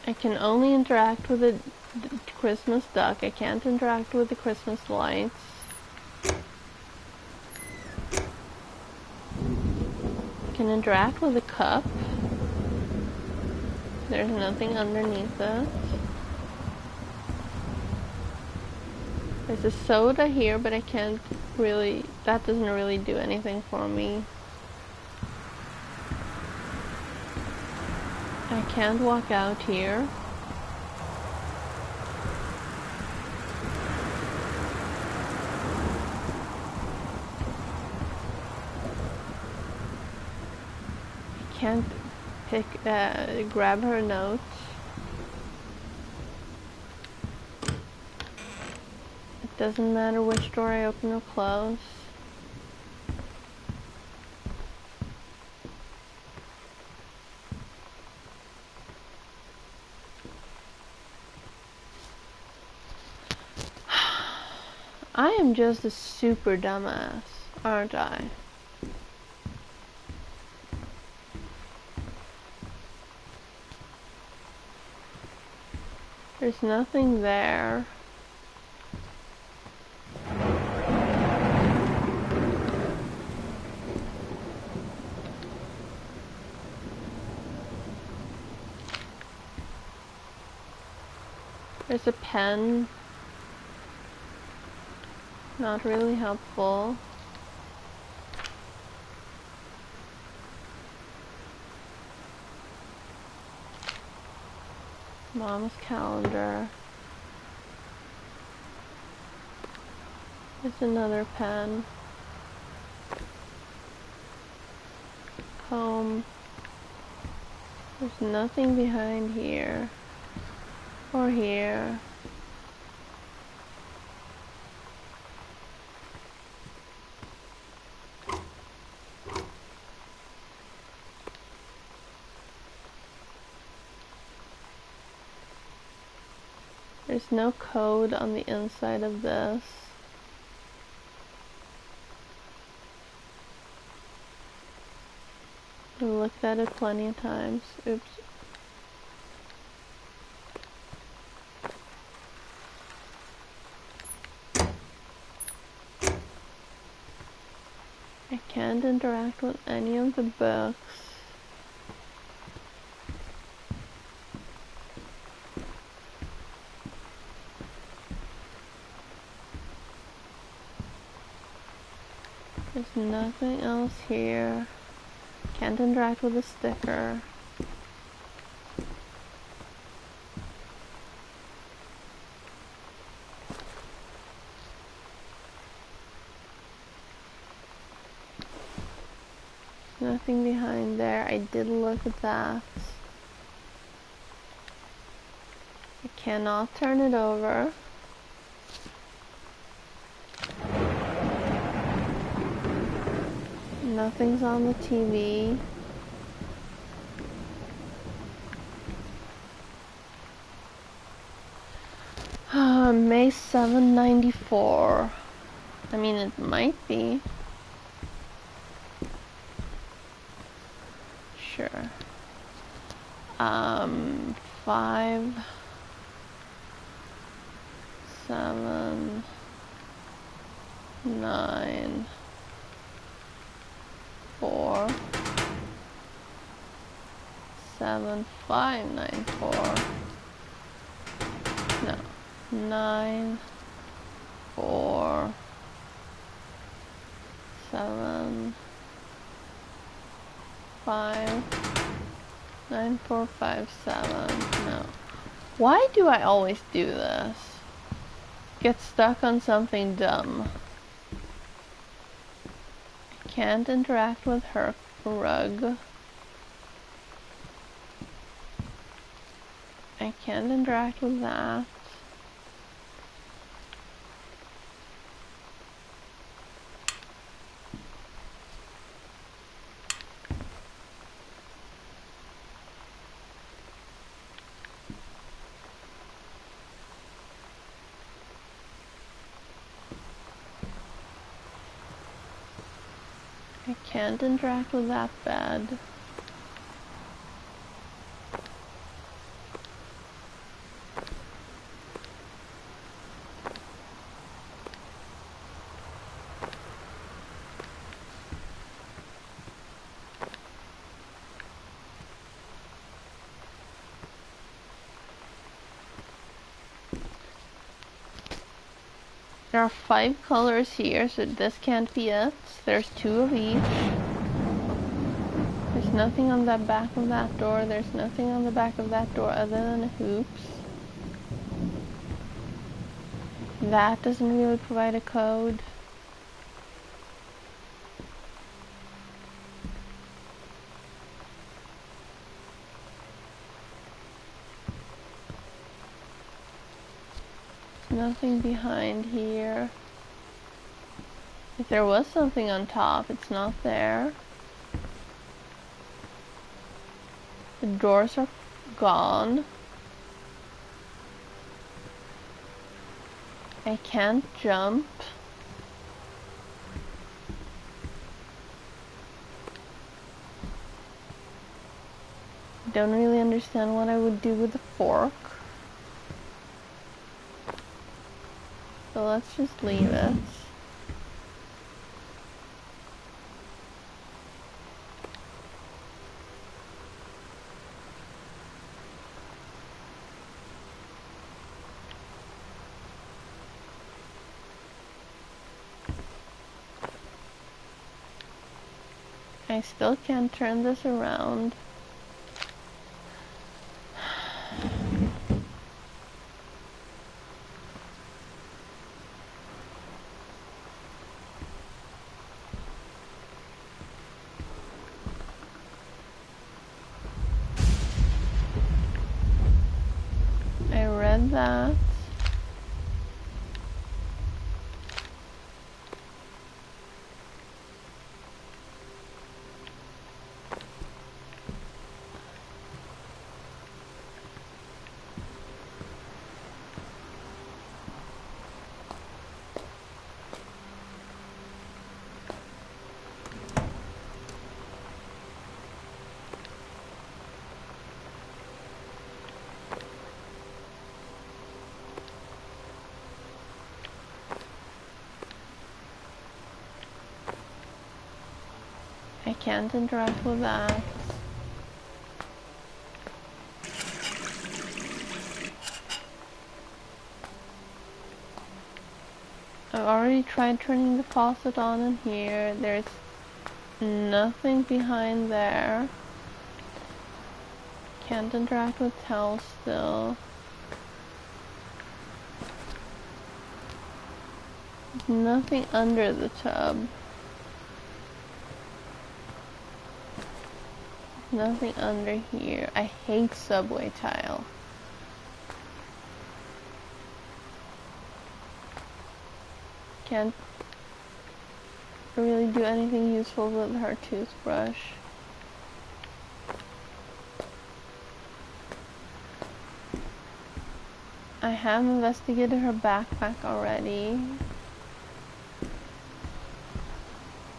I can only interact with the Christmas duck. I can't interact with the Christmas lights. I can interact with the cup. There's nothing underneath it. There's a soda here, but I can't really, that doesn't really do anything for me. I can't walk out here. I can't grab her notes. It doesn't matter which door I open or close. I am just a super dumbass, aren't I? There's nothing there. There's a pen. Not really helpful. Mom's calendar. There's another pen. Home. There's nothing behind here. Or here. There's no code on the inside of this. I looked at it plenty of times. Oops. I can't interact with any of the books. There's nothing else here. Can't interact with the sticker. Nothing behind there. I did look at that. I cannot turn it over. Nothing's on the TV. May 7, 94. I mean, it might be. sure. 5, 7, 9, 4, 7, 5, 9, 4. No, 9, 4, 7, 5, 9, 4, 5, 7. No. Why do I always do this? Get stuck on something dumb. Can't interact with her rug. I can't interact with that. I can't interact with that bed. There are 5 colors here, so this can't be it. There's 2 of each. There's nothing on the back of that door. There's nothing on the back of that door other than hoops. That doesn't really provide a code. Nothing behind here. If there was something on top, it's not there. The doors are gone. I can't jump. Don't really understand what I would do with a fork. So let's just leave it. I still can't turn this around. I read that. I can't interact with that. I've already tried turning the faucet on in here. There's nothing behind there. Can't interact with towels still. There's nothing under the tub. Nothing under here. I hate subway tile. Can't really do anything useful with her toothbrush. I have investigated her backpack already.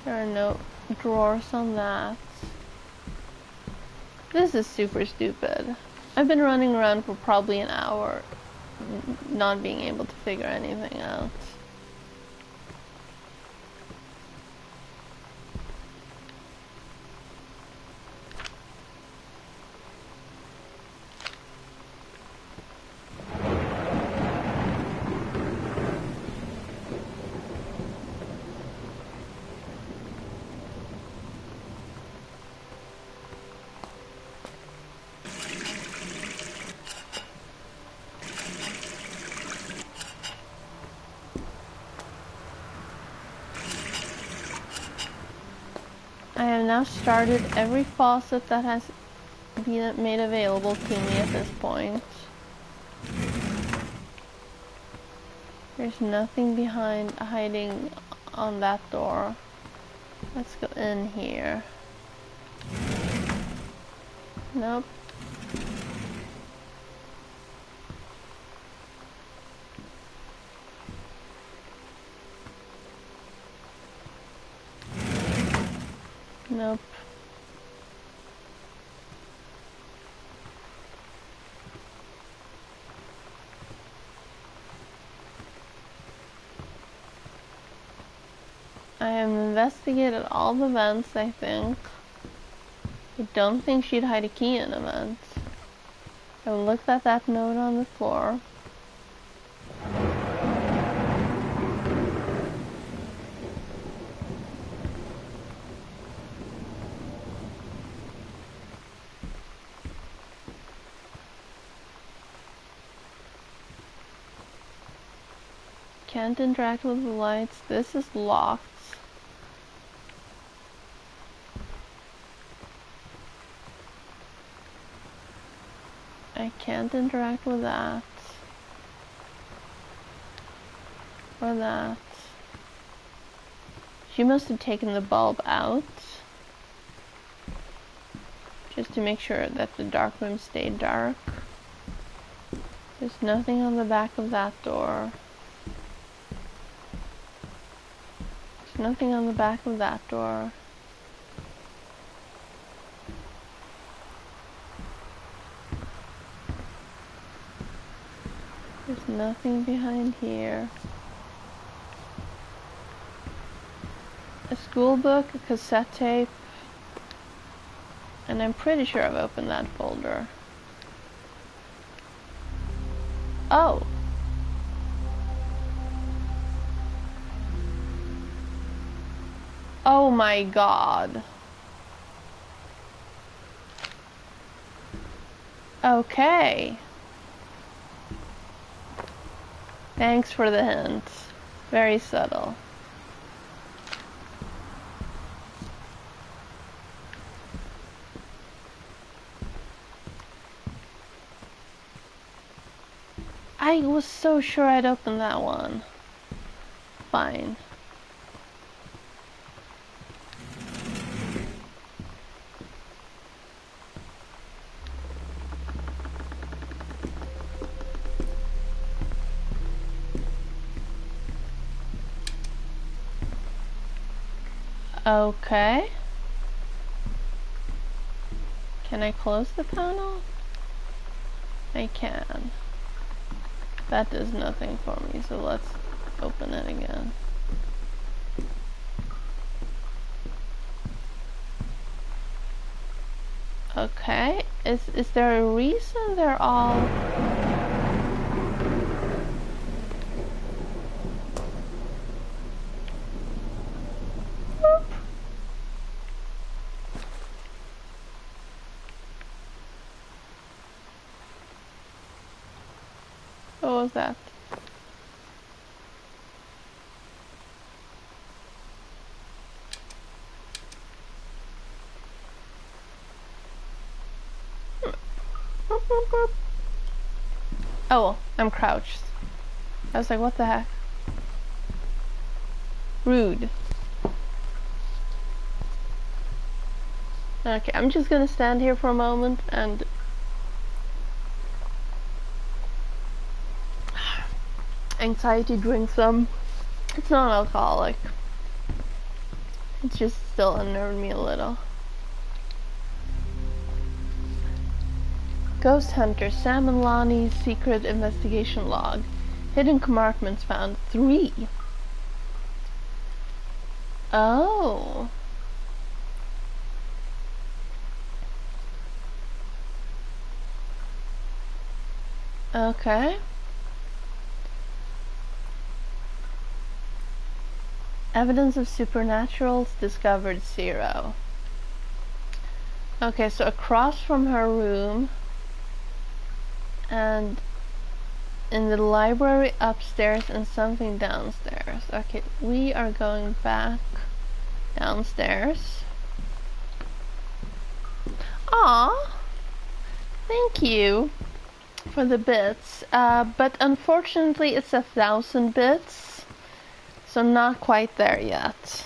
There are no drawers on that. This is super stupid. I've been running around for probably an hour, not being able to figure anything out. I have now started every faucet that has been made available to me at this point. There's nothing hiding on that door. Let's go in here. Nope. Nope. I have investigated all the vents, I think. I don't think she'd hide a key in a vent. I looked at that note on the floor. Can't interact with the lights. This is locked. I can't interact with that. Or that. She must have taken the bulb out. Just to make sure that the dark room stayed dark. There's nothing on the back of that door. There's nothing on the back of that door. There's nothing behind here. A school book, a cassette tape, and I'm pretty sure I've opened that folder. Oh! Oh my god. Okay. Thanks for the hint. Very subtle. I was so sure I'd open that one. Fine. Okay. Can I close the panel? I can. That does nothing for me, so let's open it again. Okay. Is there a reason they're all... What was that? Oh, I'm crouched. I was like, what the heck? Rude. Okay, I'm just gonna stand here for a moment and... anxiety drink some. It's not alcoholic. It's just still unnerved me a little. Ghost Hunter, Sam and Lonnie's secret investigation log. Hidden compartments found. 3. Oh. Okay. Evidence of supernaturals discovered. 0. Okay, so across from her room and in the library upstairs and something downstairs. Okay, we are going back downstairs. Aw, thank you for the bits. But unfortunately it's 1,000 bits, so not quite there yet.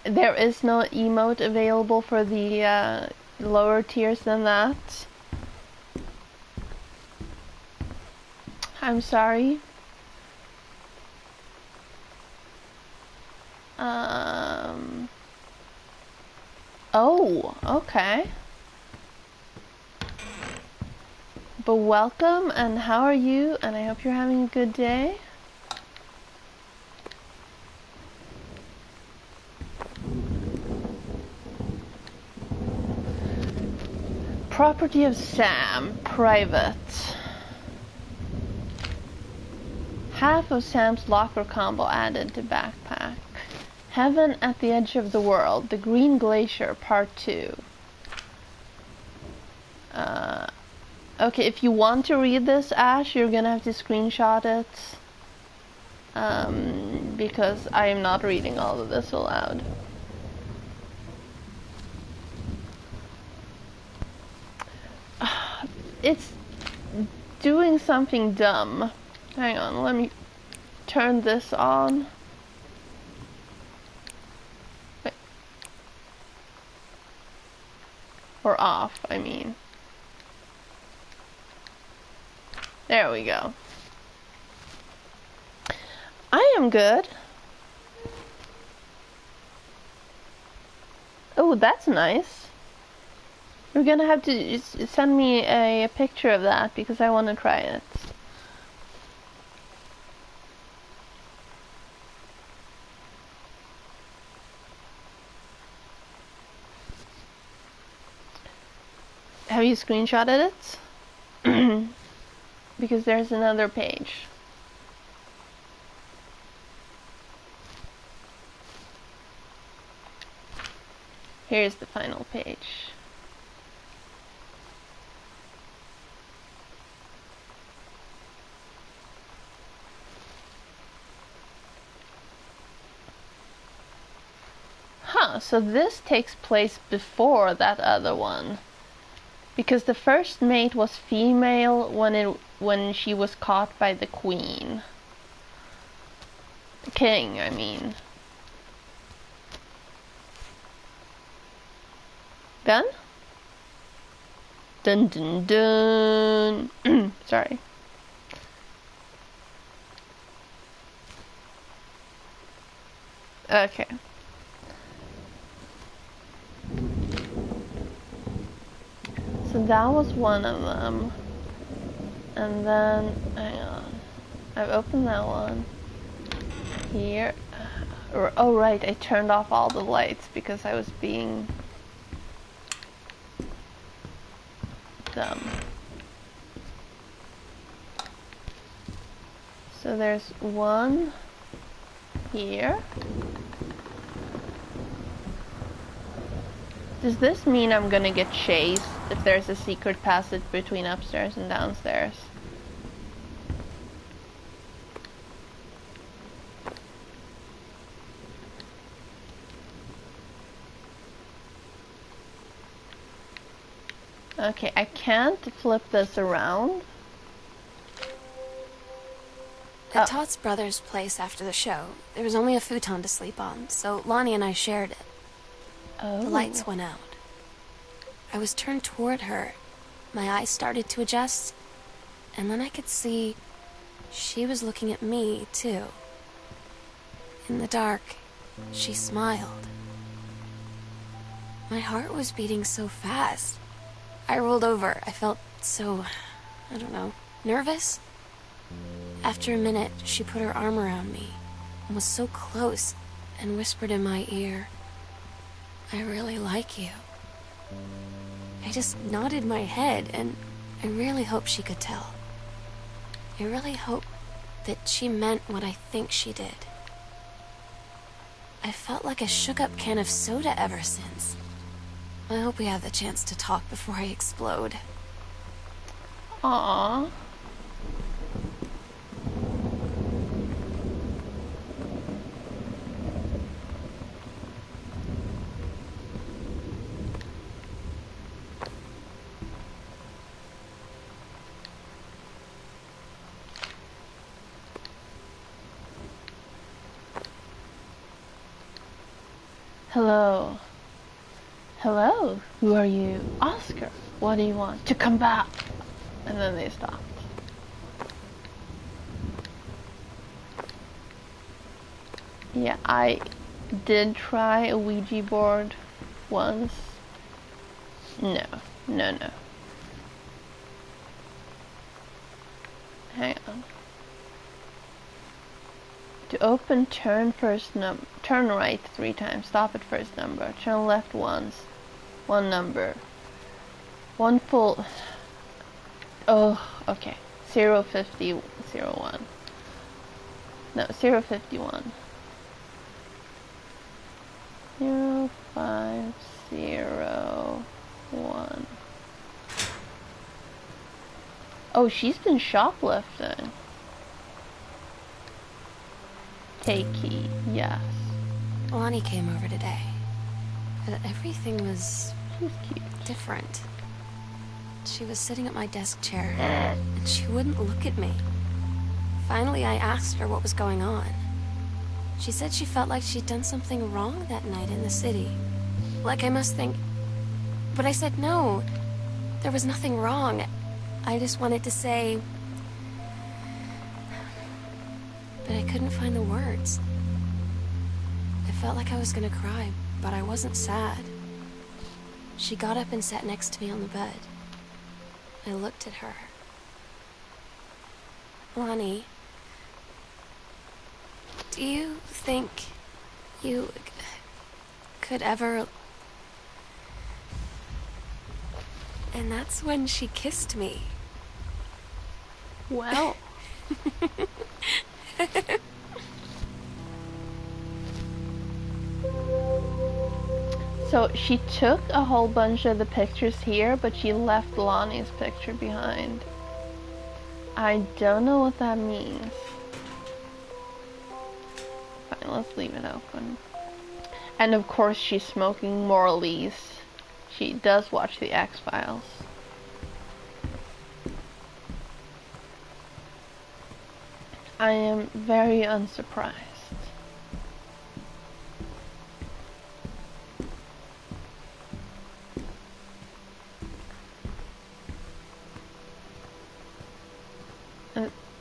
There is no emote available for the lower tiers than that. I'm sorry. Oh, okay. But welcome, and how are you? And I hope you're having a good day. Property of Sam, private. Half of Sam's locker combo added to backpack. Heaven at the Edge of the World, The Green Glacier, Part 2. Okay, if you want to read this, Ash, you're gonna have to screenshot it. Because I am not reading all of this aloud. It's doing something dumb. Hang on, let me turn this on. Wait. Or off, I mean. There we go. I am good. Oh, that's nice. You're gonna have to send me a picture of that because I want to try it. Have you screenshotted it? Because there's another page. Here's the final page. Huh, so this takes place before that other one. Because the first mate was female when she was caught by the queen. King, I mean. Done? Dun dun dun. Sorry. Okay. So that was one of them. And then, hang on. I've opened that one. Here. Oh right, I turned off all the lights because I was being dumb. So there's one here. Does this mean I'm gonna get chased if there's a secret passage between upstairs and downstairs? Okay, I can't flip this around.
At Todd's brother's place after the show, there was only a futon to sleep on, so Lonnie and I shared it.
Oh.
The lights went out. I was turned toward her. My eyes started to adjust, and then I could see she was looking at me, too. In the dark, she smiled. My heart was beating so fast. I rolled over. I felt so, I don't know, nervous. After a minute, she put her arm around me and was so close and whispered in my ear, "I really like you." I just nodded my head, and I really hoped she could tell. I really hoped that she meant what I think she did. I felt like a shook-up can of soda ever since. I hope we have the chance to talk before I explode.
Aww. Hello. Hello, who are you? Oscar. What do you want? To come back. And then they stopped. Yeah, I did try a Ouija board once. No. Hang on. To open, turn right 3 times. Stop at first number. Turn left once. 1 number. 1 full. Oh, okay. 050 01. No, 051. 0501. Oh, she's been shoplifting. Take key, yes.
Lonnie came over today. Everything was
She's cute.
different. She was sitting at my desk chair, and she wouldn't look at me. Finally, I asked her what was going on. She said she felt like she'd done something wrong that night in the city. Like I must think... But I said no. There was nothing wrong. I just wanted to say... But I couldn't find the words. I felt like I was gonna cry, but I wasn't sad. She got up and sat next to me on the bed. I looked at her. Lonnie, do you think you could ever... And that's when she kissed me.
Well. So she took a whole bunch of the pictures here, but she left Lonnie's picture behind. I don't know what that means. Fine, let's leave it open. And of course she's smoking Morley's. She does watch the X-Files. I am very unsurprised.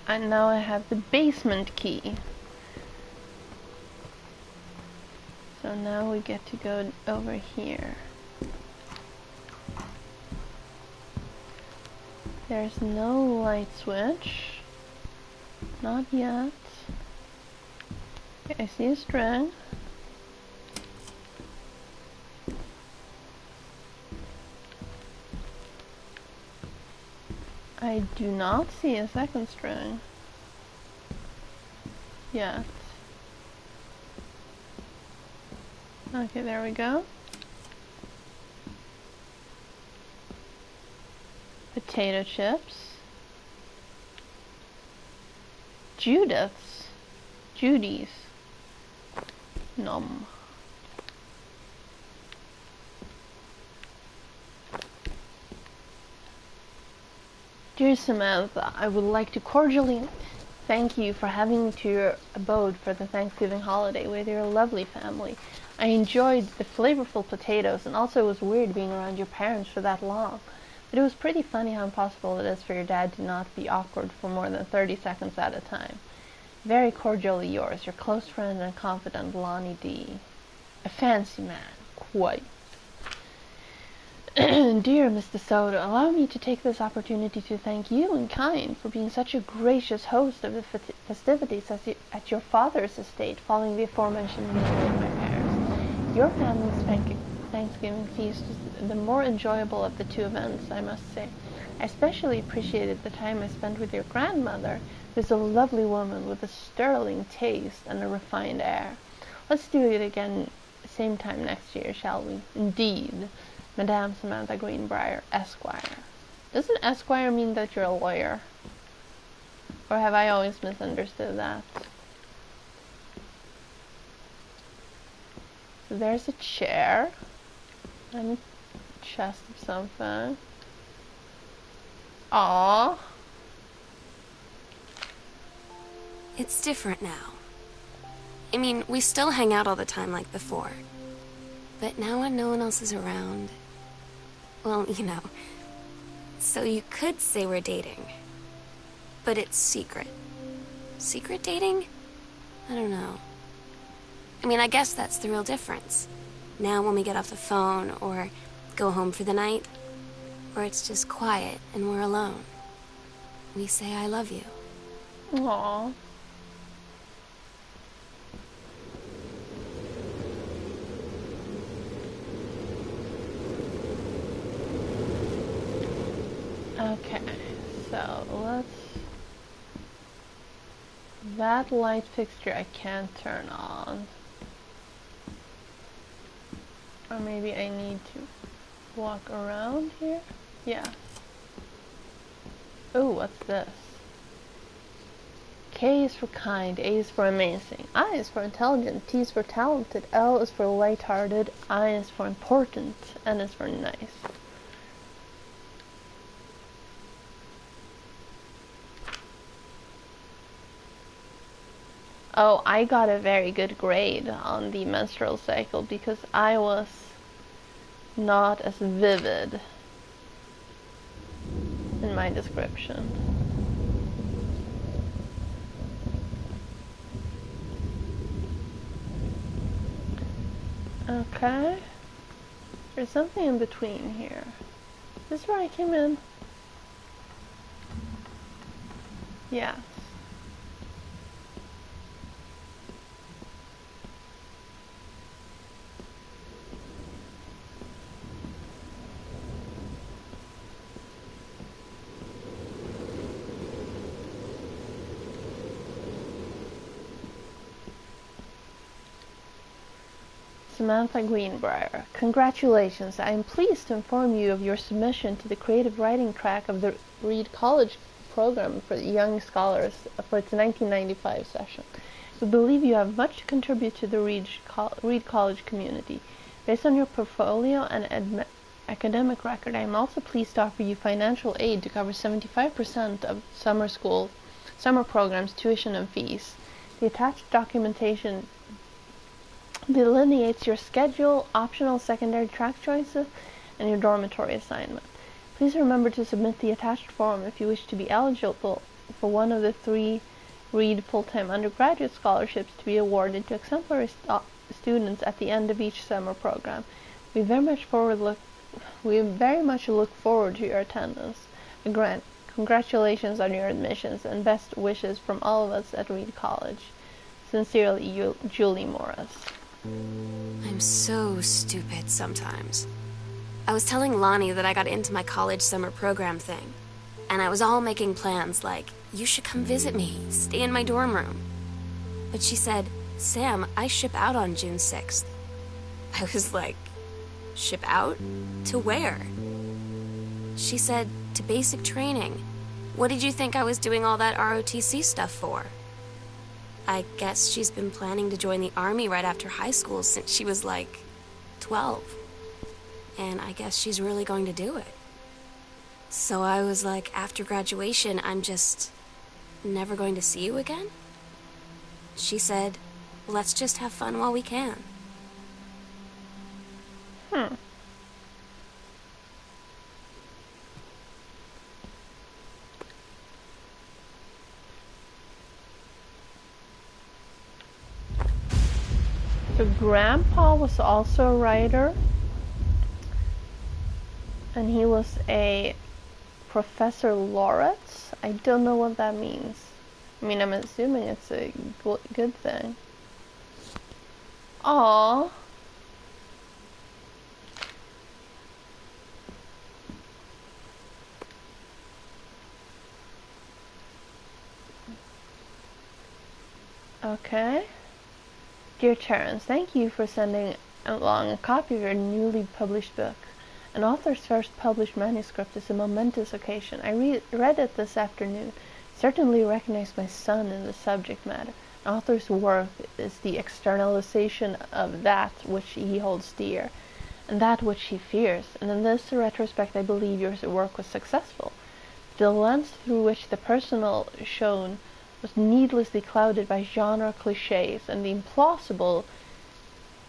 And now I have the basement key. So now we get to go over here. There's no light switch. Not yet. Okay, I see a string. I do not see a second string yet. Okay, there we go. Potato chips. Judy's. Nom. Dear Samantha, I would like to cordially thank you for having me to your abode for the Thanksgiving holiday with your lovely family. I enjoyed the flavorful potatoes, and also it was weird being around your parents for that long. But it was pretty funny how impossible it is for your dad to not be awkward for more than 30 seconds at a time. Very cordially yours, your close friend and confidant, Lonnie D. A fancy man, quite. Dear Mr. Soda, allow me to take this opportunity to thank you in kind for being such a gracious host of the festivities at your father's estate following the aforementioned meeting with my parents. Your family's Thanksgiving feast was the more enjoyable of the two events, I must say. I especially appreciated the time I spent with your grandmother, who is a lovely woman with a sterling taste and a refined air. Let's do it again same time next year, shall we? Indeed. Madame Samantha Greenbrier, Esquire. Doesn't Esquire mean that you're a lawyer? Or have I always misunderstood that? So there's a chair. And a chest of something. Aww.
It's different now. I mean, we still hang out all the time like before. But now when no one else is around... Well, you know. So you could say we're dating. But it's secret. Secret dating? I don't know. I mean, I guess that's the real difference. Now when we get off the phone, or go home for the night, or it's just quiet and we're alone, we say I love you.
Aww. Okay, so let's... That light fixture I can't turn on. Or maybe I need to walk around here? Yeah. Oh, what's this? K is for kind, A is for amazing, I is for intelligent, T is for talented, L is for light-hearted, I is for important, N is for nice. Oh, I got a very good grade on the menstrual cycle because I was not as vivid in my description. Okay. There's something in between here. Is this where I came in? Yeah. Samantha Greenbrier. Congratulations. I am pleased to inform you of your submission to the creative writing track of the Reed College program for young scholars for its 1995 session. We believe you have much to contribute to the Reed College community. Based on your portfolio and academic record, I am also pleased to offer you financial aid to cover 75% of summer programs, tuition, and fees. The attached documentation delineates your schedule, optional secondary track choices, and your dormitory assignment. Please remember to submit the attached form if you wish to be eligible for one of the 3 Reed full-time undergraduate scholarships to be awarded to exemplary students at the end of each summer program. We very much look forward to your attendance. Again, congratulations on your admissions and best wishes from all of us at Reed College. Sincerely, Julie Morris.
I'm so stupid sometimes. I was telling Lonnie that I got into my college summer program thing, and I was all making plans like, you should come visit me, stay in my dorm room. But she said, Sam, I ship out on June 6th. I was like, ship out? To where? She said, to basic training. What did you think I was doing all that ROTC stuff for? I guess she's been planning to join the army right after high school since she was like 12. And I guess she's really going to do it. So I was like, after graduation, I'm just never going to see you again? She said, let's just have fun while we can.
So Grandpa was also a writer. And he was a professor laureate. I don't know what that means. I mean, I'm assuming it's a good thing. Aww. Okay. Dear Terence, thank you for sending along a copy of your newly published book. An author's first published manuscript is a momentous occasion. I read it this afternoon. Certainly recognized my son in the subject matter. An author's work is the externalization of that which he holds dear, and that which he fears. And in this retrospect, I believe your work was successful. The lens through which the personal shone was needlessly clouded by genre cliches and the implausible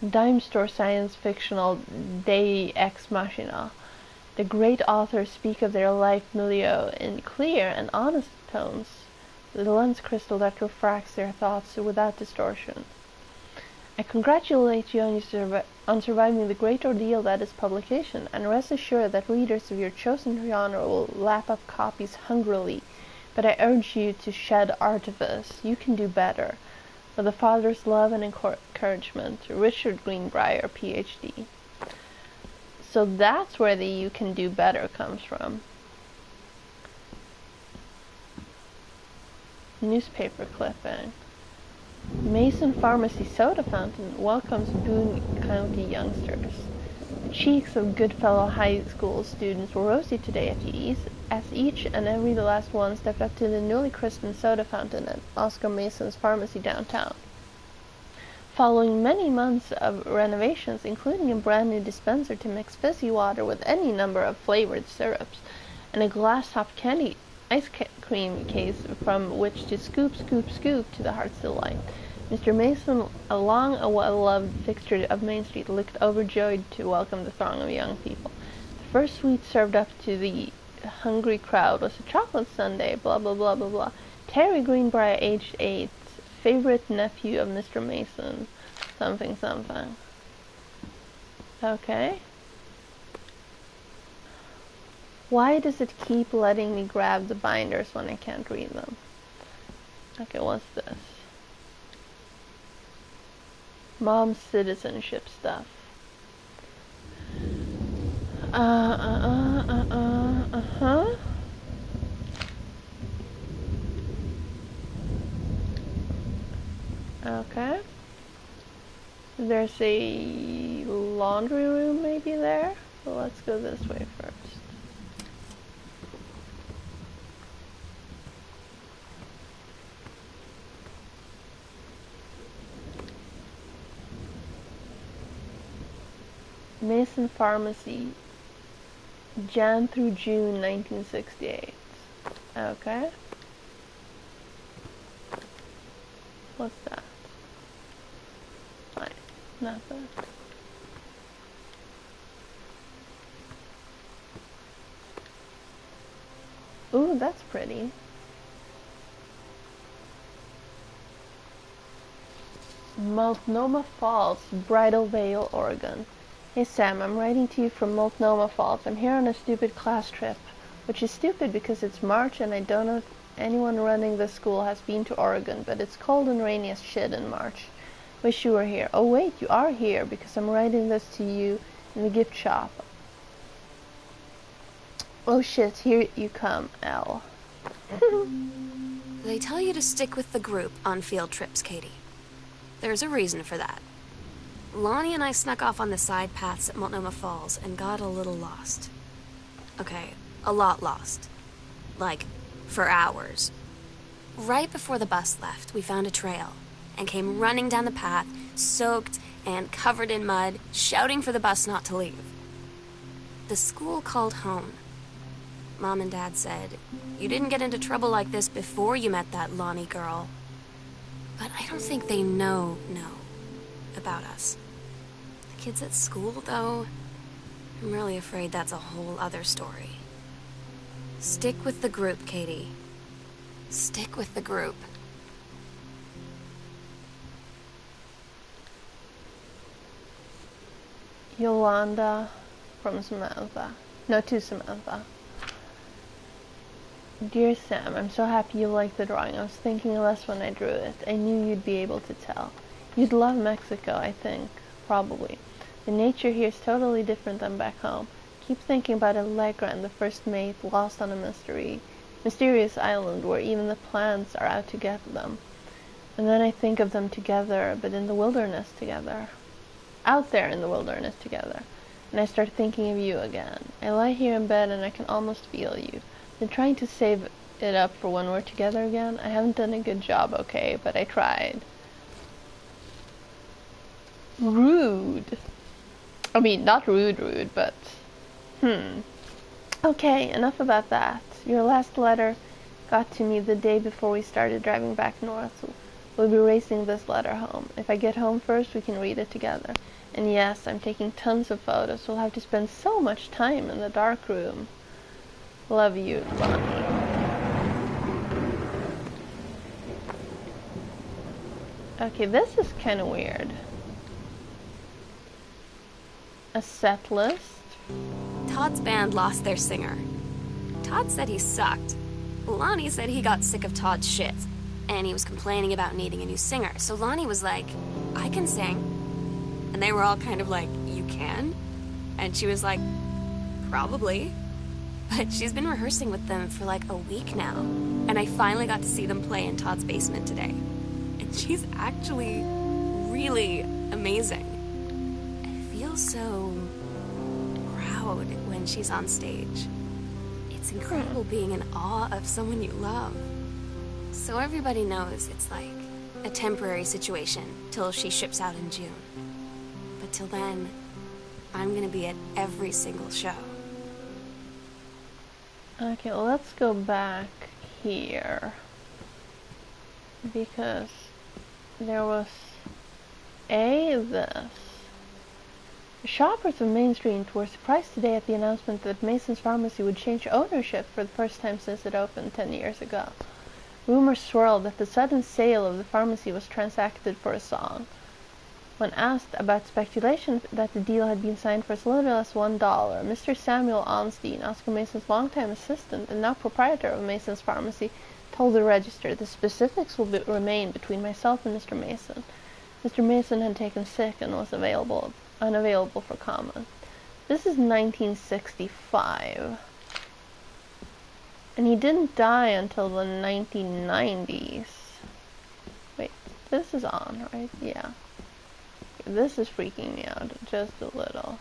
dime store science fictional Deus ex machina. The great authors speak of their life milieu in clear and honest tones, the lens crystal that refracts their thoughts without distortion. I congratulate you on surviving the great ordeal that is publication, and rest assured that readers of your chosen genre will lap up copies hungrily. But I urge you to shed artifice. You can do better. With a father's love and encouragement, Richard Greenbrier, Ph.D. So that's where the "you can do better" comes from. Newspaper clipping. Mason Pharmacy Soda Fountain welcomes Boone County youngsters. The cheeks of Goodfellow High School students were rosy today as each and every last one stepped up to the newly christened soda fountain at Oscar Mason's pharmacy downtown. Following many months of renovations, including a brand new dispenser to mix fizzy water with any number of flavored syrups, and a glass-topped candy ice cream case from which to scoop to the heart's delight, Mr. Mason, a long a well-loved fixture of Main Street, looked overjoyed to welcome the throng of young people. The first sweet served up to the hungry crowd was a chocolate sundae, blah blah blah blah blah. Terry Greenbrier, aged 8, favorite nephew of Mr. Mason, something something. Okay. Why does it keep letting me grab the binders when I can't read them? Okay, what's this? Mom's citizenship stuff. Okay. There's a laundry room maybe there. So let's go this way first. Mason Pharmacy, Jan through June 1968. Okay. What's that? Fine. Nothing. Ooh, that's pretty. Multnomah Falls, Bridal Veil, Oregon. Hey Sam, I'm writing to you from Multnomah Falls. I'm here on a stupid class trip, which is stupid because it's March and I don't know if anyone running the school has been to Oregon, but it's cold and rainy as shit in March. Wish you were here. Oh wait, you are here because I'm writing this to you in the gift shop. Oh shit, here you come, L.
They tell you to stick with the group on field trips, Katie. There's a reason for that. Lonnie and I snuck off on the side paths at Multnomah Falls and got a little lost. Okay, a lot lost. Like, for hours. Right before the bus left, we found a trail and came running down the path, soaked and covered in mud, shouting for the bus not to leave. The school called home. Mom and Dad said, "You didn't get into trouble like this before you met that Lonnie girl." But I don't think they know about us. The kids at school, though, I'm really afraid that's a whole other story. Stick with the group, Katie. Stick with the group.
Yolanda from Samantha. No, to Samantha. Dear Sam, I'm so happy you liked the drawing. I was thinking less when I drew it. I knew you'd be able to tell. You'd love Mexico, I think. Probably. The nature here is totally different than back home. Keep thinking about Allegra and the first mate lost on a mysterious island where even the plants are out to get them. And then I think of them together, but in the wilderness together. Out there in the wilderness together. And I start thinking of you again. I lie here in bed and I can almost feel you. Been trying to save it up for when we're together again. I haven't done a good job, okay, but I tried. Rude. I mean, not rude, but... Okay, enough about that. Your last letter got to me the day before we started driving back north. We'll be racing this letter home. If I get home first, we can read it together. And yes, I'm taking tons of photos. We'll have to spend so much time in the dark room. Love you, Lonnie. Okay, this is kind of weird. A set list.
Todd's band lost their singer. Todd said he sucked. Lonnie said he got sick of Todd's shit, and he was complaining about needing a new singer. So Lonnie was like, I can sing. And they were all kind of like, you can? And she was like, probably. But she's been rehearsing with them for like a week now. And I finally got to see them play in Todd's basement today. And she's actually really amazing. I feel so proud when she's on stage. It's incredible being in awe of someone you love. So everybody knows it's like a temporary situation till she ships out in June. But till then, I'm gonna be at every single show.
Okay, well, let's go back here. Because there was this. Shoppers of Main Street were surprised today at the announcement that Mason's Pharmacy would change ownership for the first time since it opened 10 years ago. Rumors swirled that the sudden sale of the pharmacy was transacted for a song. When asked about speculation that the deal had been signed for as little as $1, Mr. Samuel Onstein, Oscar Mason's longtime assistant and now proprietor of Mason's Pharmacy, told the Register, the specifics will remain between myself and Mr. Mason. Mr. Mason had taken sick and was unavailable for comment. This is 1965. And he didn't die until the 1990s. Wait, this is on, right? Yeah. This is freaking me out just a little.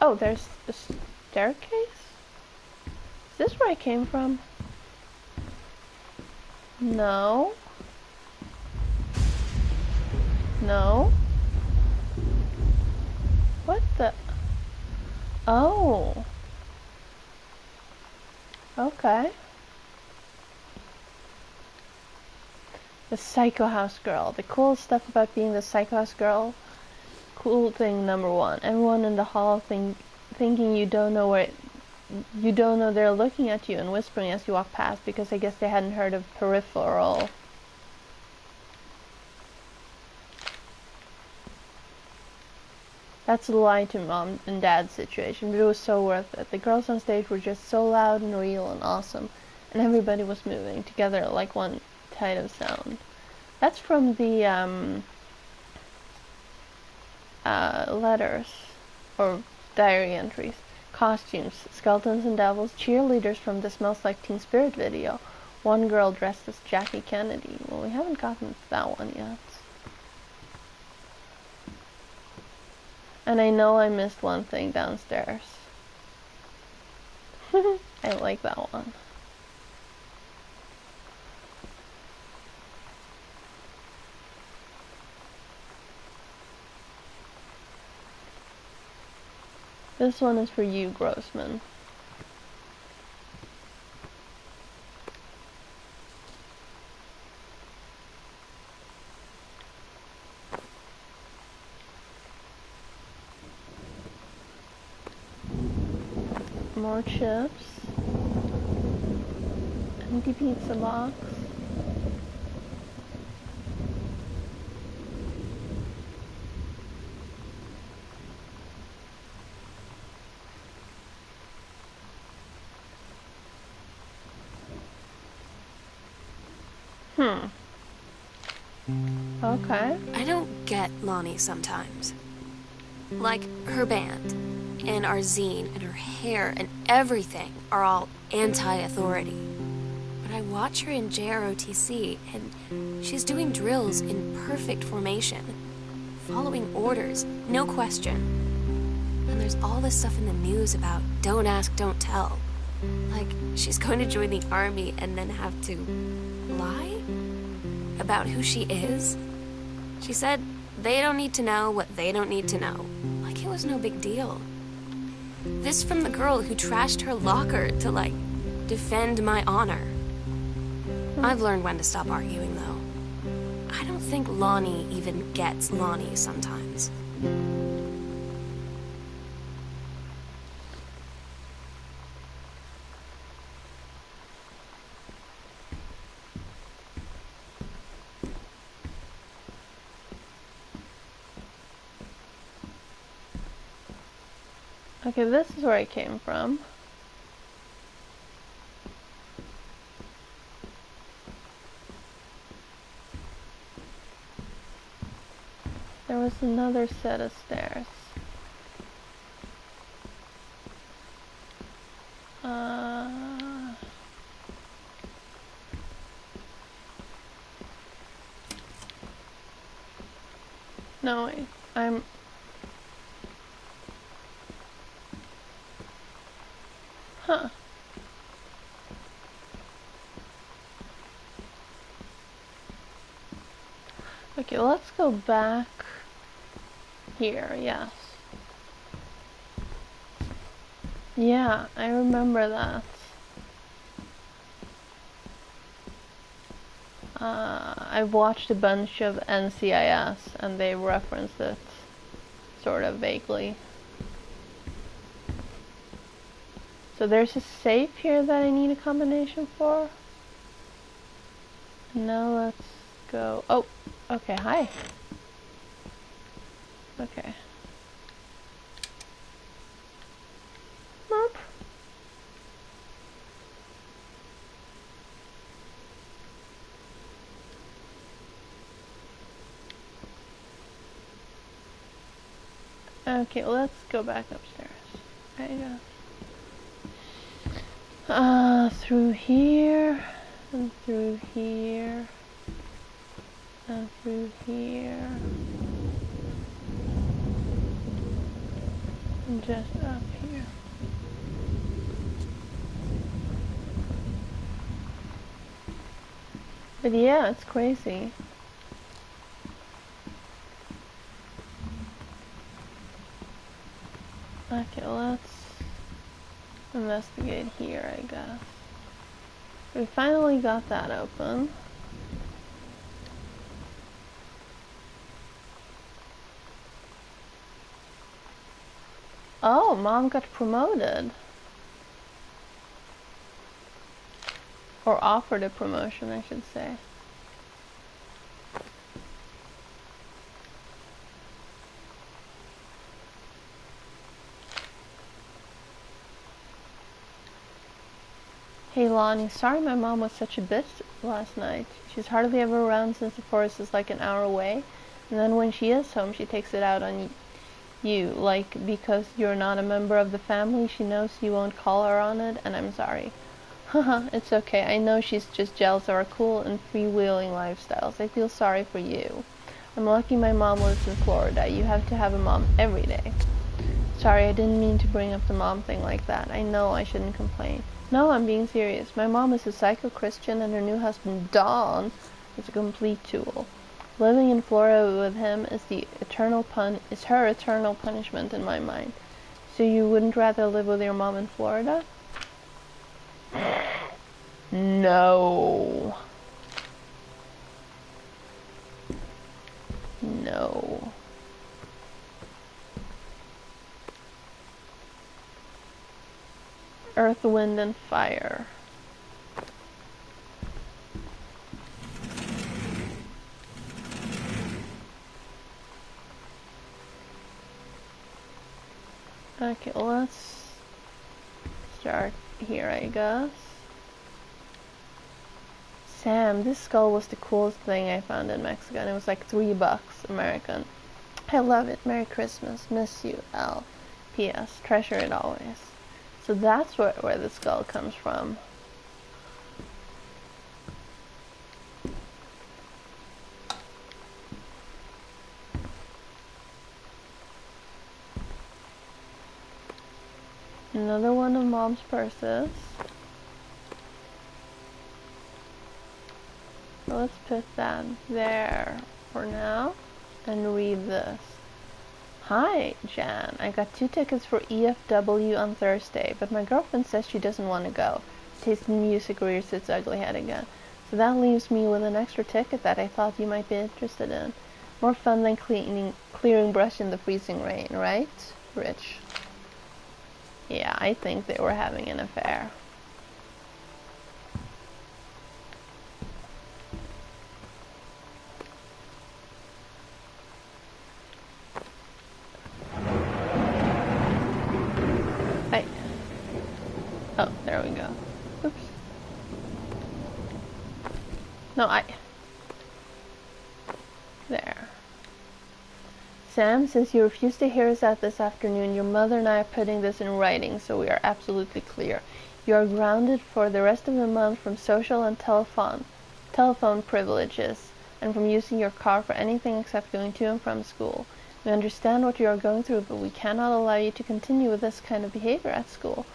Oh, there's a staircase? Is this where I came from? No. No. What the? Oh. Okay. The Psycho House Girl. The coolest stuff about being the Psycho House Girl. Cool thing number one. Everyone in the hall thinking you don't know they're looking at you and whispering as you walk past because I guess they hadn't heard of peripheral. That's a lie to mom and dad's situation, but it was so worth it. The girls on stage were just so loud and real and awesome, and everybody was moving together like one tide of sound. That's from the letters or diary entries. Costumes, skeletons and devils, cheerleaders from the Smells Like Teen Spirit video. One girl dressed as Jackie Kennedy. Well, we haven't gotten to that one yet. And I know I missed one thing downstairs. I like that one. This one is for you, Grossman. More chips. Empty pizza box. Hmm. Okay.
I don't get Lonnie sometimes. Like, her band, and our zine, and her hair, and everything are all anti-authority. But I watch her in JROTC, and she's doing drills in perfect formation, following orders, no question. And there's all this stuff in the news about don't ask, don't tell. Like, she's going to join the army and then have to lie about who she is. She said they don't need to know what they don't need to know. Like it was no big deal. This from the girl who trashed her locker to, like, defend my honor. I've learned when to stop arguing, though. I don't think Lonnie even gets Lonnie sometimes.
Okay, this is where I came from. There was another set of stairs. No, wait. Huh. Okay, let's go back here, yes. Yeah, I remember that. I've watched a bunch of NCIS and they referenced it sort of vaguely. So there's a safe here that I need a combination for. Now let's go. Oh, okay, hi. Okay. Merp. Okay, let's go back upstairs. There you go. Through here, and through here, and through here, and just up here. But yeah, it's crazy. Okay, let's investigate here, I guess. We finally got that open. Oh, Mom got promoted. Or offered a promotion, I should say. Hey Lonnie, sorry my mom was such a bitch last night. She's hardly ever around since the forest is like an hour away. And then when she is home, she takes it out on you. Like, because you're not a member of the family, she knows you won't call her on it, and I'm sorry. Haha, it's okay. I know she's just jealous of our cool and freewheeling lifestyles. I feel sorry for you. I'm lucky my mom lives in Florida. You have to have a mom every day. Sorry, I didn't mean to bring up the mom thing like that. I know I shouldn't complain. No, I'm being serious. My mom is a psycho-Christian and her new husband, Don, is a complete tool. Living in Florida with him is her eternal punishment in my mind. So you wouldn't rather live with your mom in Florida? No. No. Earth, wind, and fire. Okay, let's start here, I guess. Sam, this skull was the coolest thing I found in Mexico, and it was like $3 American. I love it. Merry Christmas. Miss you, L. P.S. Treasure it always. So that's where the skull comes from. Another one of Mom's purses. So let's put that there for now and read this. Hi, Jan. I got 2 tickets for EFW on Thursday, but my girlfriend says she doesn't want to go. Taste in music rears its ugly head again. So that leaves me with an extra ticket that I thought you might be interested in. More fun than clearing brush in the freezing rain, right? Rich. Yeah, I think they were having an affair. Oh, there we go. Oops. No, There. Sam, since you refused to hear us out this afternoon, your mother and I are putting this in writing so we are absolutely clear. You are grounded for the rest of the month from social and telephone privileges, and from using your car for anything except going to and from school. We understand what you are going through, but we cannot allow you to continue with this kind of behavior at school.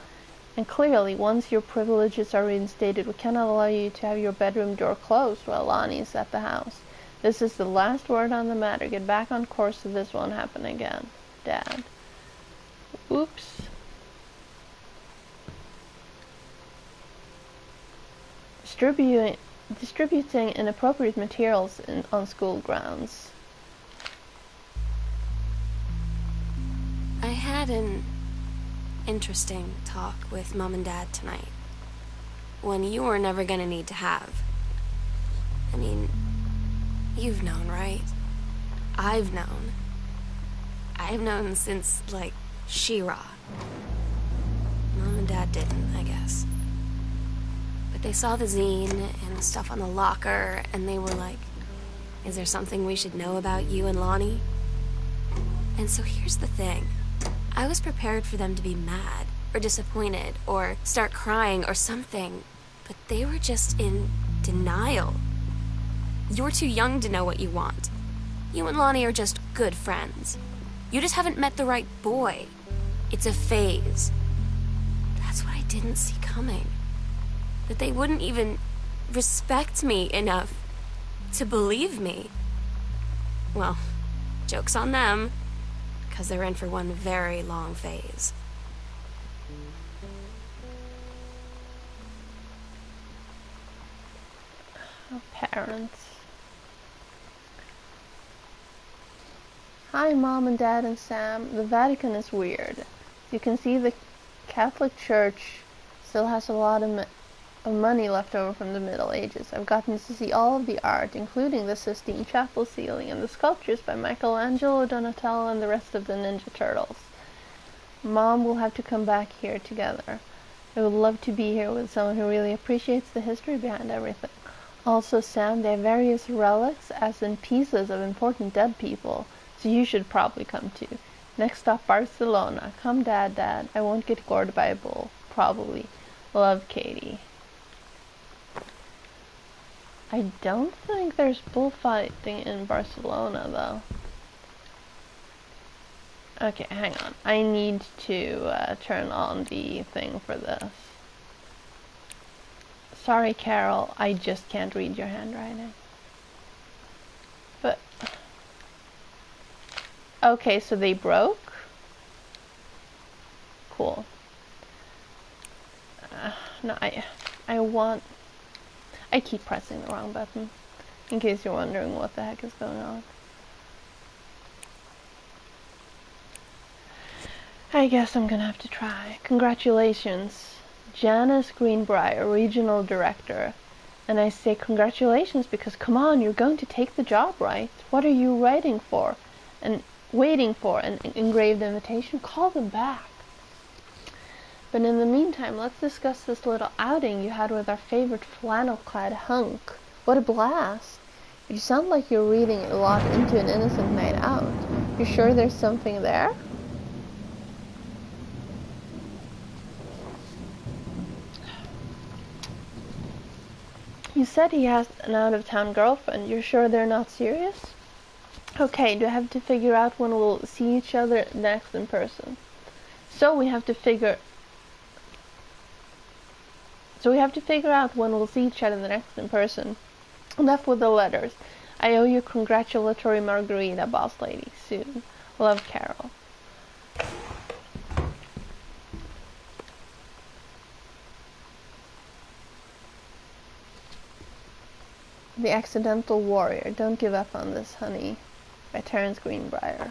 And clearly, once your privileges are reinstated, we cannot allow you to have your bedroom door closed while Lonnie is at the house. This is the last word on the matter. Get back on course so this won't happen again. Dad. Oops. Distributing inappropriate materials on school grounds.
I had an interesting talk with Mom and Dad tonight. One you were never gonna need to have. I mean, you've known, right? I've known. I've known since, like, She-Ra. Mom and Dad didn't, I guess. But they saw the zine and the stuff on the locker, and they were like, is there something we should know about you and Lonnie? And so here's the thing. I was prepared for them to be mad, or disappointed, or start crying, or something. But they were just in denial. You're too young to know what you want. You and Lonnie are just good friends. You just haven't met the right boy. It's a phase. That's what I didn't see coming. That they wouldn't even respect me enough to believe me. Well, joke's on them, because they're in for one very long phase.
Oh, parents. Hi, Mom and Dad and Sam. The Vatican is weird. You can see the Catholic Church still has a lot of money left over from the Middle Ages. I've gotten to see all of the art, including the Sistine Chapel ceiling and the sculptures by Michelangelo, Donatello, and the rest of the Ninja Turtles. Mom will have to come back here together. I would love to be here with someone who really appreciates the history behind everything. Also, Sam, they have various relics, as in pieces of important dead people, so you should probably come too. Next stop, Barcelona. Come, Dad, Dad. I won't get gored by a bull. Probably. Love, Katie. I don't think there's bullfighting in Barcelona, though. Okay, hang on. I need to turn on the thing for this. Sorry, Carol. I just can't read your handwriting. But... okay, so they broke? Cool. No, I keep pressing the wrong button, in case you're wondering what the heck is going on. I guess I'm gonna have to try. Congratulations, Janice Greenbrier, Regional Director. And I say congratulations because, come on, you're going to take the job, right? What are you waiting for? And waiting for an engraved invitation? Call them back. But in the meantime, let's discuss this little outing you had with our favorite flannel-clad hunk. What a blast! You sound like you're reading a lot into an innocent night out. You sure there's something there? You said he has an out-of-town girlfriend. You're sure they're not serious? Okay, do I have to figure out when we'll see each other next in person? So we have to figure out when we'll see each other next in person. Enough with the letters. I owe you a congratulatory margarita, boss lady. Soon. Love, Carol. The Accidental Warrior. Don't give up on this, honey. By Terence Greenbrier.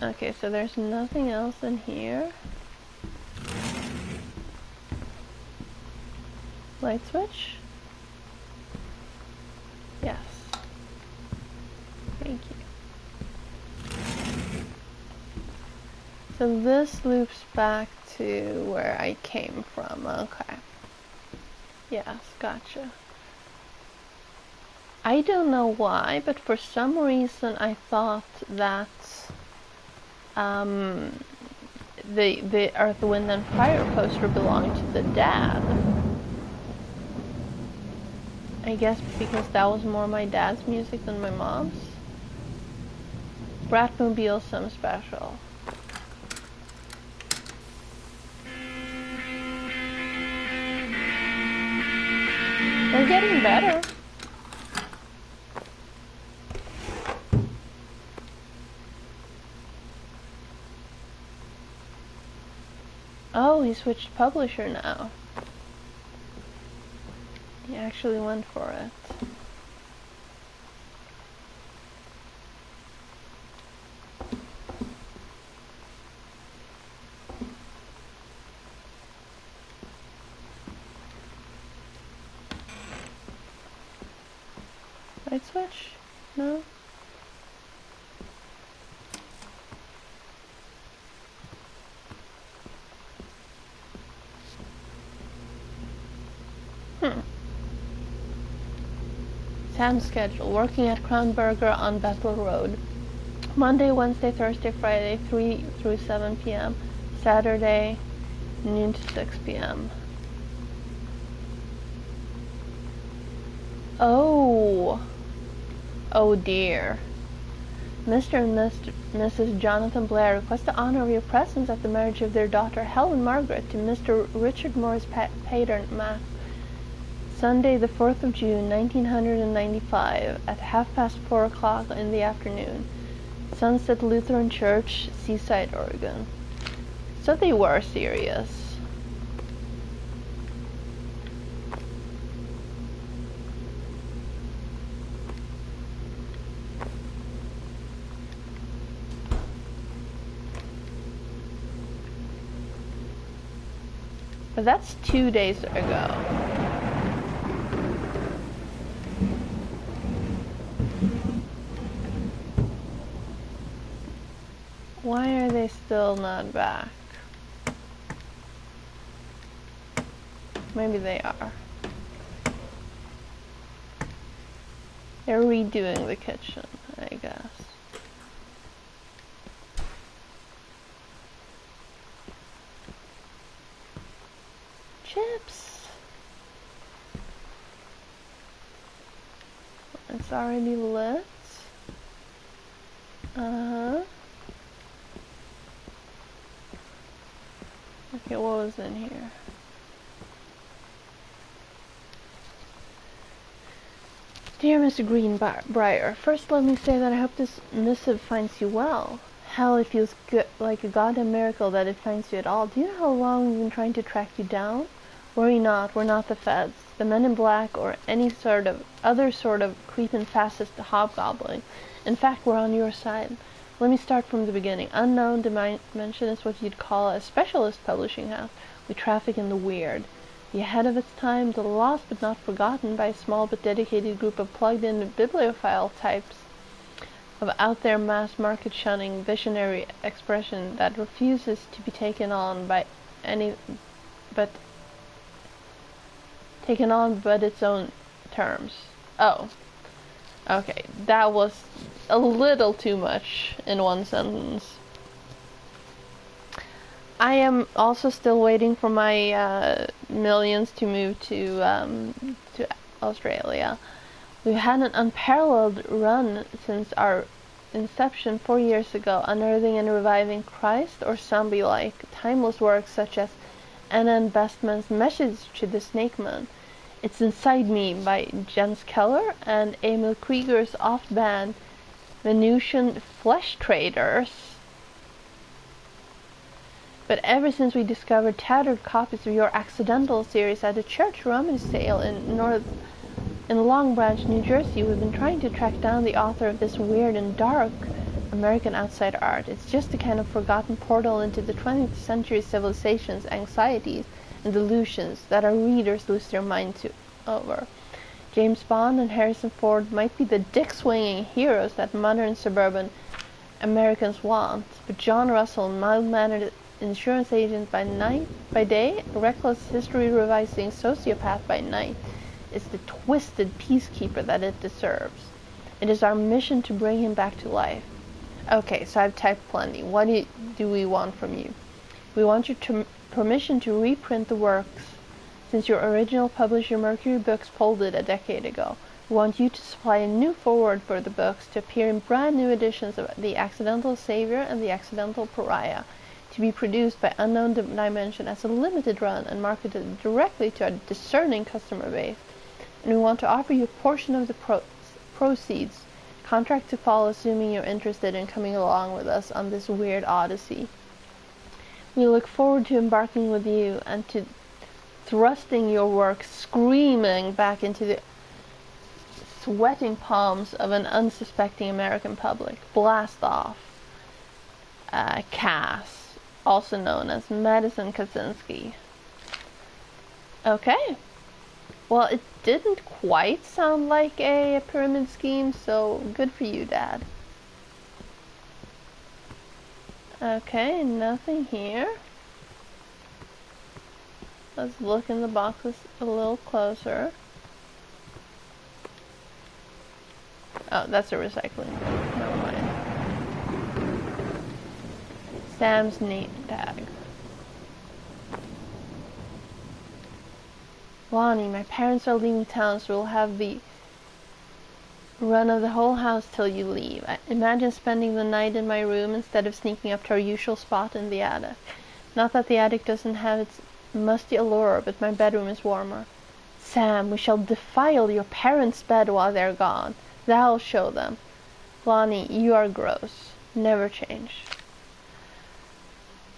Okay, so there's nothing else in here. Light switch? Yes. Thank you. So this loops back to where I came from. Okay. Yes, gotcha. I don't know why, but for some reason I thought that the Earth, Wind and Fire poster belonged to the dad. I guess because that was more my dad's music than my mom's. Bratmobile some special. They're getting better. Oh, he switched publisher now. He actually went for it. Light switch? No? Time schedule. Working at Crown Burger on Bethel Road. Monday, Wednesday, Thursday, Friday, 3 through 7 p.m. Saturday, noon to 6 p.m. Oh. Oh dear. Mr. and Mrs. Jonathan Blair request the honor of your presence at the marriage of their daughter Helen Margaret to Mr. Richard Morris Pater, Mass. Sunday, the 4th of June, 1995, at 4:30 in the afternoon. Sunset Lutheran Church, Seaside, Oregon. So they were serious. But that's 2 days ago. Why are they still not back? Maybe they are. They're redoing the kitchen, I guess. Chips! It's already lit. Okay, what was in here? Dear Mr. Greenbrier, first let me say that I hope this missive finds you well. Hell, it feels like a goddamn miracle that it finds you at all. Do you know how long we've been trying to track you down? Worry not, we're not the feds, the men in black, or any other sort of creeping fascist hobgoblin. In fact, we're on your side. Let me start from the beginning. Unknown Dimension is what you'd call a specialist publishing house. We traffic in the weird. The ahead of its time, the lost but not forgotten by a small but dedicated group of plugged-in bibliophile types. of out there mass market shunning visionary expression that refuses to be taken on by any but its own terms. Oh. Okay, that was a little too much in one sentence. I am also still waiting for my millions to move to Australia. We've had an unparalleled run since our inception 4 years ago, unearthing and reviving Christ or zombie-like timeless works such as Anna Bestman's Message to the Snake Man, It's Inside Me by Jens Keller, and Emil Krieger's off-band Venusian Flesh Traders. But ever since we discovered tattered copies of your Accidental series at a church rummage sale in Long Branch, New Jersey, we've been trying to track down the author of this weird and dark American outside art. It's just the kind of forgotten portal into the 20th century civilization's anxieties and delusions that our readers lose their minds over. James Bond and Harrison Ford might be the dick-swinging heroes that modern suburban Americans want, but John Russell, mild-mannered insurance agent by day, reckless history-revising sociopath by night, is the twisted peacekeeper that it deserves. It is our mission to bring him back to life. Okay, so I've typed plenty. What do we want from you? We want your permission to reprint the works since your original publisher Mercury Books folded a decade ago. We want you to supply a new foreword for the books to appear in brand new editions of The Accidental Savior and The Accidental Pariah, to be produced by Unknown Dimension as a limited run and marketed directly to a discerning customer base. And we want to offer you a portion of the proceeds, contract to follow, assuming you're interested in coming along with us on this weird odyssey. We look forward to embarking with you and to thrusting your work screaming back into the sweating palms of an unsuspecting American public. Blast off. Cass, also known as Madison Kaczynski. Okay. Well, it didn't quite sound like a pyramid scheme, so good for you, Dad. Okay, nothing here. Let's look in the boxes a little closer. Oh, that's a recycling. Never mind. Sam's name tag. Lonnie, my parents are leaving town, so we'll have the run of the whole house till you leave. Imagine spending the night in my room instead of sneaking up to our usual spot in the attic. Not that the attic doesn't have its musty allure, but my bedroom is warmer. Sam, we shall defile your parents' bed while they're gone. That'll show them. Lonnie, you are gross. Never change.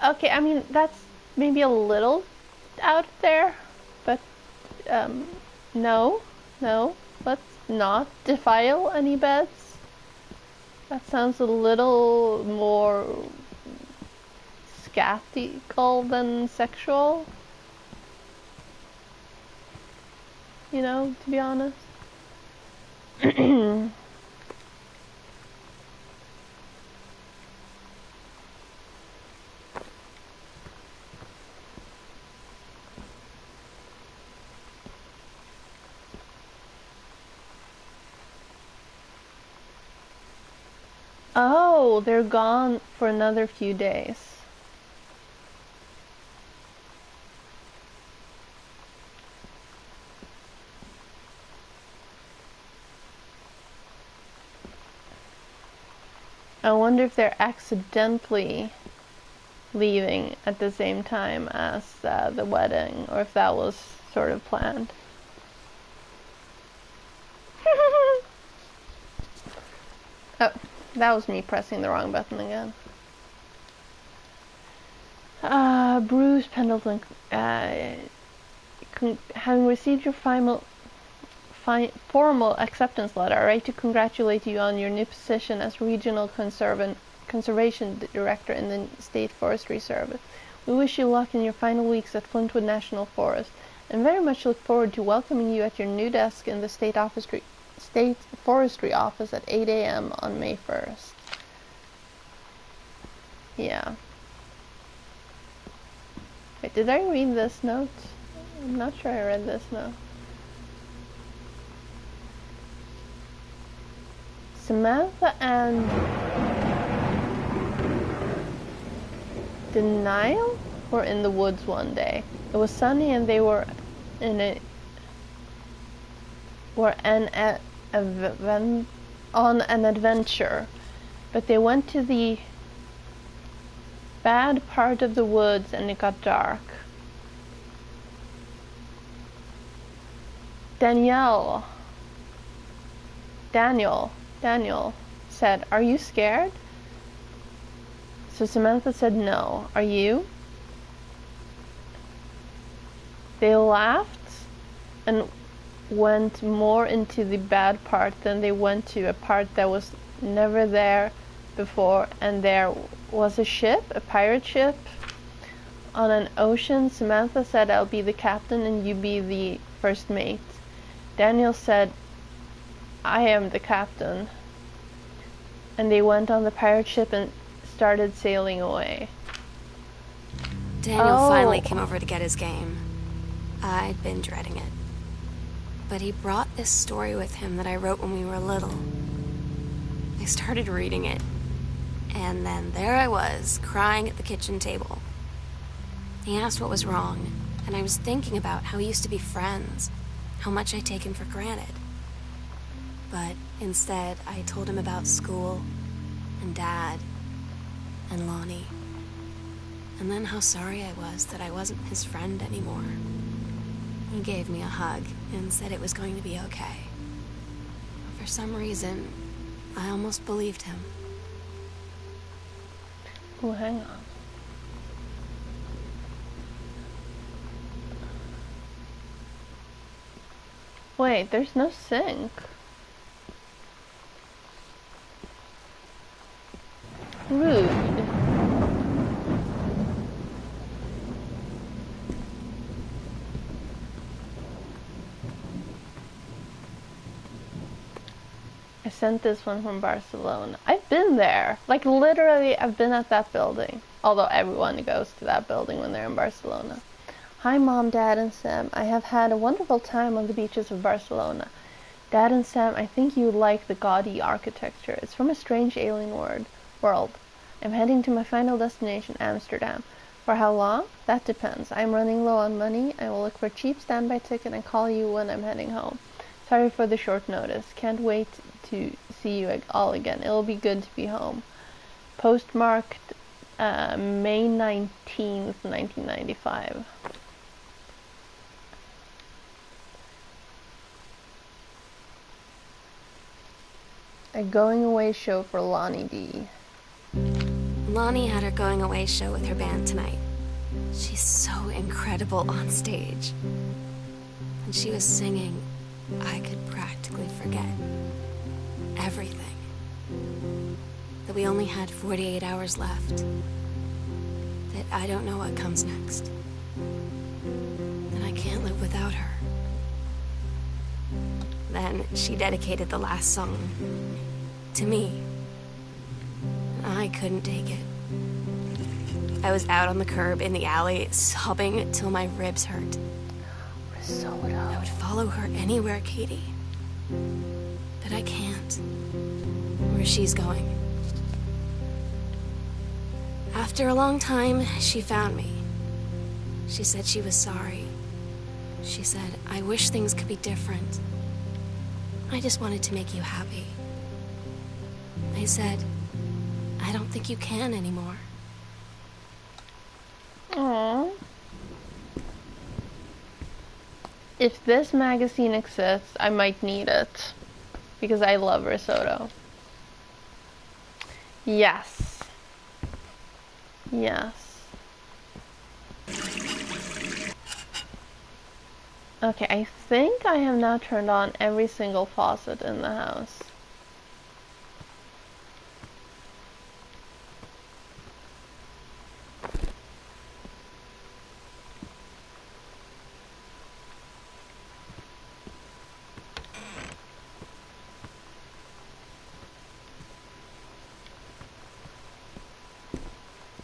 Okay, I mean, that's maybe a little out there, but no, let's not defile any beds. That sounds a little more scathical than sexual. You know, to be honest. Oh, they're gone for another few days. I wonder if they're accidentally leaving at the same time as the wedding, or if that was sort of planned. Oh, that was me pressing the wrong button again. Bruce Pendleton, having received your formal acceptance letter, I write to congratulate you on your new position as Regional Conservation Director in the State Forestry Service. We wish you luck in your final weeks at Flintwood National Forest, and very much look forward to welcoming you at your new desk in the State State Forestry Office at 8 a.m. on May 1st. Yeah. Wait, did I read this note? I'm not sure I read this note. Samantha and Denial were in the woods one day. It was sunny and they were on an adventure, but they went to the bad part of the woods and it got dark. Daniel said, "Are you scared?" So Samantha said, "No. Are you?" They laughed and went more into the bad part than they went to a part that was never there before, and there was a ship, a pirate ship, on an ocean. Samantha said, "I'll be the captain and you be the first mate." Daniel said, "I am the captain." And they went on the pirate ship and started sailing away.
Daniel finally came over to get his game. I'd been dreading it. But he brought this story with him that I wrote when we were little. I started reading it, and then there I was, crying at the kitchen table. He asked what was wrong, and I was thinking about how we used to be friends, how much I'd taken for granted. But instead, I told him about school, and Dad, and Lonnie. And then how sorry I was that I wasn't his friend anymore. He gave me a hug and said it was going to be okay. For some reason, I almost believed him.
Oh, hang on. Wait, there's no sync. Rude. I sent this one from Barcelona. I've been there. Like, literally, I've been at that building. Although everyone goes to that building when they're in Barcelona. "Hi, Mom, Dad, and Sam. I have had a wonderful time on the beaches of Barcelona. Dad and Sam, I think you would like the gaudy architecture. It's from a strange alien world. I'm heading to my final destination, Amsterdam. For how long? That depends. I'm running low on money. I will look for a cheap standby ticket and call you when I'm heading home. Sorry for the short notice. Can't wait to see you all again. It'll be good to be home." Postmarked May 19th, 1995. A going away show for Lonnie D.
Lonnie had her going away show with her band tonight. She's so incredible on stage. When she was singing, I could practically forget everything. That we only had 48 hours left. That I don't know what comes next. That I can't live without her. Then she dedicated the last song to me. I couldn't take it. I was out on the curb in the alley, sobbing till my ribs hurt.
Risotto.
I would follow her anywhere, Katie. But I can't. Where she's going. After a long time, she found me. She said she was sorry. She said, "I wish things could be different. I just wanted to make you happy." I said, "I don't think you can anymore."
Aww. If this magazine exists, I might need it. Because I love risotto. Yes. Yes. Okay, I think I have now turned on every single faucet in the house.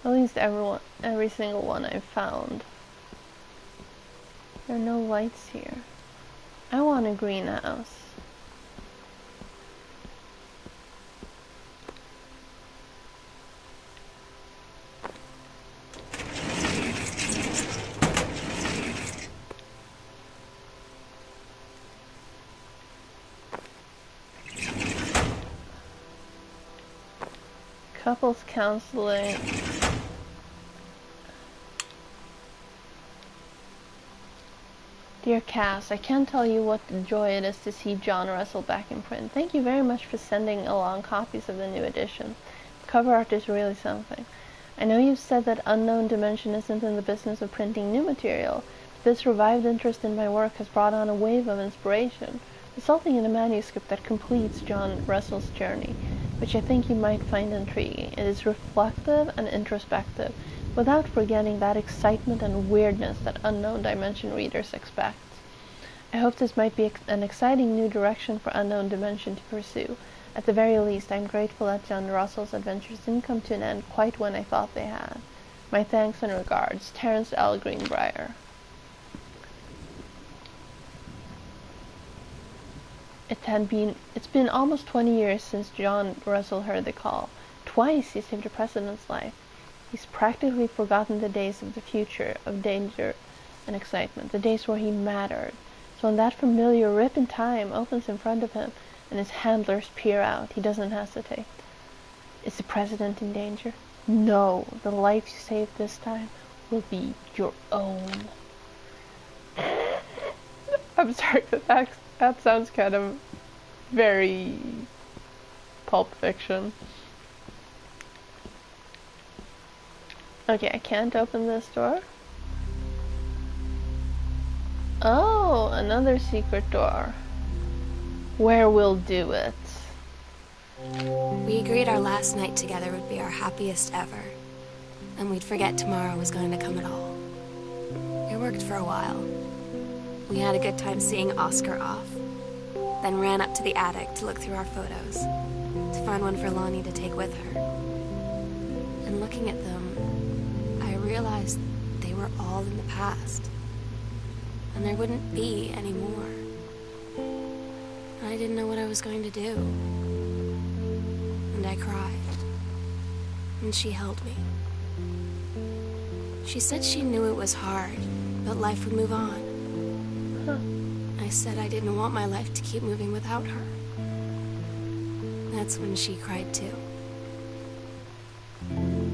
At least every single one I've found. There are no lights here. I want a greenhouse. Couples counseling. Dear Cass, I can't tell you what a joy it is to see John Russell back in print. Thank you very much for sending along copies of the new edition. The cover art is really something. I know you've said that Unknown Dimension isn't in the business of printing new material, but this revived interest in my work has brought on a wave of inspiration, resulting in a manuscript that completes John Russell's journey, which I think you might find intriguing. It is reflective and introspective, without forgetting that excitement and weirdness that Unknown Dimension readers expect. I hope this might be an exciting new direction for Unknown Dimension to pursue. At the very least, I'm grateful that John Russell's adventures didn't come to an end quite when I thought they had. My thanks and regards, Terrence L. Greenbrier. It's been almost 20 years since John Russell heard the call. Twice he saved a president's life. He's practically forgotten the days of the future, of danger and excitement, the days where he mattered. So when that familiar rip in time opens in front of him, and his handlers peer out, he doesn't hesitate. Is the president in danger? No, the life you save this time will be your own. I'm sorry, but that sounds kind of very Pulp Fiction. Okay, I can't open this door. Oh, another secret door. Where we'll do it.
We agreed our last night together would be our happiest ever, and we'd forget tomorrow was going to come at all. It worked for a while. We had a good time seeing Oscar off, then ran up to the attic to look through our photos, to find one for Lonnie to take with her. And looking at them, I realized they were all in the past, and there wouldn't be any more. I didn't know what I was going to do. And I cried. And she held me. She said she knew it was hard, but life would move on. I said I didn't want my life to keep moving without her. That's when she cried too.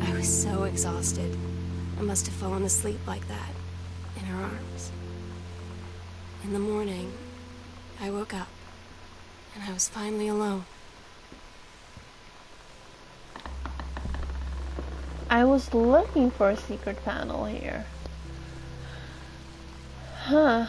I was so exhausted. I must have fallen asleep like that, in her arms. In the morning, I woke up. And I was finally alone.
I was looking for a secret panel here. Huh.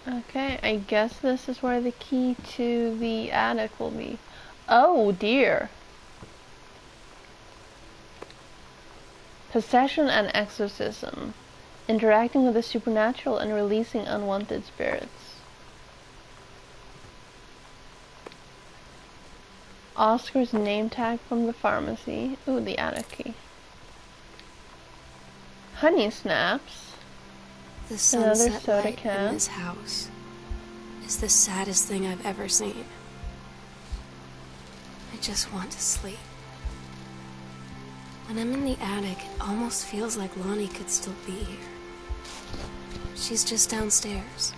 Okay, I guess this is where the key to the attic will be. Oh dear. Possession and exorcism. Interacting with the supernatural and releasing unwanted spirits. Oscar's name tag from the pharmacy. Ooh, the attic key. Honey snaps.
The
Another
sunset
soda
light
can.
in this house is the saddest thing I've ever seen. I just want to sleep. When I'm in the attic, it almost feels like Lonnie could still be here. She's just downstairs.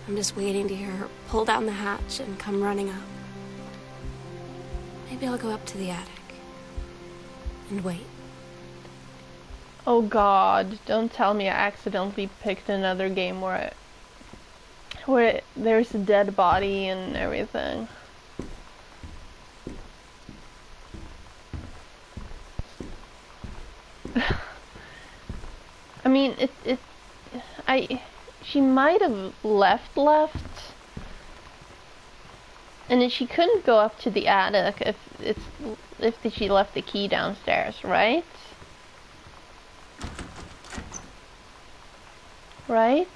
I'm just waiting to hear her pull down the hatch and come running up. Maybe I'll go up to the attic and wait.
Oh god, don't tell me I accidentally picked another game where there's a dead body and everything. I mean, she might have left, and then she couldn't go up to the attic if she left the key downstairs, right? Right?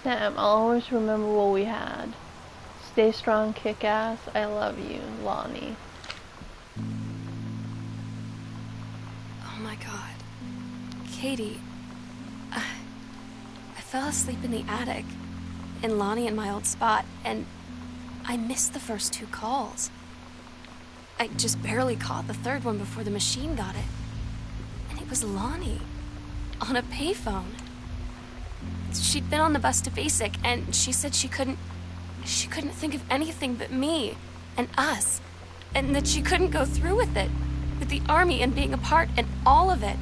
Sam, I'll always remember what we had. Stay strong, kick ass. I love you, Lonnie.
Oh my god. Katie, I fell asleep in the attic, in Lonnie in my old spot, and I missed the first 2 calls. I just barely caught the 3rd one before the machine got it. And it was Lonnie, on a payphone. She'd been on the bus to Basic, and she said she couldn't think of anything but me and us, and that she couldn't go through with it, with the army and being apart and all of it.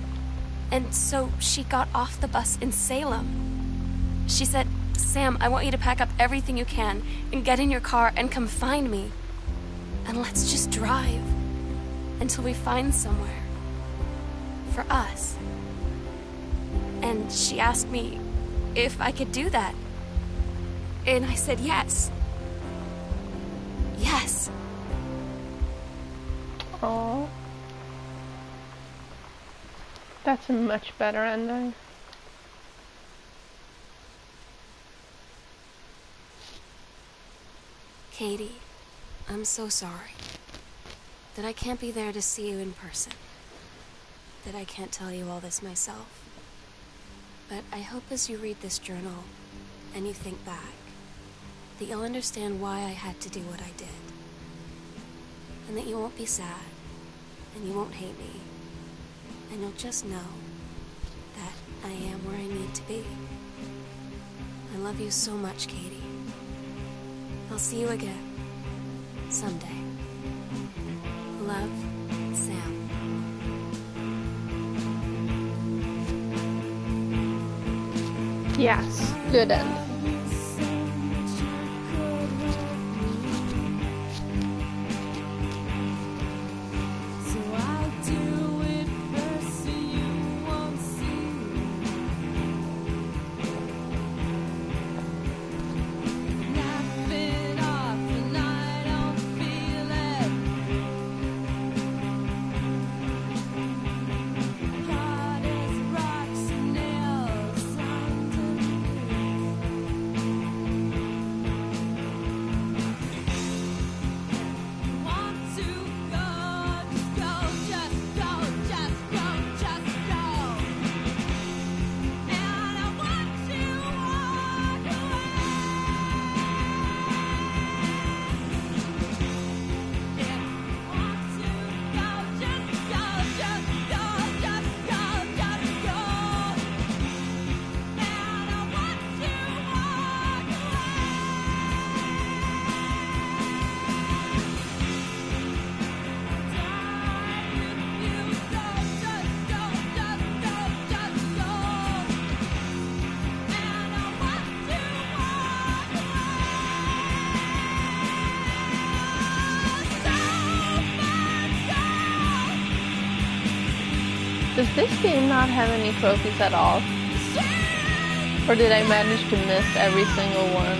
And so she got off the bus in Salem. She said, Sam, I want you to pack up everything you can and get in your car and come find me. And let's just drive until we find somewhere for us. And she asked me if I could do that. And I said yes. Yes.
Oh, that's a much better ending.
Katie, I'm so sorry that I can't be there to see you in person, that I can't tell you all this myself. But I hope as you read this journal and you think back, that you'll understand why I had to do what I did. And that you won't be sad, and you won't hate me, and you'll just know that I am where I need to be. I love you so much, Katie. I'll see you again, someday. Love, Sam.
Yes, good end. Does this game not have any trophies at all? Or did I manage to miss every single one?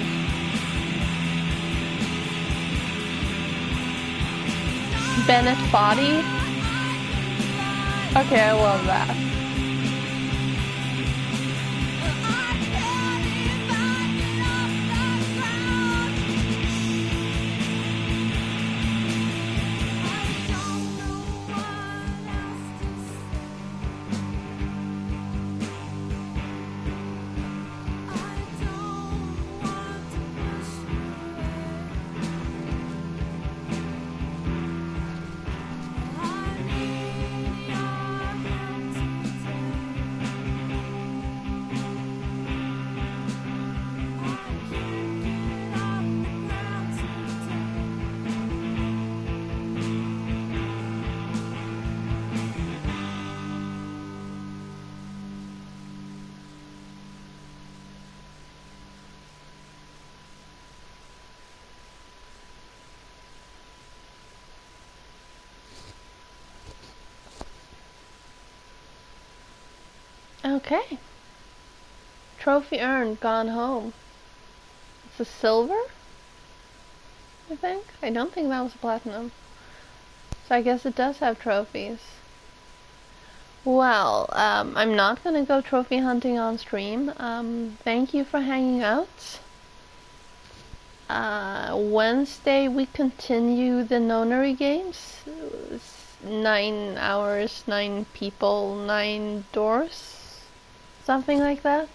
Bennett body? Okay, I love that. Okay. Trophy earned, gone home. It's a silver, I think? I don't think that was a platinum. So I guess it does have trophies. Well, I'm not gonna go trophy hunting on stream. Thank you for hanging out. Wednesday we continue the nonary games. 9 hours, 9 people, 9 doors. Something like that.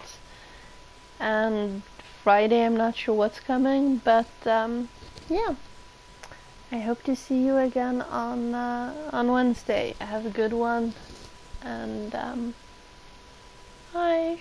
And Friday I'm not sure what's coming, but yeah. I hope to see you again on Wednesday. Have a good one, and bye.